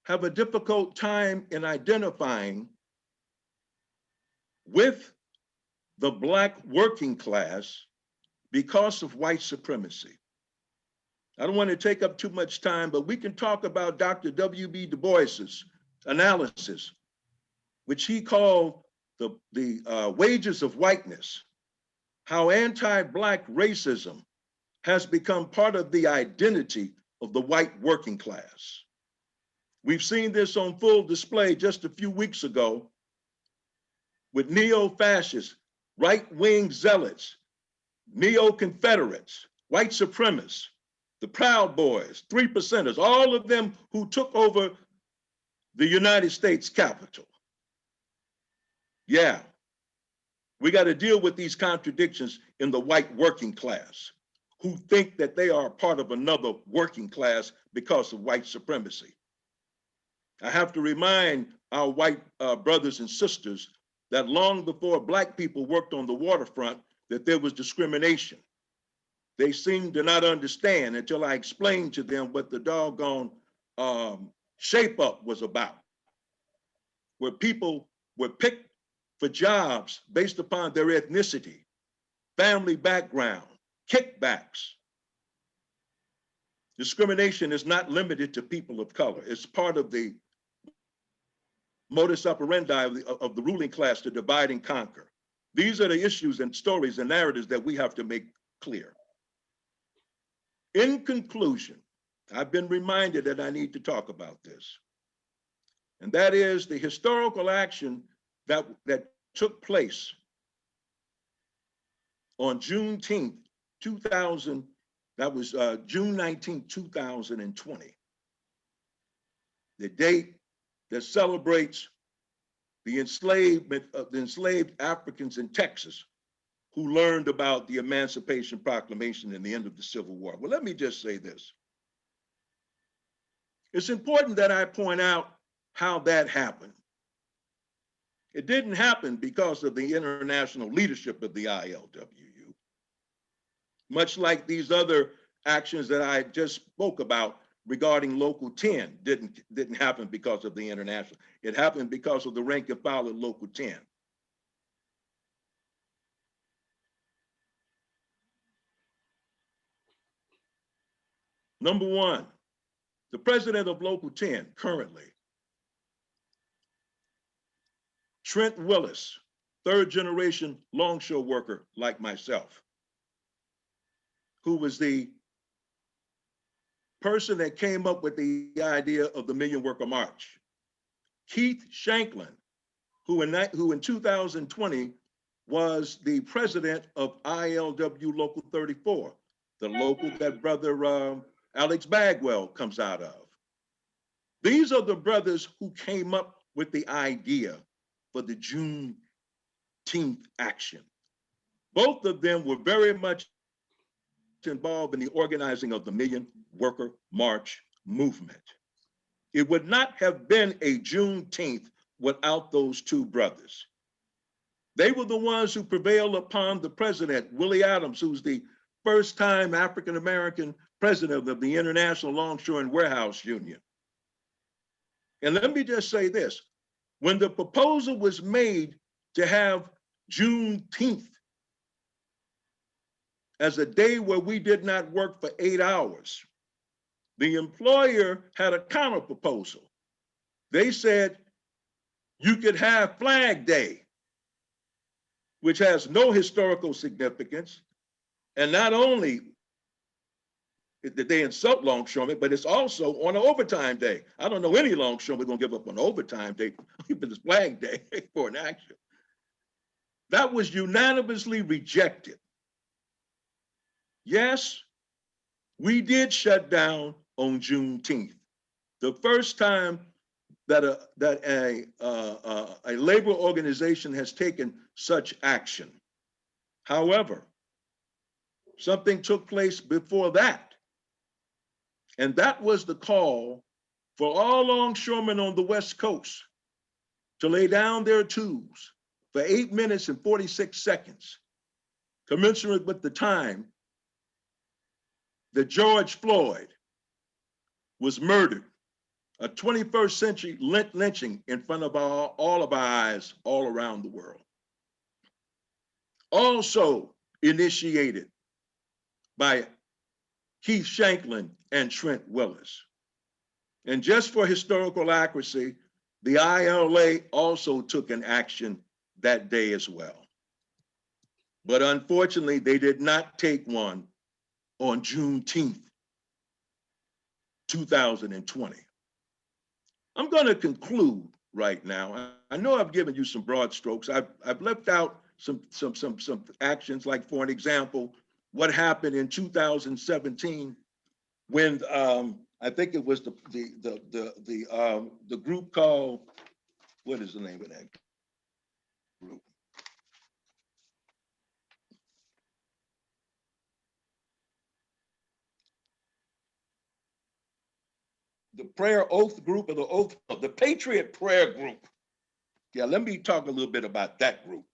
have a difficult time in identifying with the Black working class because of white supremacy. I don't want to take up too much time, but we can talk about Dr. W.B. Du Bois's analysis, which he called the wages of whiteness, how anti-Black racism has become part of the identity of the white working class. We've seen this on full display just a few weeks ago with neo-fascists, right-wing zealots, neo-Confederates, white supremacists, the Proud Boys, 3%ers, all of them who took over the United States Capitol. Yeah, we got to deal with these contradictions in the white working class who think that they are part of another working class because of white supremacy. I have to remind our white brothers and sisters that long before Black people worked on the waterfront, that there was discrimination. They seemed to not understand until I explained to them what the doggone shape up was about, where people were picked for jobs based upon their ethnicity, family background, kickbacks. Discrimination is not limited to people of color. It's part of the modus operandi of the ruling class to divide and conquer. These are the issues and stories and narratives that we have to make clear. In conclusion, I've been reminded that I need to talk about this, and that is the historical action that took place on Juneteenth, 2000, that was June 19, 2020, the date that celebrates the enslavement of the enslaved Africans in Texas who learned about the Emancipation Proclamation and the end of the Civil War. Well, let me just say this. It's important that I point out how that happened. It didn't happen because of the international leadership of the ILWU. Much like these other actions that I just spoke about regarding Local 10 didn't happen because of the international. It happened because of the rank and file of Local 10. Number one, the president of Local 10 currently, Trent Willis, third generation longshore worker like myself, who was the person that came up with the idea of the Million Worker March. Keith Shanklin, who in 2020 was the president of ILWU Local 34, the local that brother Alex Bagwell comes out of. These are the brothers who came up with the idea for the Juneteenth action. Both of them were very much involved in the organizing of the Million Worker March movement. It would not have been a Juneteenth without those two brothers. They were the ones who prevailed upon the president, Willie Adams, who's the first-time African-American president of the International Longshore and Warehouse Union. And let me just say this, when the proposal was made to have Juneteenth as a day where we did not work for 8 hours, the employer had a counter proposal. They said you could have Flag Day, which has no historical significance. And not only did they insult longshoremen, but it's also on an overtime day. I don't know any longshoremen gonna give up on overtime day for this Flag Day for an action. That was unanimously rejected. Yes, we did shut down on Juneteenth. The first time that a labor organization has taken such action. However, something took place before that. And that was the call for all longshoremen on the West Coast to lay down their tubes for 8 minutes and 46 seconds, commensurate with the time that George Floyd was murdered, a 21st century lynching in front of all of our eyes all around the world. Also initiated by Keith Shanklin and Trent Willis. And just for historical accuracy, the ILA also took an action that day as well. But unfortunately, they did not take one on Juneteenth, 2020. I'm going to conclude right now. I know I've given you some broad strokes. I've left out some actions, like, for an example, what happened in 2017 when I think it was the group called, what is the name of that group? The prayer oath group, or the Patriot Prayer Group. Yeah, let me talk a little bit about that group.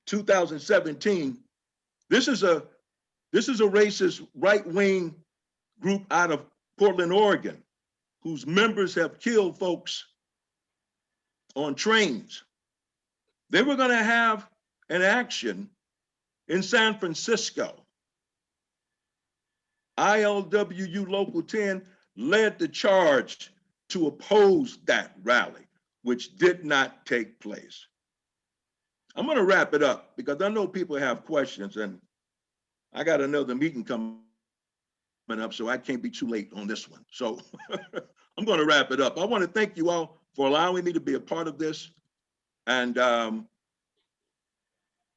2017, this is a racist right-wing group out of Portland, Oregon, whose members have killed folks on trains. They were going to have an action in San Francisco. ILWU Local 10 led the charge to oppose that rally, which did not take place. I'm going to wrap it up because I know people have questions, and I got another meeting coming up, so I can't be too late on this one. So I'm going to wrap it up. I want to thank you all for allowing me to be a part of this, and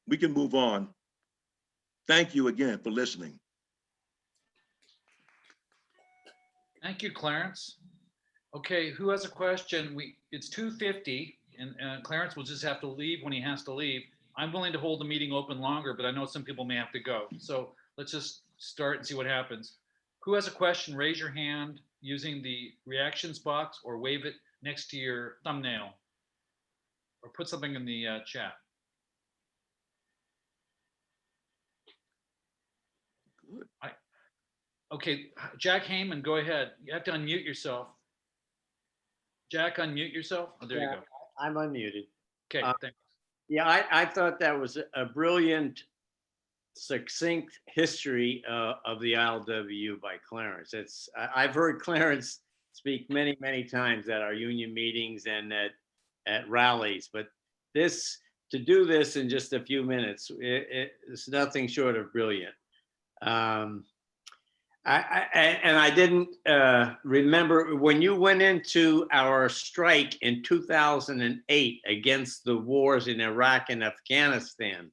we can move on. Thank you again for listening. Thank you, Clarence. Okay, who has a question? It's 2:50, and Clarence will just have to leave when he has to leave. I'm willing to hold the meeting open longer, but I know some people may have to go. So let's just start and see what happens. Who has a question? Raise your hand using the reactions box, or wave it next to your thumbnail, or put something in the chat. Good. Okay, Jack Heyman, go ahead. You have to unmute yourself. Jack, unmute yourself. Oh, there you go. I'm unmuted. Okay, thanks. Yeah, I thought that was a brilliant, succinct history of the ILWU by Clarence. I've heard Clarence speak many, many times at our union meetings and at rallies, but to do this in just a few minutes, it's nothing short of brilliant. I didn't remember when you went into our strike in 2008 against the wars in Iraq and Afghanistan.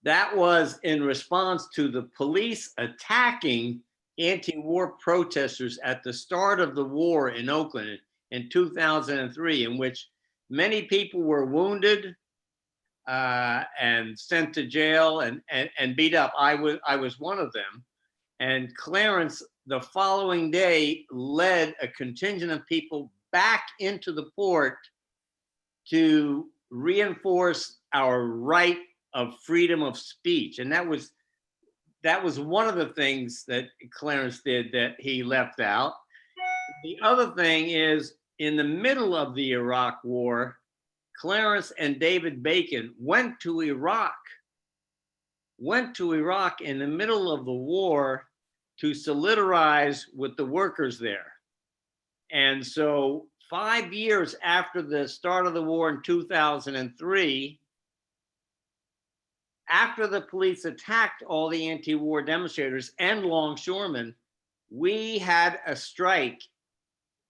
That was in response to the police attacking anti-war protesters at the start of the war in Oakland in 2003, in which many people were wounded and sent to jail and beat up. I was one of them. And Clarence, the following day, led a contingent of people back into the port to reinforce our right of freedom of speech. And that was one of the things that Clarence did that he left out. The other thing is, in the middle of the Iraq War, Clarence and David Bacon went to Iraq in the middle of the war to solidarize with the workers there. And so 5 years after the start of the war in 2003, after the police attacked all the anti-war demonstrators and longshoremen, we had a strike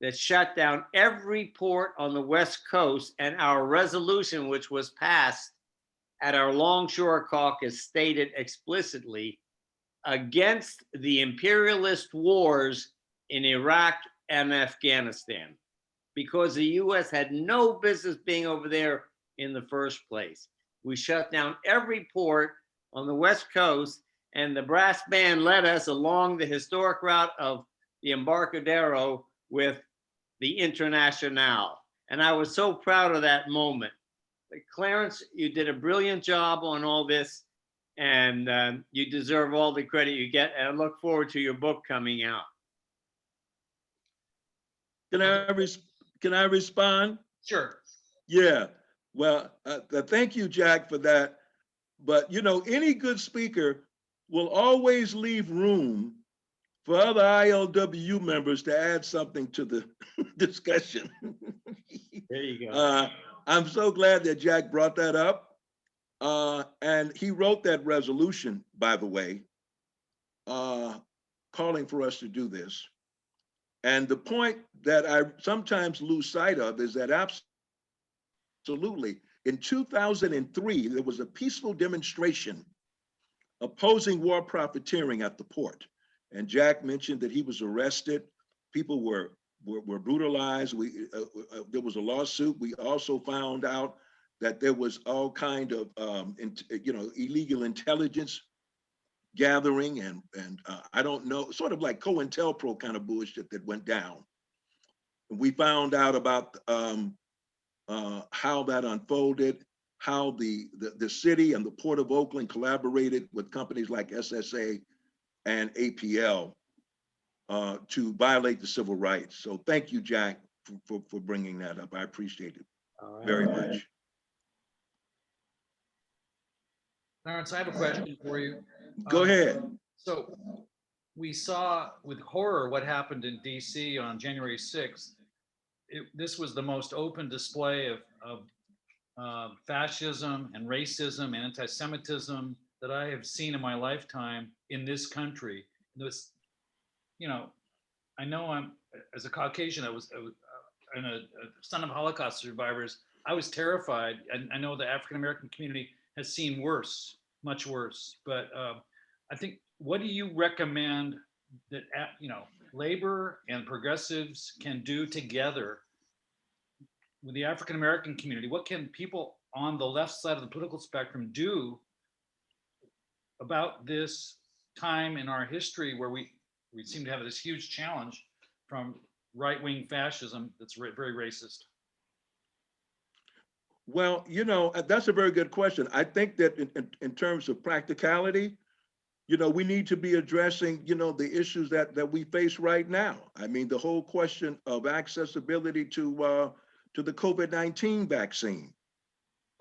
that shut down every port on the West Coast, and our resolution, which was passed at our Longshore Caucus, stated explicitly against the imperialist wars in Iraq and Afghanistan, because the US had no business being over there in the first place. We shut down every port on the West Coast, and the brass band led us along the historic route of the Embarcadero with the Internationale. And I was so proud of that moment. But Clarence, you did a brilliant job on all this. and you deserve all the credit you get. And I look forward to your book coming out. Can I respond? Sure. Yeah. Well, thank you, Jack, for that. But you know, any good speaker will always leave room for other ILWU members to add something to the discussion. There you go. I'm so glad that Jack brought that up. And he wrote that resolution, by the way, calling for us to do this. And the point that I sometimes lose sight of is that absolutely, in 2003, there was a peaceful demonstration opposing war profiteering at the port. And Jack mentioned that he was arrested. People were brutalized. There was a lawsuit. We also found out that there was all kind of illegal intelligence gathering and I don't know, sort of like COINTELPRO kind of bullshit that went down. And we found out about how that unfolded, how the city and the Port of Oakland collaborated with companies like SSA and APL to violate the civil rights. So thank you, Jack, for bringing that up. I appreciate it very much. Clarence, I have a question for you. Go ahead. So we saw with horror what happened in DC on January 6th. This was the most open display of fascism and racism and anti-Semitism that I have seen in my lifetime in this country. This, you know, I know I'm, as a Caucasian, I was a son of Holocaust survivors. I was terrified, and I know the African-American community has seen worse, much worse. But I think, what do you recommend that, you know, labor and progressives can do together with the African-American community? What can people on the left side of the political spectrum do about this time in our history where we seem to have this huge challenge from right-wing fascism that's very racist? Well, you know, that's a very good question. I think that in terms of practicality, you know, we need to be addressing, you know, the issues that we face right now. I mean, the whole question of accessibility to the COVID-19 vaccine,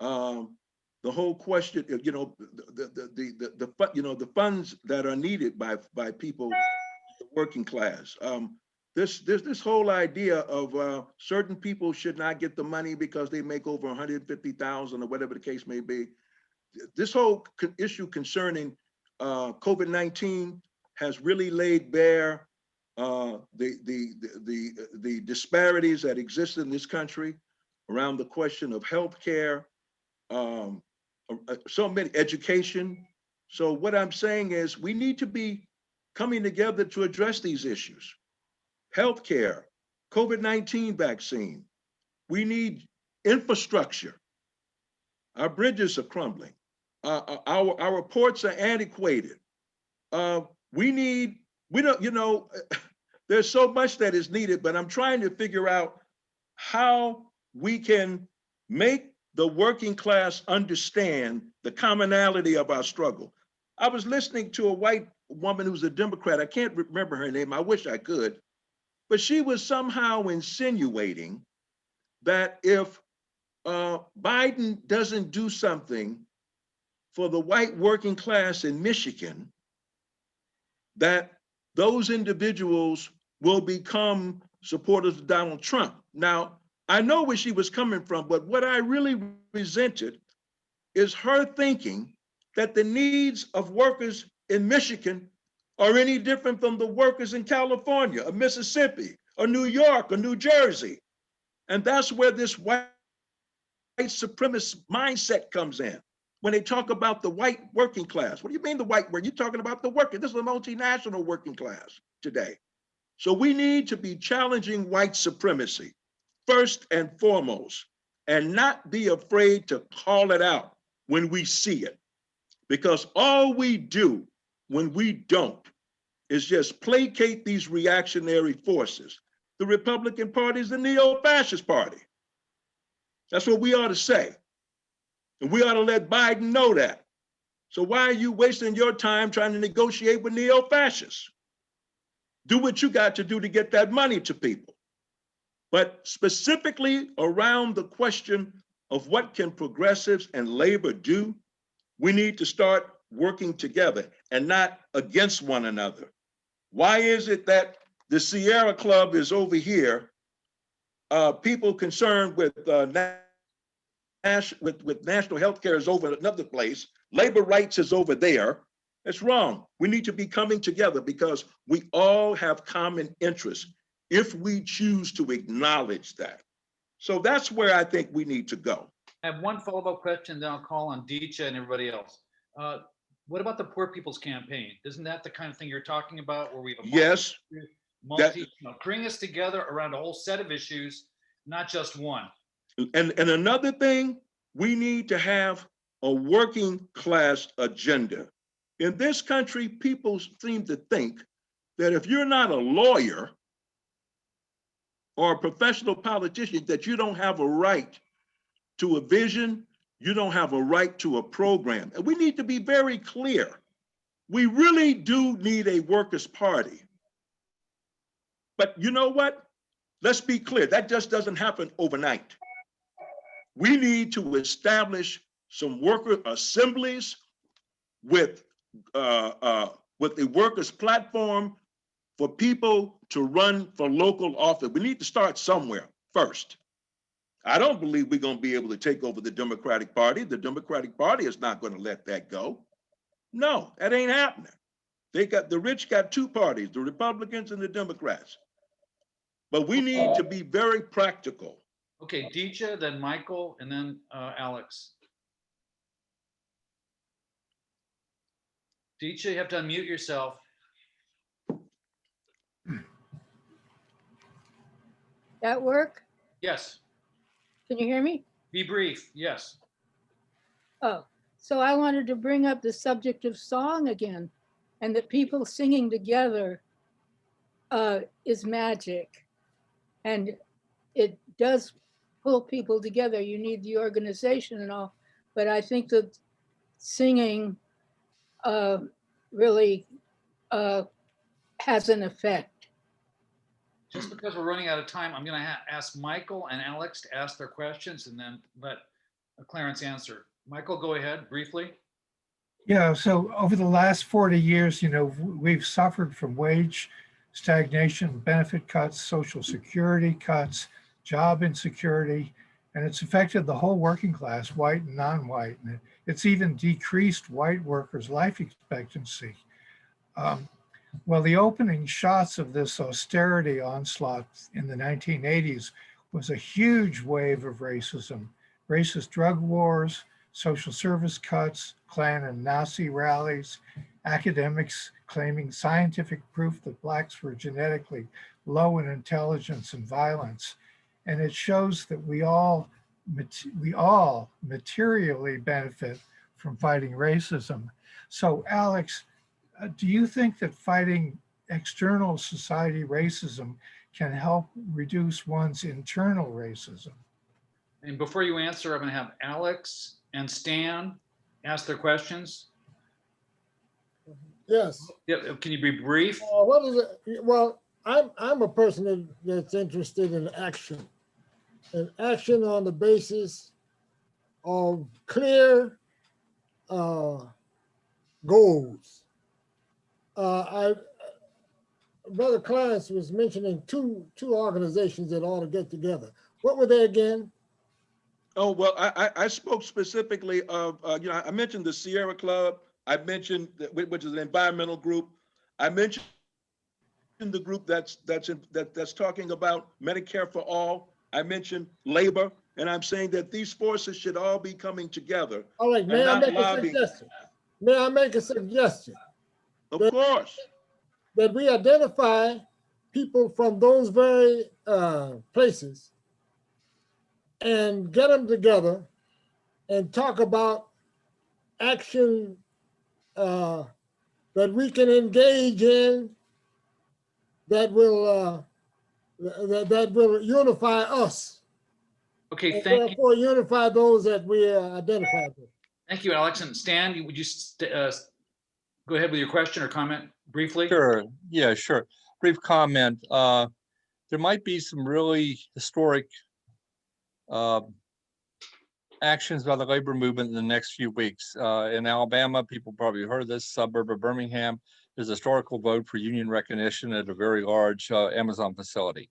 the whole question, you know, the funds that are needed by people, the working class. This whole idea of certain people should not get the money because they make over 150,000 or whatever the case may be. This whole issue concerning COVID-19 has really laid bare the disparities that exist in this country around the question of healthcare, so many education. So what I'm saying is we need to be coming together to address these issues. Healthcare, COVID-19 vaccine. We need infrastructure. Our bridges are crumbling. Our ports are antiquated. There's so much that is needed, but I'm trying to figure out how we can make the working class understand the commonality of our struggle. I was listening to a white woman who's a Democrat. I can't remember her name. I wish I could. But she was somehow insinuating that if Biden doesn't do something for the white working class in Michigan, that those individuals will become supporters of Donald Trump. Now, I know where she was coming from, but what I really resented is her thinking that the needs of workers in Michigan are any different from the workers in California or Mississippi or New York or New Jersey. And that's where this white supremacist mindset comes in. When they talk about the white working class, what do you mean the white worker? You're talking about the worker. This is a multinational working class today. So we need to be challenging white supremacy first and foremost, and not be afraid to call it out when we see it. Because all we do when we don't is just placate these reactionary forces. The Republican Party is the neo-fascist party. That's what we ought to say. And we ought to let Biden know that. So why are you wasting your time trying to negotiate with neo-fascists? Do what you got to do to get that money to people. But specifically around the question of what can progressives and labor do, we need to start working together and not against one another. Why is it that the Sierra Club is over here? People concerned with national health care is over another place. Labor rights is over there. It's wrong. We need to be coming together because we all have common interests if we choose to acknowledge that. So that's where I think we need to go. I have one follow-up question, then I'll call on Deecha and everybody else. What about the Poor People's Campaign? Isn't that the kind of thing you're talking about, where we have Yes, bring us together around a whole set of issues, not just one? and another thing, we need to have a working class agenda. In this country, people seem to think that if you're not a lawyer or a professional politician, that you don't have a right to a vision, you don't have a right to a program. And we need to be very clear. We really do need a workers' party. But you know what? Let's be clear, that just doesn't happen overnight. We need to establish some worker assemblies with the workers' platform for people to run for local office. We need to start somewhere first. I don't believe we're going to be able to take over the Democratic Party. The Democratic Party is not going to let that go. No, that ain't happening. The rich got two parties, the Republicans and the Democrats. But we need to be very practical. Okay, Deecha, then Michael, and then Alex. Deecha, you have to unmute yourself. That work? Yes. Can you hear me? Be brief. Yes. Oh, so I wanted to bring up the subject of song again, and that people singing together is magic. And it does pull people together. You need the organization and all, but I think that singing really has an effect. Just because we're running out of time, I'm going to ask Michael and Alex to ask their questions and then let Clarence answer. Michael, go ahead briefly. Yeah, so over the last 40 years, we've suffered from wage stagnation, benefit cuts, social security cuts, job insecurity, and it's affected the whole working class, white and non-white. And it's even decreased white workers' life expectancy. Well, the opening shots of this austerity onslaught in the 1980s was a huge wave of racism, racist drug wars, social service cuts, Klan and Nazi rallies, academics claiming scientific proof that Blacks were genetically low in intelligence and violence. And it shows that we all materially benefit from fighting racism. So Alex, do you think that fighting external society racism can help reduce one's internal racism? And before you answer, I'm going to have Alex and Stan ask their questions. Yes. Yeah, can you be brief? What is it? Well, I'm a person that's interested in action, and action on the basis of clear goals. Brother Clarence was mentioning two organizations that ought to get together. What were they again? Oh, well, I spoke specifically of, I mentioned the Sierra Club. I mentioned, which is an environmental group. I mentioned the group that's talking about Medicare for all. I mentioned labor, and I'm saying that these forces should all be coming together. All right, may I make a suggestion? May I make a suggestion? Of course. That we identify people from those very places and get them together and talk about action that we can engage in that will unify us. Okay, and thank you. therefore unify those that we identify with. Thank you, Alex. And Stan, would you go ahead with your question or comment briefly? Sure. Yeah, sure. Brief comment. There might be some really historic actions by the labor movement in the next few weeks. In Alabama, people probably heard this, suburb of Birmingham, there's a historical vote for union recognition at a very large Amazon facility.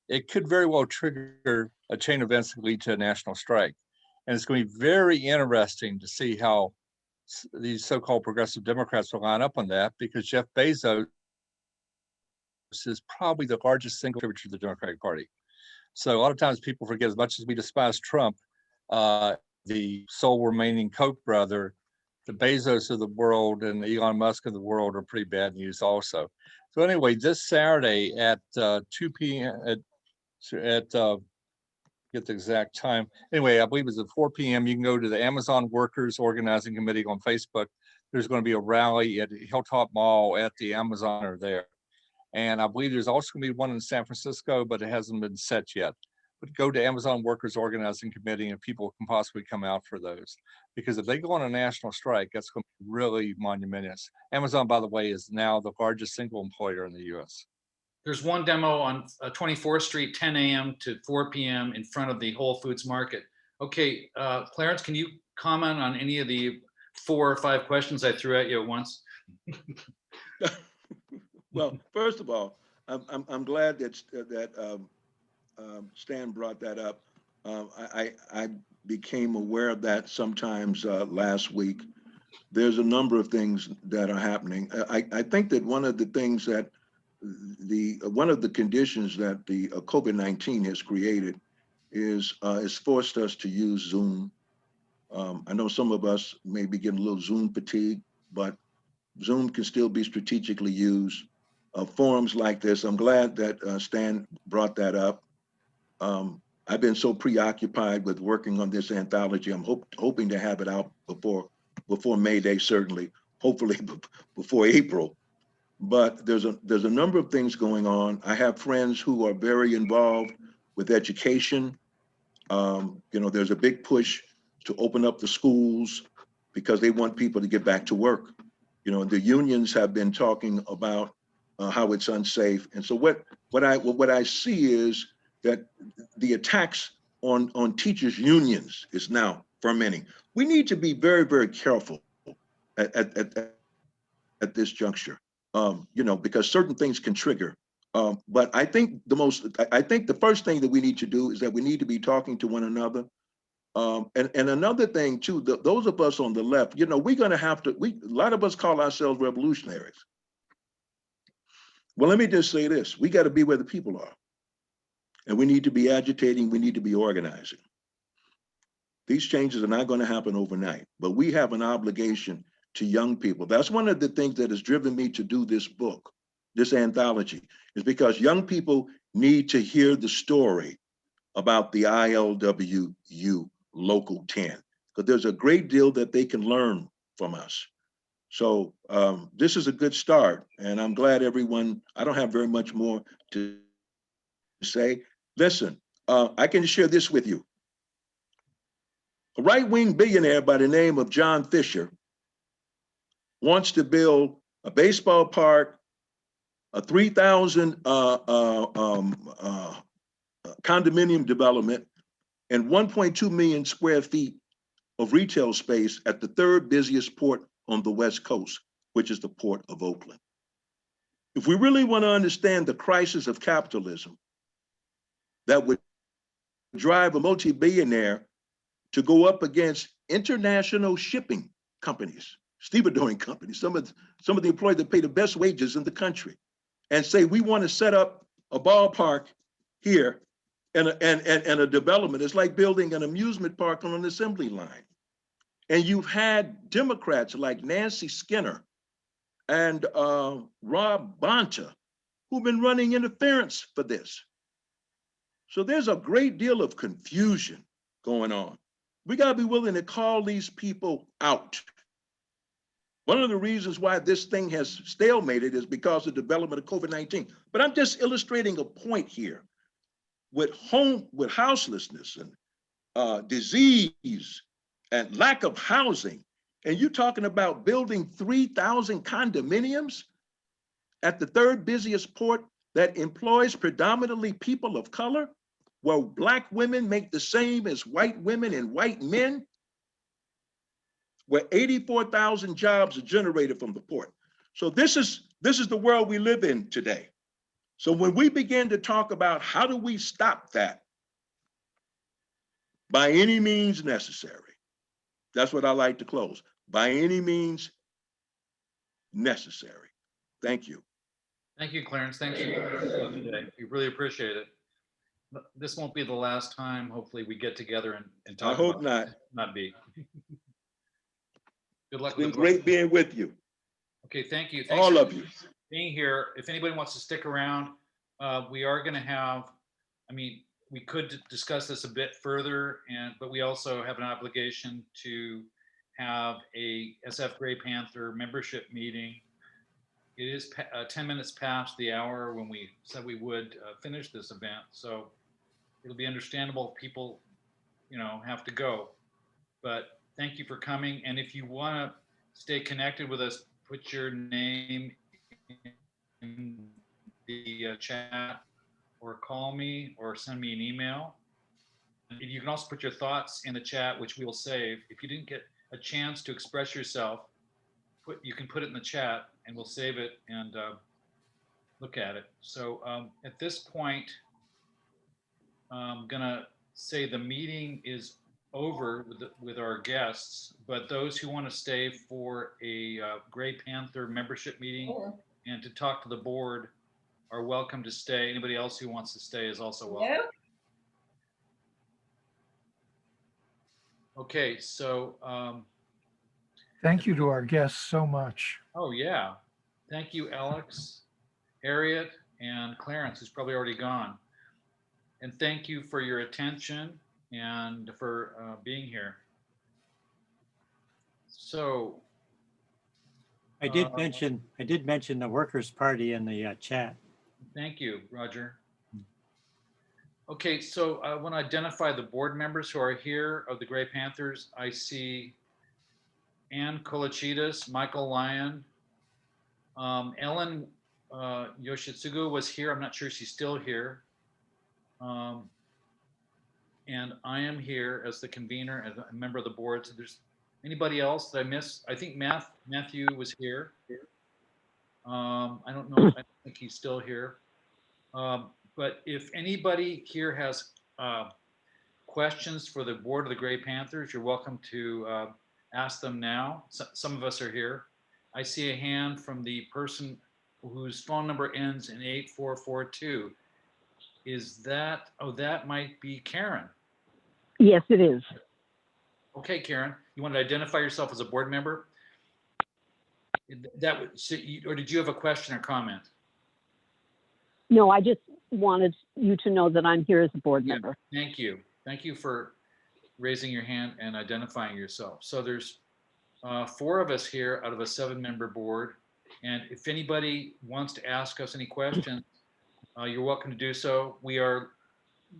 It could very well trigger a chain of events that lead to a national strike. And it's going to be very interesting to see how these so-called progressive Democrats will line up on that, because Jeff Bezos is probably the largest single contributor to the Democratic Party. So a lot of times people forget, as much as we despise Trump, the sole remaining Koch brother, the Bezos of the world and the Elon Musk of the world are pretty bad news also. So anyway, this Saturday at 2 p.m. Get the exact time. Anyway, I believe it's at 4 p.m. You can go to the Amazon Workers Organizing Committee on Facebook. There's going to be a rally at Hilltop Mall at the Amazon there. And I believe there's also going to be one in San Francisco, but it hasn't been set yet. But go to Amazon Workers Organizing Committee and people can possibly come out for those. Because if they go on a national strike, that's going to be really monumentous. Amazon, by the way, is now the largest single employer in the US. There's one demo on 24th Street, 10 a.m. to 4 p.m. in front of the Whole Foods Market. Okay, Clarence, can you comment on any of the 4 or 5 questions I threw at you at once? Well, first of all, I'm glad that Stan brought that up. I became aware of that sometimes last week. There's a number of things that are happening. I think that one of the things that one of the conditions that the COVID-19 has created is forced us to use Zoom. I know some of us may be getting a little Zoom fatigue, but Zoom can still be strategically used. Forums like this, I'm glad that Stan brought that up. I've been so preoccupied with working on this anthology. I'm hoping to have it out before May Day, certainly, hopefully before April. But there's a number of things going on. I have friends who are very involved with education. There's a big push to open up the schools because they want people to get back to work. The unions have been talking about how it's unsafe. And so what I see is that the attacks on teachers' unions is now fermenting. We need to be very, very careful at this juncture. Because certain things can trigger. But I think the first thing that we need to do is that we need to be talking to one another. And another thing too, those of us on the left, we're going to have to, a lot of us call ourselves revolutionaries. Well, let me just say this, we got to be where the people are. And we need to be agitating, we need to be organizing. These changes are not going to happen overnight, but we have an obligation to young people. That's one of the things that has driven me to do this book, this anthology, is because young people need to hear the story about the ILWU Local 10, because there's a great deal that they can learn from us. So this is a good start, and I'm glad everyone, I don't have very much more to say. Listen, I can share this with you. A right-wing billionaire by the name of John Fisher wants to build a baseball park, a 3,000 condominium development, and 1.2 million square feet of retail space at the 3rd busiest port on the West Coast, which is the Port of Oakland. If we really want to understand the crisis of capitalism that would drive a multi-billionaire to go up against international shipping companies, stevedoring companies, some of the employees that pay the best wages in the country, and say, we want to set up a ballpark here and a development. It's like building an amusement park on an assembly line. And you've had Democrats like Nancy Skinner and Rob Bonta, who've been running interference for this. So there's a great deal of confusion going on. We gotta be willing to call these people out. One of the reasons why this thing has stalemated is because of the development of COVID-19. But I'm just illustrating a point here. With houselessness and disease and lack of housing. And you're talking about building 3,000 condominiums at the third busiest port that employs predominantly people of color, where Black women make the same as white women and white men, where 84,000 jobs are generated from the port. So this is the world we live in today. So when we begin to talk about how do we stop that, by any means necessary, that's what I like to close, by any means necessary. Thank you. Thank you, Clarence. Thanks for being here today. We really appreciate it. But this won't be the last time. Hopefully we get together and talk. I hope about not. it. Not be. Good luck. It's been great being with you. Okay, thank you. Thanks All for of you. being here. If anybody wants to stick around, we are going to have, I mean, we could discuss this a bit further, but we also have an obligation to have a SF Gray Panther membership meeting. It is 10 minutes past the hour when we said we would finish this event. So it'll be understandable if people, have to go. But thank you for coming. And if you want to stay connected with us, put your name in the chat or call me or send me an email. You can also put your thoughts in the chat, which we will save. If you didn't get a chance to express yourself, you can put it in the chat and we'll save it and look at it. So at this point, I'm gonna say the meeting is over with our guests, but those who want to stay for a Gray Panther membership meeting and to talk to the board are welcome to stay. Anybody else who wants to stay is also welcome. Yep. Okay, so Thank you to our guests so much. oh yeah, thank you, Alex, Harriet, and Clarence, who's probably already gone. And thank you for your attention and for being here. So I did mention the Workers' Party in the chat. thank you, Roger. Okay, so I want to identify the board members who are here of the Gray Panthers. I see Ann Kolachidas, Michael Lyon, Ellen Yoshitsugu was here. I'm not sure she's still here. And I am here as the convener, as a member of the board. So there's anybody else that I missed? I think Matthew was here. I don't know. I don't think he's still here. But if anybody here has questions for the board of the Gray Panthers, you're welcome to ask them now. Some of us are here. I see a hand from the person whose phone number ends in 8442. Is that, that might be Karen. Yes, it is. Okay, Karen, you want to identify yourself as a board member? Or did you have a question or comment? No, I just wanted you to know that I'm here as a board member. Thank you. Thank you for raising your hand and identifying yourself. So there's 4 of us here out of a 7-member board. And if anybody wants to ask us any questions, you're welcome to do so. We're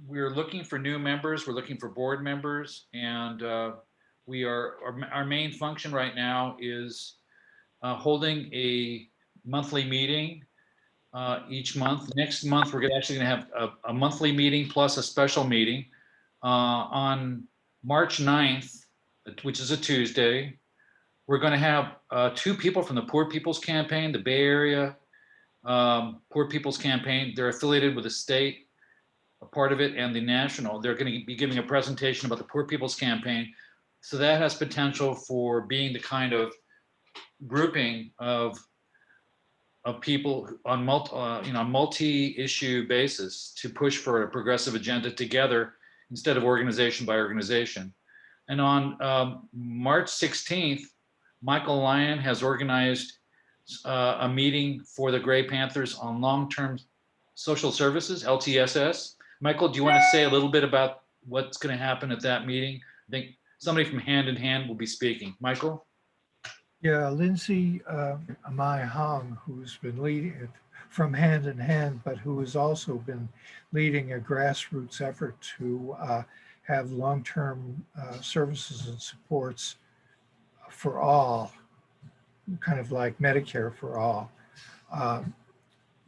looking for new members. We're looking for board members, and our main function right now is holding a monthly meeting each month. Next month, we're actually going to have a monthly meeting plus a special meeting on March 9th, which is a Tuesday. We're going to have 2 people from the Poor People's Campaign, the Bay Area Poor People's Campaign. They're affiliated with the state, a part of it, and the national. They're going to be giving a presentation about the Poor People's Campaign. So that has potential for being the kind of grouping of people on multi-issue basis to push for a progressive agenda together instead of organization by organization. And on March 16th, Michael Lyon has organized a meeting for the Gray Panthers on long-term social services, LTSS. Michael, do you want to say a little bit about what's going to happen at that meeting? I think somebody from Hand in Hand will be speaking. Michael? Yeah, Lindsay Amai Hong, who's been leading it from Hand in Hand, but who has also been leading a grassroots effort to have long-term services and supports for all, kind of like Medicare for all,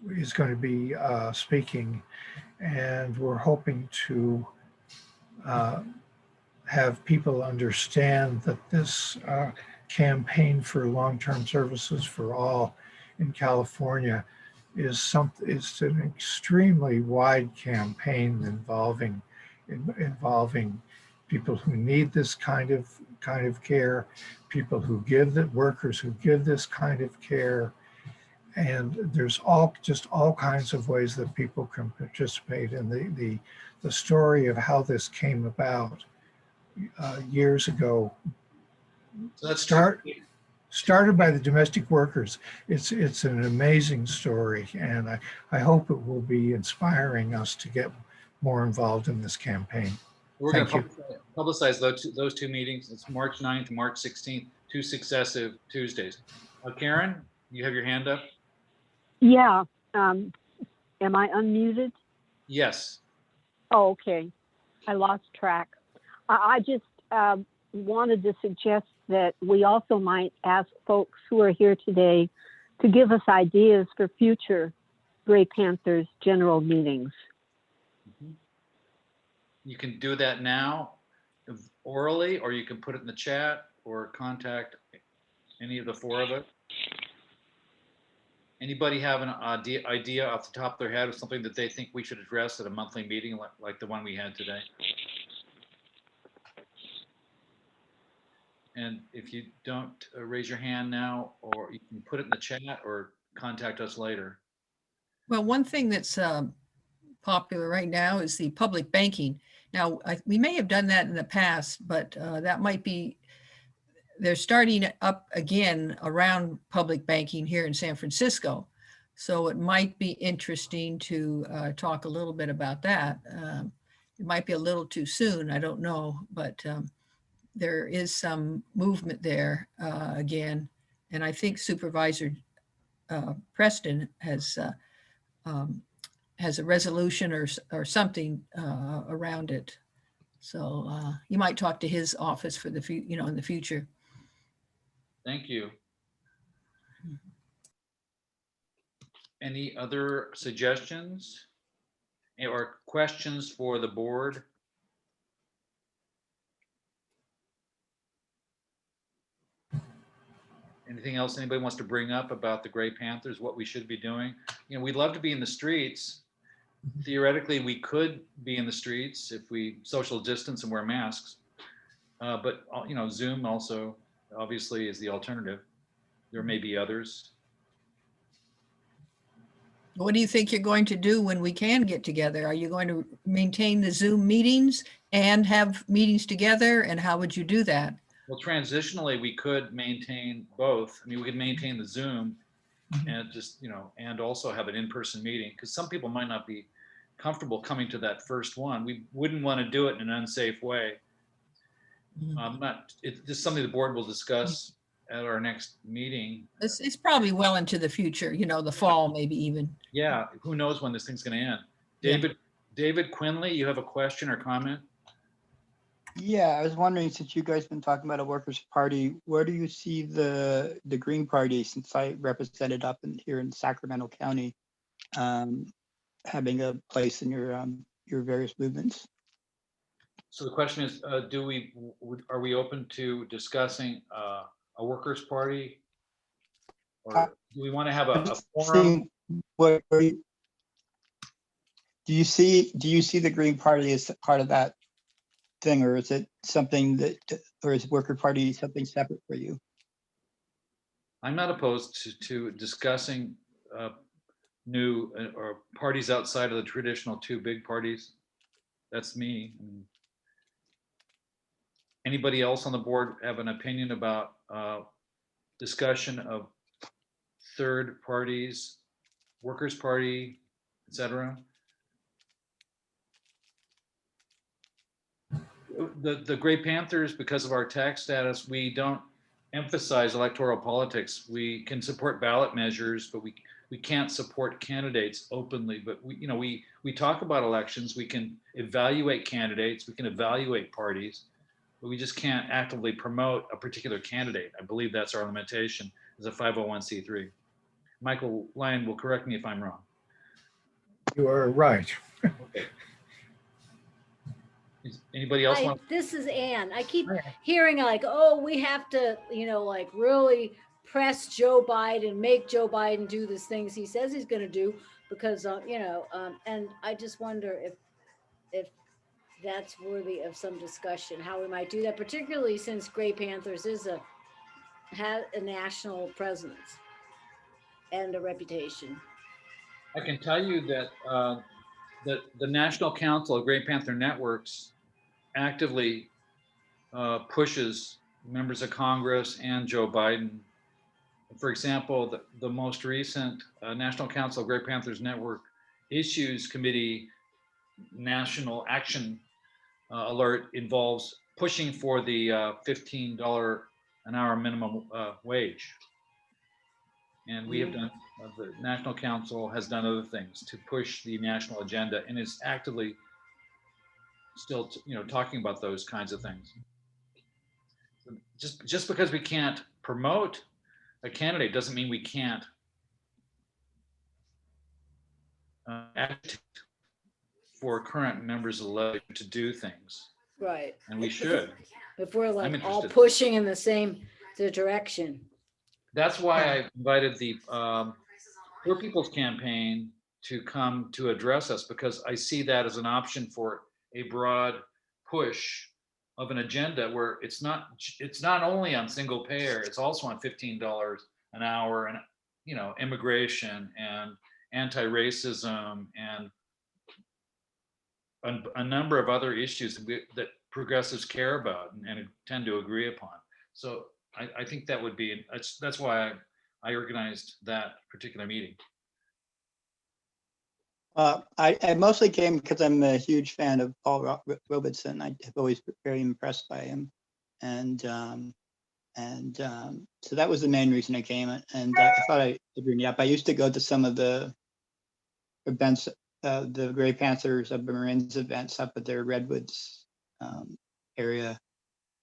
is going to be speaking. And we're hoping to have people understand that this campaign for long-term services for all in California is something. It's an extremely wide campaign involving people who need this kind of care, people who workers who give this kind of care, and there's all kinds of ways that people can participate in the story of how this came about. Years ago, So that's started by the domestic workers. It's an amazing story, and I hope it will be inspiring us to get more involved in this campaign. We're going Thank to you. publicize those two meetings. It's March 9th and March 16th, 2 successive Tuesdays. Karen, you have your hand up? Yeah. Am I unmuted? Yes. Oh, okay. I lost track. I just wanted to suggest that we also might ask folks who are here today to give us ideas for future Gray Panthers general meetings. You can do that now orally, or you can put it in the chat or contact any of the four of us. Anybody have an idea off the top of their head of something that they think we should address at a monthly meeting like the one we had today? And if you don't raise your hand now, or you can put it in the chat or contact us later. Well, one thing that's popular right now is the public banking. Now, we may have done that in the past, but that might be, they're starting up again around public banking here in San Francisco. So it might be interesting to talk a little bit about that. It might be a little too soon, I don't know, but there is some movement there again. And I think Supervisor Preston has a resolution or something around it. So you might talk to his office for the in the future. Thank you. Any other suggestions or questions for the board? Anything else anybody wants to bring up about the Gray Panthers, what we should be doing? You know, we'd love to be in the streets. Theoretically, we could be in the streets if we social distance and wear masks. But you know, Zoom also obviously is the alternative. There may be others. What do you think you're going to do when we can get together? Are you going to maintain the Zoom meetings and have meetings together? And how would you do that? Well, transitionally, we could maintain both. I mean, we could maintain the Zoom and just, you know, and also have an in-person meeting, because some people might not be comfortable coming to that first one. We wouldn't want to do it in an unsafe way. It's just something the board will discuss at our next meeting. It's probably well into the future, you know, the fall, maybe even. Yeah, who knows when this thing's going to end. David Quinley, you have a question or comment? Yeah, I was wondering, since you guys been talking about a workers' party, where do you see the Green Party, since I represented up here in Sacramento County, having a place in your various movements? So the question is, are we open to discussing a workers' party, or do we want to have a forum? Do you see the Green Party as part of that thing, or is it something that, or is Worker Party something separate for you? I'm not opposed to discussing new or parties outside of the traditional two big parties. That's me. Anybody else on the board have an opinion about discussion of third parties, workers' party, etc.? The Gray Panthers, because of our tax status, we don't emphasize electoral politics. We can support ballot measures, but we we can't support candidates openly, but we talk about elections, we can evaluate candidates, we can evaluate parties, but we just can't actively promote a particular candidate. I believe that's our limitation as a 501c3. Michael Lyon will correct me if I'm wrong. You are right. Okay. Anybody else want? This is Ann. I keep hearing like, oh, we have to, like really press Joe Biden, make Joe Biden do the things he says he's going to do, because, and I just wonder if that's worthy of some discussion, how we might do that, particularly since Gray Panthers has a national presence and a reputation. I can tell you that the National Council of Gray Panther Networks actively pushes members of Congress and Joe Biden. For example, the most recent National Council of Gray Panthers Network Issues Committee National Action Alert involves pushing for the $15 an hour minimum wage. And we have done, the National Council has done other things to push the national agenda and is actively still, talking about those kinds of things. Just because we can't promote a candidate doesn't mean we can't agitate for current members of the legislature to do things. Right. And we should. If we're like all interested. pushing in the direction. That's why I invited the Poor People's Campaign to come to address us, because I see that as an option for a broad push of an agenda where it's not only on single payer, it's also on $15 an hour and immigration and anti-racism and a number of other issues that progressives care about and tend to agree upon. So I think that would be, that's why I organized that particular meeting. I mostly came because I'm a huge fan of Paul Robeson. I've always been very impressed by him. And so that was the main reason I came. And I thought I'd bring it up. I used to go to some of the events, the Gray Panthers of Marin's events up at their Redwoods area.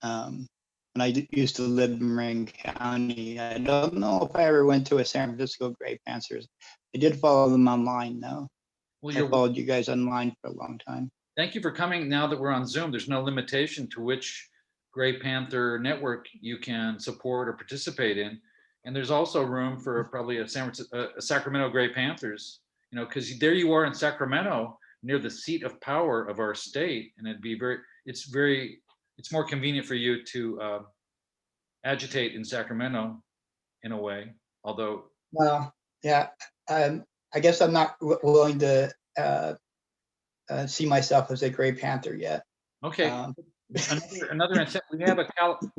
And I used to live in Marin County. I don't know if I ever went to a San Francisco Gray Panthers. I did follow them online though. Well, I followed you guys online for a long time. Thank you for coming. Now that we're on Zoom, there's no limitation to which Gray Panther network you can support or participate in. And there's also room for probably a Sacramento Gray Panthers, because there you are in Sacramento, near the seat of power of our state. And it's more convenient for you to agitate in Sacramento in a way, although. Well, yeah, I guess I'm not willing to see myself as a Gray Panther yet. Okay. We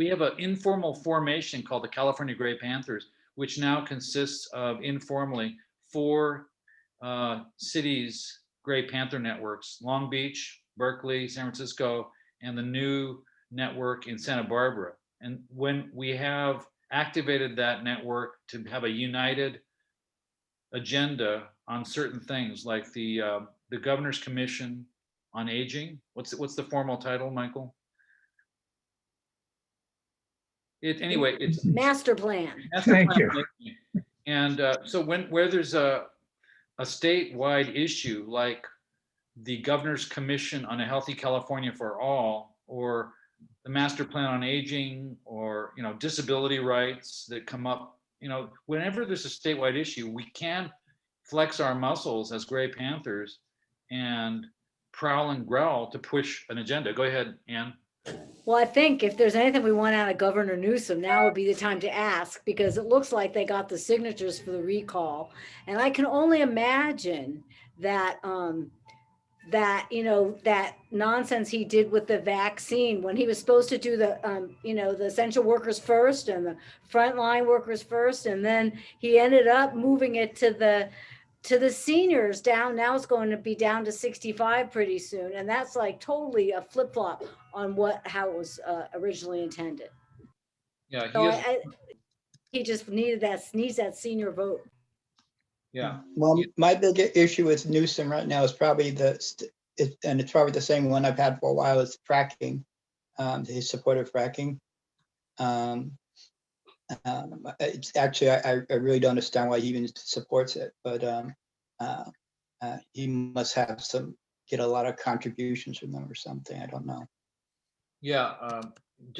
have an informal formation called the California Gray Panthers, which now consists of informally 4 cities Gray Panther networks: Long Beach, Berkeley, San Francisco, and the new network in Santa Barbara. And when we have activated that network to have a united agenda on certain things, like the Governor's Commission on Aging. What's the formal title, Michael? It's master plan. Thank you. And so where there's a statewide issue like the Governor's Commission on a Healthy California for All, or the Master Plan on Aging, or disability rights that come up, whenever there's a statewide issue, we can flex our muscles as Gray Panthers and prowl and growl to push an agenda. Go ahead, Ann. Well, I think if there's anything we want out of Governor Newsom, now would be the time to ask, because it looks like they got the signatures for the recall. And I can only imagine that that nonsense he did with the vaccine, when he was supposed to do the the essential workers first and the frontline workers first, and then he ended up moving it to the seniors down. Now it's going to be down to 65 pretty soon, and that's like totally a flip-flop on how it was originally intended. Yeah, he just needs that senior vote. Yeah. Well, my big issue with Newsom right now is probably and it's probably the same one I've had for a while, is fracking, his support of fracking. It's actually, I really don't understand why he even supports it, but he must have get a lot of contributions from them or something. I don't know. Yeah,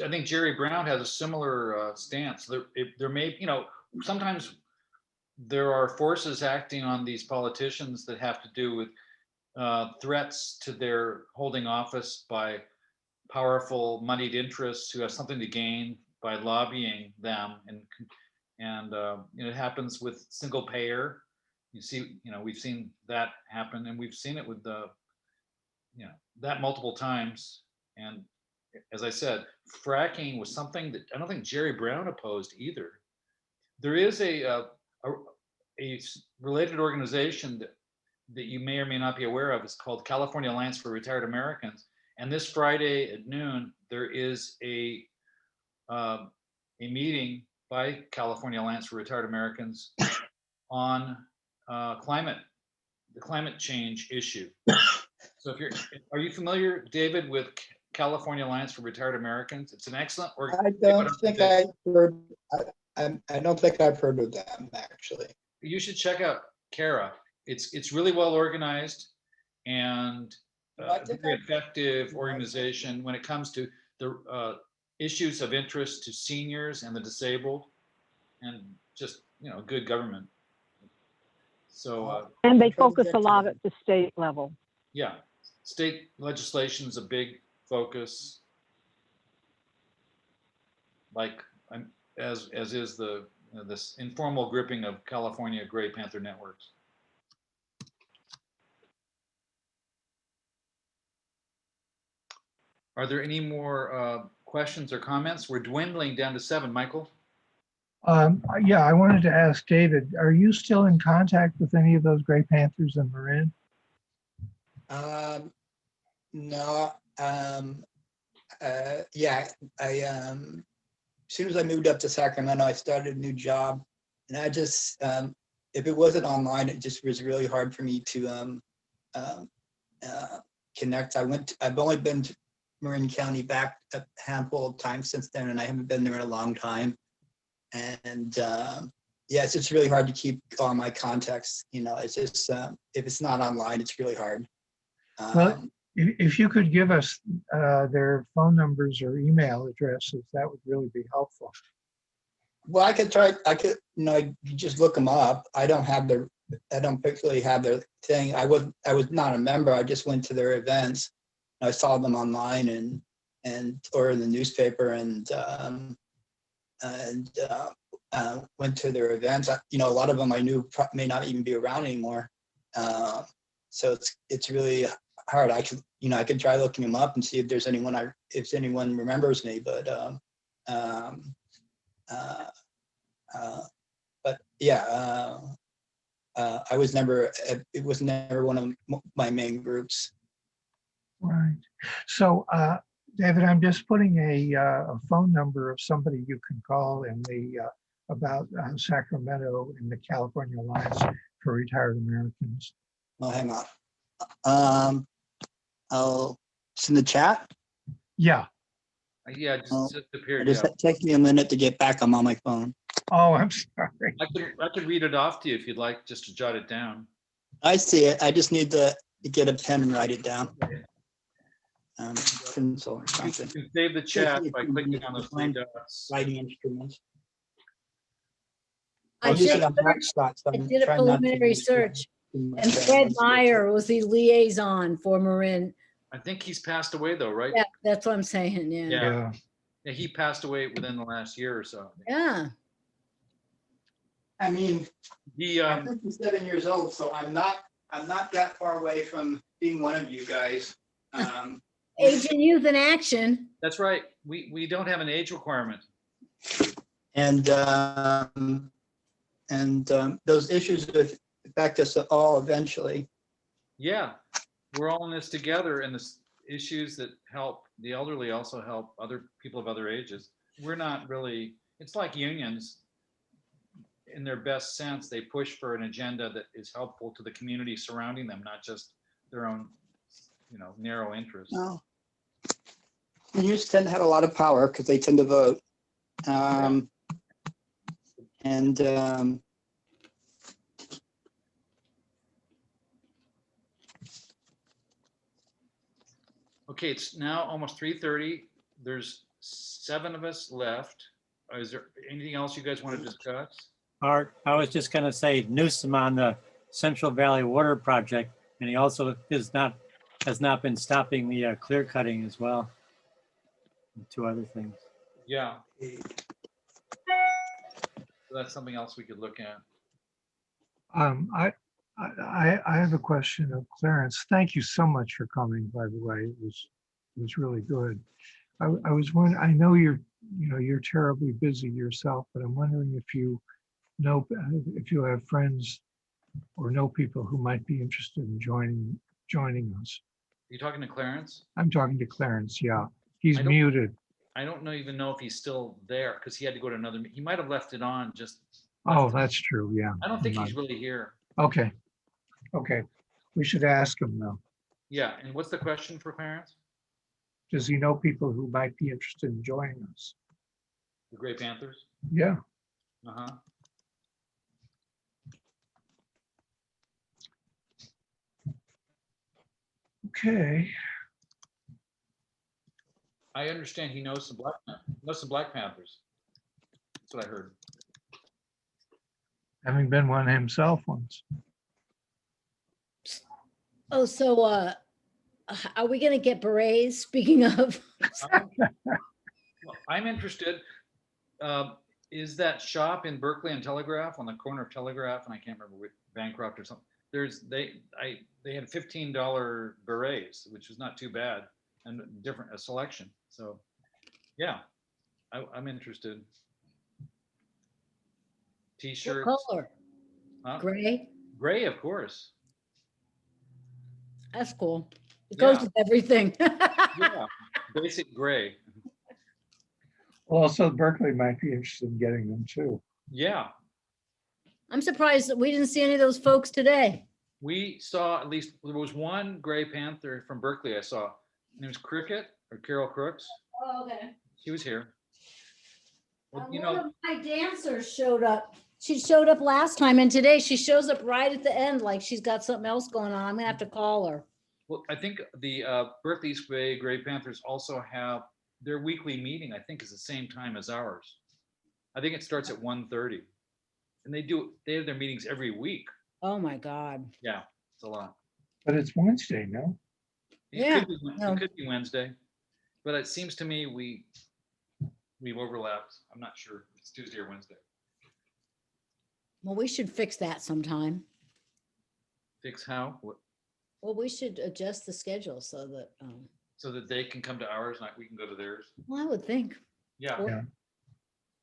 I think Jerry Brown has a similar stance. There may, sometimes there are forces acting on these politicians that have to do with threats to their holding office by powerful moneyed interests who have something to gain by lobbying them, and it happens with single payer. You see, we've seen that happen, and we've seen it with that multiple times. And as I said, fracking was something that I don't think Jerry Brown opposed either. There is a related organization that you may or may not be aware of. It's called California Alliance for Retired Americans. And this Friday at noon, there is a meeting by California Alliance for Retired Americans on the climate change issue. So are you familiar, David, with California Alliance for Retired Americans? It's an excellent organization. I don't think I've heard. I don't think I've heard of them, actually. You should check out CARA. It's really well organized and a very effective organization when it comes to the issues of interest to seniors and the disabled, and just good government. So and they focus a lot at the state level. Yeah, state legislation is a big focus, like as is this informal gripping of California Gray Panther networks. Are there any more questions or comments? We're dwindling down to 7. Michael? Yeah, I wanted to ask David, are you still in contact with any of those Gray Panthers in Marin? No. Yeah, as soon as I moved up to Sacramento, I started a new job, and I just, if it wasn't online, it just was really hard for me to connect. I've only been to Marin County back a handful of times since then, and I haven't been there in a long time. And yeah, it's just really hard to keep all my contacts. It's just if it's not online, it's really hard. Well, if you could give us their phone numbers or email addresses, that would really be helpful. Well, I could try. You just look them up. I don't particularly have their thing. I was not a member. I just went to their events. I saw them online or in the newspaper, and went to their events. A lot of them I knew may not even be around anymore. So it's really hard. I could try looking them up and see if there's anyone if anyone remembers me, but yeah, I was never. It was never one of my main groups. Right. So, David, I'm just putting a phone number of somebody you can call in about Sacramento in the California Alliance for Retired Americans. Oh, hang on. It's in the chat. Yeah. Yeah, just appeared. It just takes me a minute to get back. I'm on my phone. Oh, I'm sorry. I could read it off to you if you'd like, just to jot it down. I see it. I just need to get a pen and write it down. Pencil or something. You can save the chat by clicking on those 3 dots. Writing instruments. I did a preliminary search, and Fred Meyer was the liaison for Marin. I think he's passed away though, right? Yeah, that's what I'm saying. Yeah. Yeah, he passed away within the last year or so. Yeah. I mean, I'm 57 years old, so I'm not that far away from being one of you guys. Age and youth in action. That's right. We don't have an age requirement. And those issues affect us all eventually. Yeah, we're all in this together, and the issues that help the elderly also help other people of other ages. We're not really. It's like unions. in their best sense, they push for an agenda that is helpful to the community surrounding them, not just their own, narrow interests. No. Unions tend to have a lot of power because they tend to vote. Okay, it's now almost 3:30. There's 7 of us left. Is there anything else you guys want to discuss? Art, I was just gonna say Newsom on the Central Valley Water Project, and he also has not been stopping the clear cutting as well. And 2 other things. Yeah. So that's something else we could look at. I have a question of Clarence. Thank you so much for coming, by the way. It was really good. I was wondering, I know you're terribly busy yourself, but I'm wondering if you have friends or know people who might be interested in joining us. Are you talking to Clarence? I'm talking to Clarence, yeah. He's I don't- muted. I don't even know if he's still there because he had to go to another, he might have left it on just. Oh, that's true, yeah. I don't think he's really here. Okay. We should ask him though. Yeah, and what's the question for Clarence? Does he know people who might be interested in joining us? The Gray Panthers? Yeah. Uh-huh. Okay. I understand he knows some Black Panthers. That's what I heard. Having been one himself once. Oh, so are we gonna get berets? Speaking of, Well, I'm interested. Is that shop in Berkeley and Telegraph on the corner of Telegraph and I can't remember, with Bancroft or something? They had $15 berets, which was not too bad, and a selection. So, yeah, I'm interested. what T-shirts. color? Huh? Gray? Gray, of course. That's cool. It goes Yeah. with everything. Yeah, basic gray. Also, Berkeley might be interested in getting them too. Yeah, I'm surprised that we didn't see any of those folks today. we saw at least, there was one Gray Panther from Berkeley I saw. And it was Cricket or Carol Crooks. Oh, okay. She was here. Well, One of my dancers showed up. She showed up last time and today she shows up right at the end like she's got something else going on. I'm gonna have to call her. Well, I think the Berkeley East Bay Gray Panthers also have their weekly meeting, I think is the same time as ours. I think it starts at 1:30. And they have their meetings every week. Oh my God. Yeah, it's a lot. But it's Wednesday, no? It could be Wednesday, but it seems to me we've overlapped. I'm not sure if it's Tuesday or Wednesday. Well, we should fix that sometime. Fix how? What? Well, we should adjust the schedule so that, So that they can come to ours, not we can go to theirs. well, I would think. Yeah.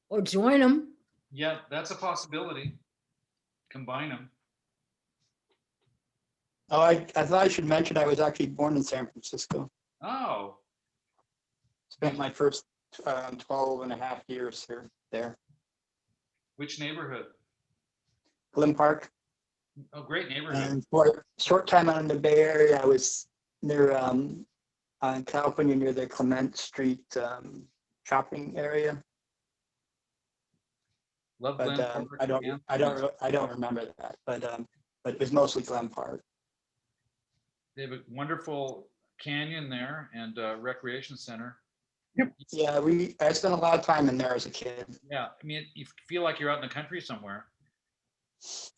Or join them. Yeah, that's a possibility. Combine them. Oh, I thought I should mention I was actually born in San Francisco. Oh, Spent my first 12 and a half years there. which neighborhood? Glen Park. Oh, great neighborhood. And for a short time out in the Bay Area, I was near on California near the Clement Street shopping area. Love But Glen Park. I don't remember that. But it was mostly Glen Park. They have a wonderful canyon there and recreation center. Yeah, I spent a lot of time in there as a kid. Yeah, I mean, you feel like you're out in the country somewhere.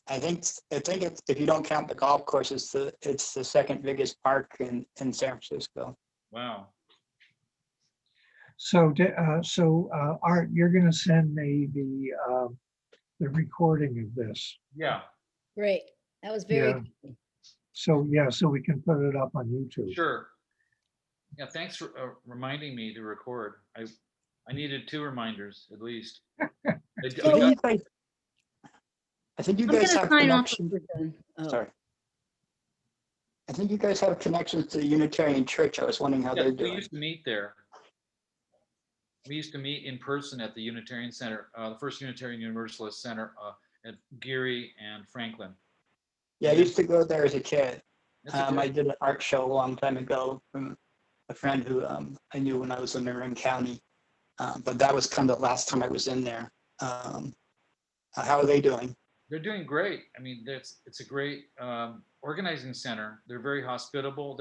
I think it's, if you don't count the golf course, it's the second biggest park in San Francisco. Wow. So, Art, you're going to send me the recording of this. Yeah. Great. That was very Yeah. good. So we can put it up on YouTube. Sure. Yeah, thanks for reminding me to record. I needed 2 reminders at least. I think you I'm guys gonna have sign off connections. if we're done. Oh. Sorry. I think you guys have connections to the Unitarian Church. I was wondering how Yeah, they're we doing. used to meet there. We used to meet in person at the Unitarian Center, the First Unitarian Universalist Center, at Geary and Franklin. Yeah, I used to go there as a kid. It's a I great- did an art show a long time ago from a friend who I knew when I was in Marin County. But that was kind of the last time I was in there. How are they doing? They're doing great. I mean, it's a great organizing center. They're very hospitable.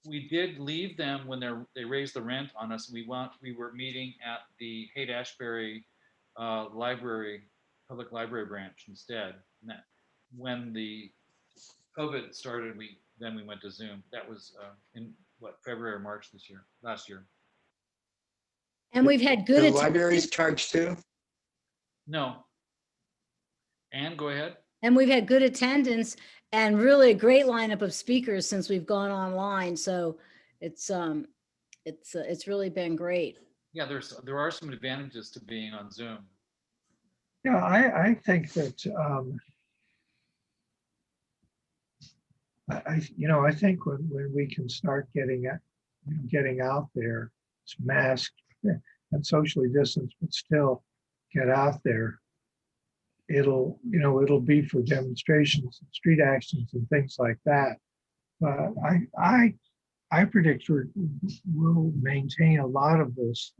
We did leave them when they raised the rent on us. We were meeting at the Haight-Ashbury library, public library branch instead. And that, when the COVID started, we went to Zoom. That was in February or March last year. And we've had good Do attendance. libraries charge too? No. And go ahead. And we've had good attendance and really a great lineup of speakers since we've gone online. So it's really been great. Yeah, there are some advantages to being on Zoom. Yeah, I think that I think when we can start getting out there, it's masked and socially distanced, but still get out there. It'll be for demonstrations, and street actions, and things like that. But I predict we'll maintain a lot of this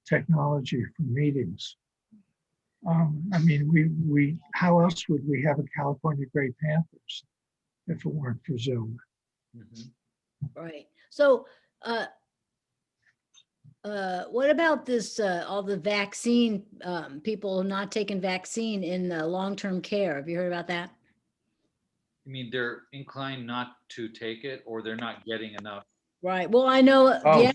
technology for meetings. I mean, we how else would we have a California Gray Panthers if it weren't for Zoom? Right. So, what about this, all the vaccine, people not taking vaccine in long-term care? Have you heard about that? I mean, they're inclined not to take it, or they're not getting enough. Right. Well, I know, Oh. yeah,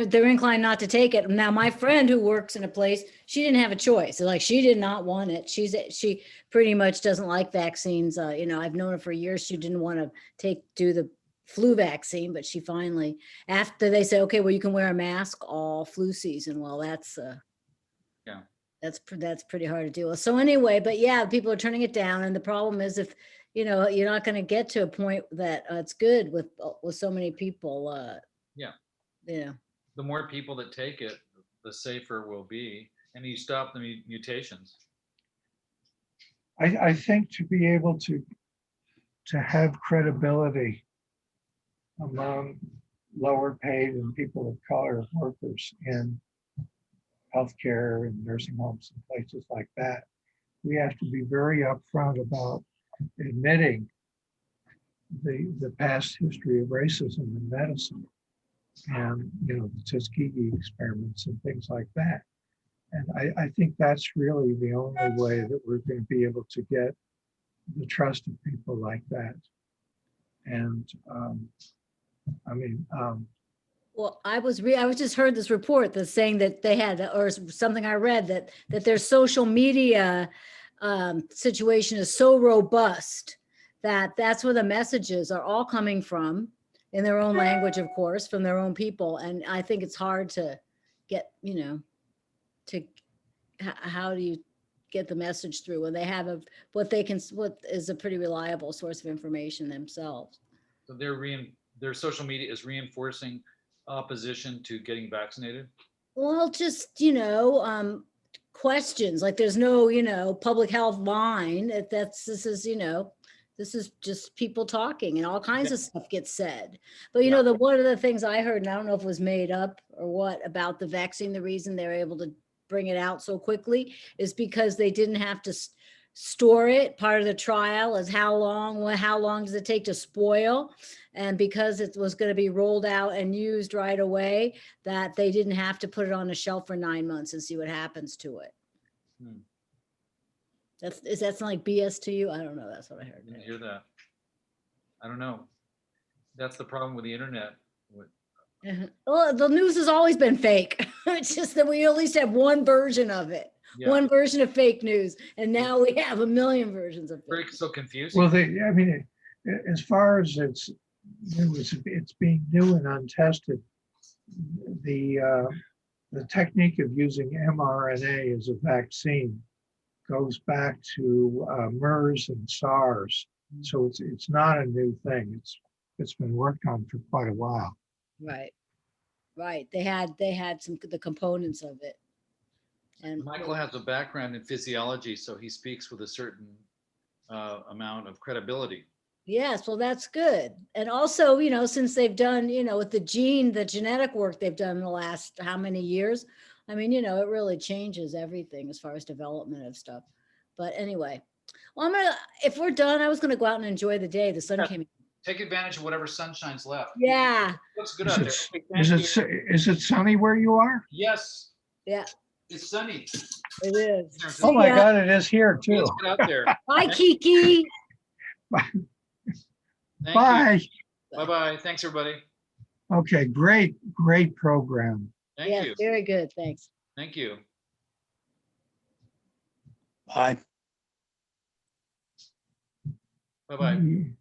they're inclined not to take it. Now, my friend who works in a place, she didn't have a choice. Like, she did not want it. She pretty much doesn't like vaccines. I've known her for years. She didn't want to do the flu vaccine, but she finally, after they say, okay, well, you can wear a mask all flu season. Well, that's pretty hard to deal with. So anyway, but yeah, people are turning it down. And the problem is if, you're not going to get to a point that it's good with so many people. Yeah. Yeah. The more people that take it, the safer we'll be, and you stop the mutations. I think to be able to have credibility among lower paid and people of color workers in healthcare and nursing homes and places like that, we have to be very upfront about admitting the past history of racism in medicine and the Tuskegee experiments and things like that. And I think that's really the only way that we're going to be able to get the trust of people like that. And Well, I just heard this report that's saying that they had, or something I read, that their social media situation is so robust that that's where the messages are all coming from, in their own language, of course, from their own people. And I think it's hard to get, how do you get the message through when they have what is a pretty reliable source of information themselves? So their social media is reinforcing opposition to getting vaccinated. Well, just, questions, like there's no, public health line. This is just people talking, and all kinds of stuff gets said. But one of the things I heard, and I don't know if it was made up or what, about the vaccine, the reason they're able to bring it out so quickly is because they didn't have to store it. Part of the trial is how long does it take to spoil? And because it was going to be rolled out and used right away, that they didn't have to put it on a shelf for 9 months and see what happens to it. Is that sound like BS to you? I don't know. That's what I heard. I didn't hear that. I don't know. That's the problem with the internet. Well, the news has always been fake. It's just that we at least have one version of it. Yeah. One version of fake news, and now we have a million versions of fake. So confusing. Well, as far as it's being new and untested, the technique of using mRNA as a vaccine goes back to MERS and SARS. So it's not a new thing. It's been worked on for quite a while. Right. They had the components of it. And Michael has a background in physiology, so he speaks with a certain amount of credibility. yes, well, that's good. And also, you know, since they've done, you know, with the genetic work they've done in the last how many years, I mean, you know, it really changes everything as far as development of stuff. But anyway, well, if we're done, I was gonna go out and enjoy the day. The sun came in. Take advantage of whatever sunshine's left. Yeah. Looks good Is out it, there. Okay, is thank it, you. is it sunny where you are? Yes, Yeah, it's sunny. it is. Oh my See ya. God, it is here too. Let's get out there. Bye, Kiki. Thank Bye. you. Bye-bye. Thanks, everybody. Okay, great program. Thank Yes, you. very good. Thanks. Thank you. Bye. Bye-bye.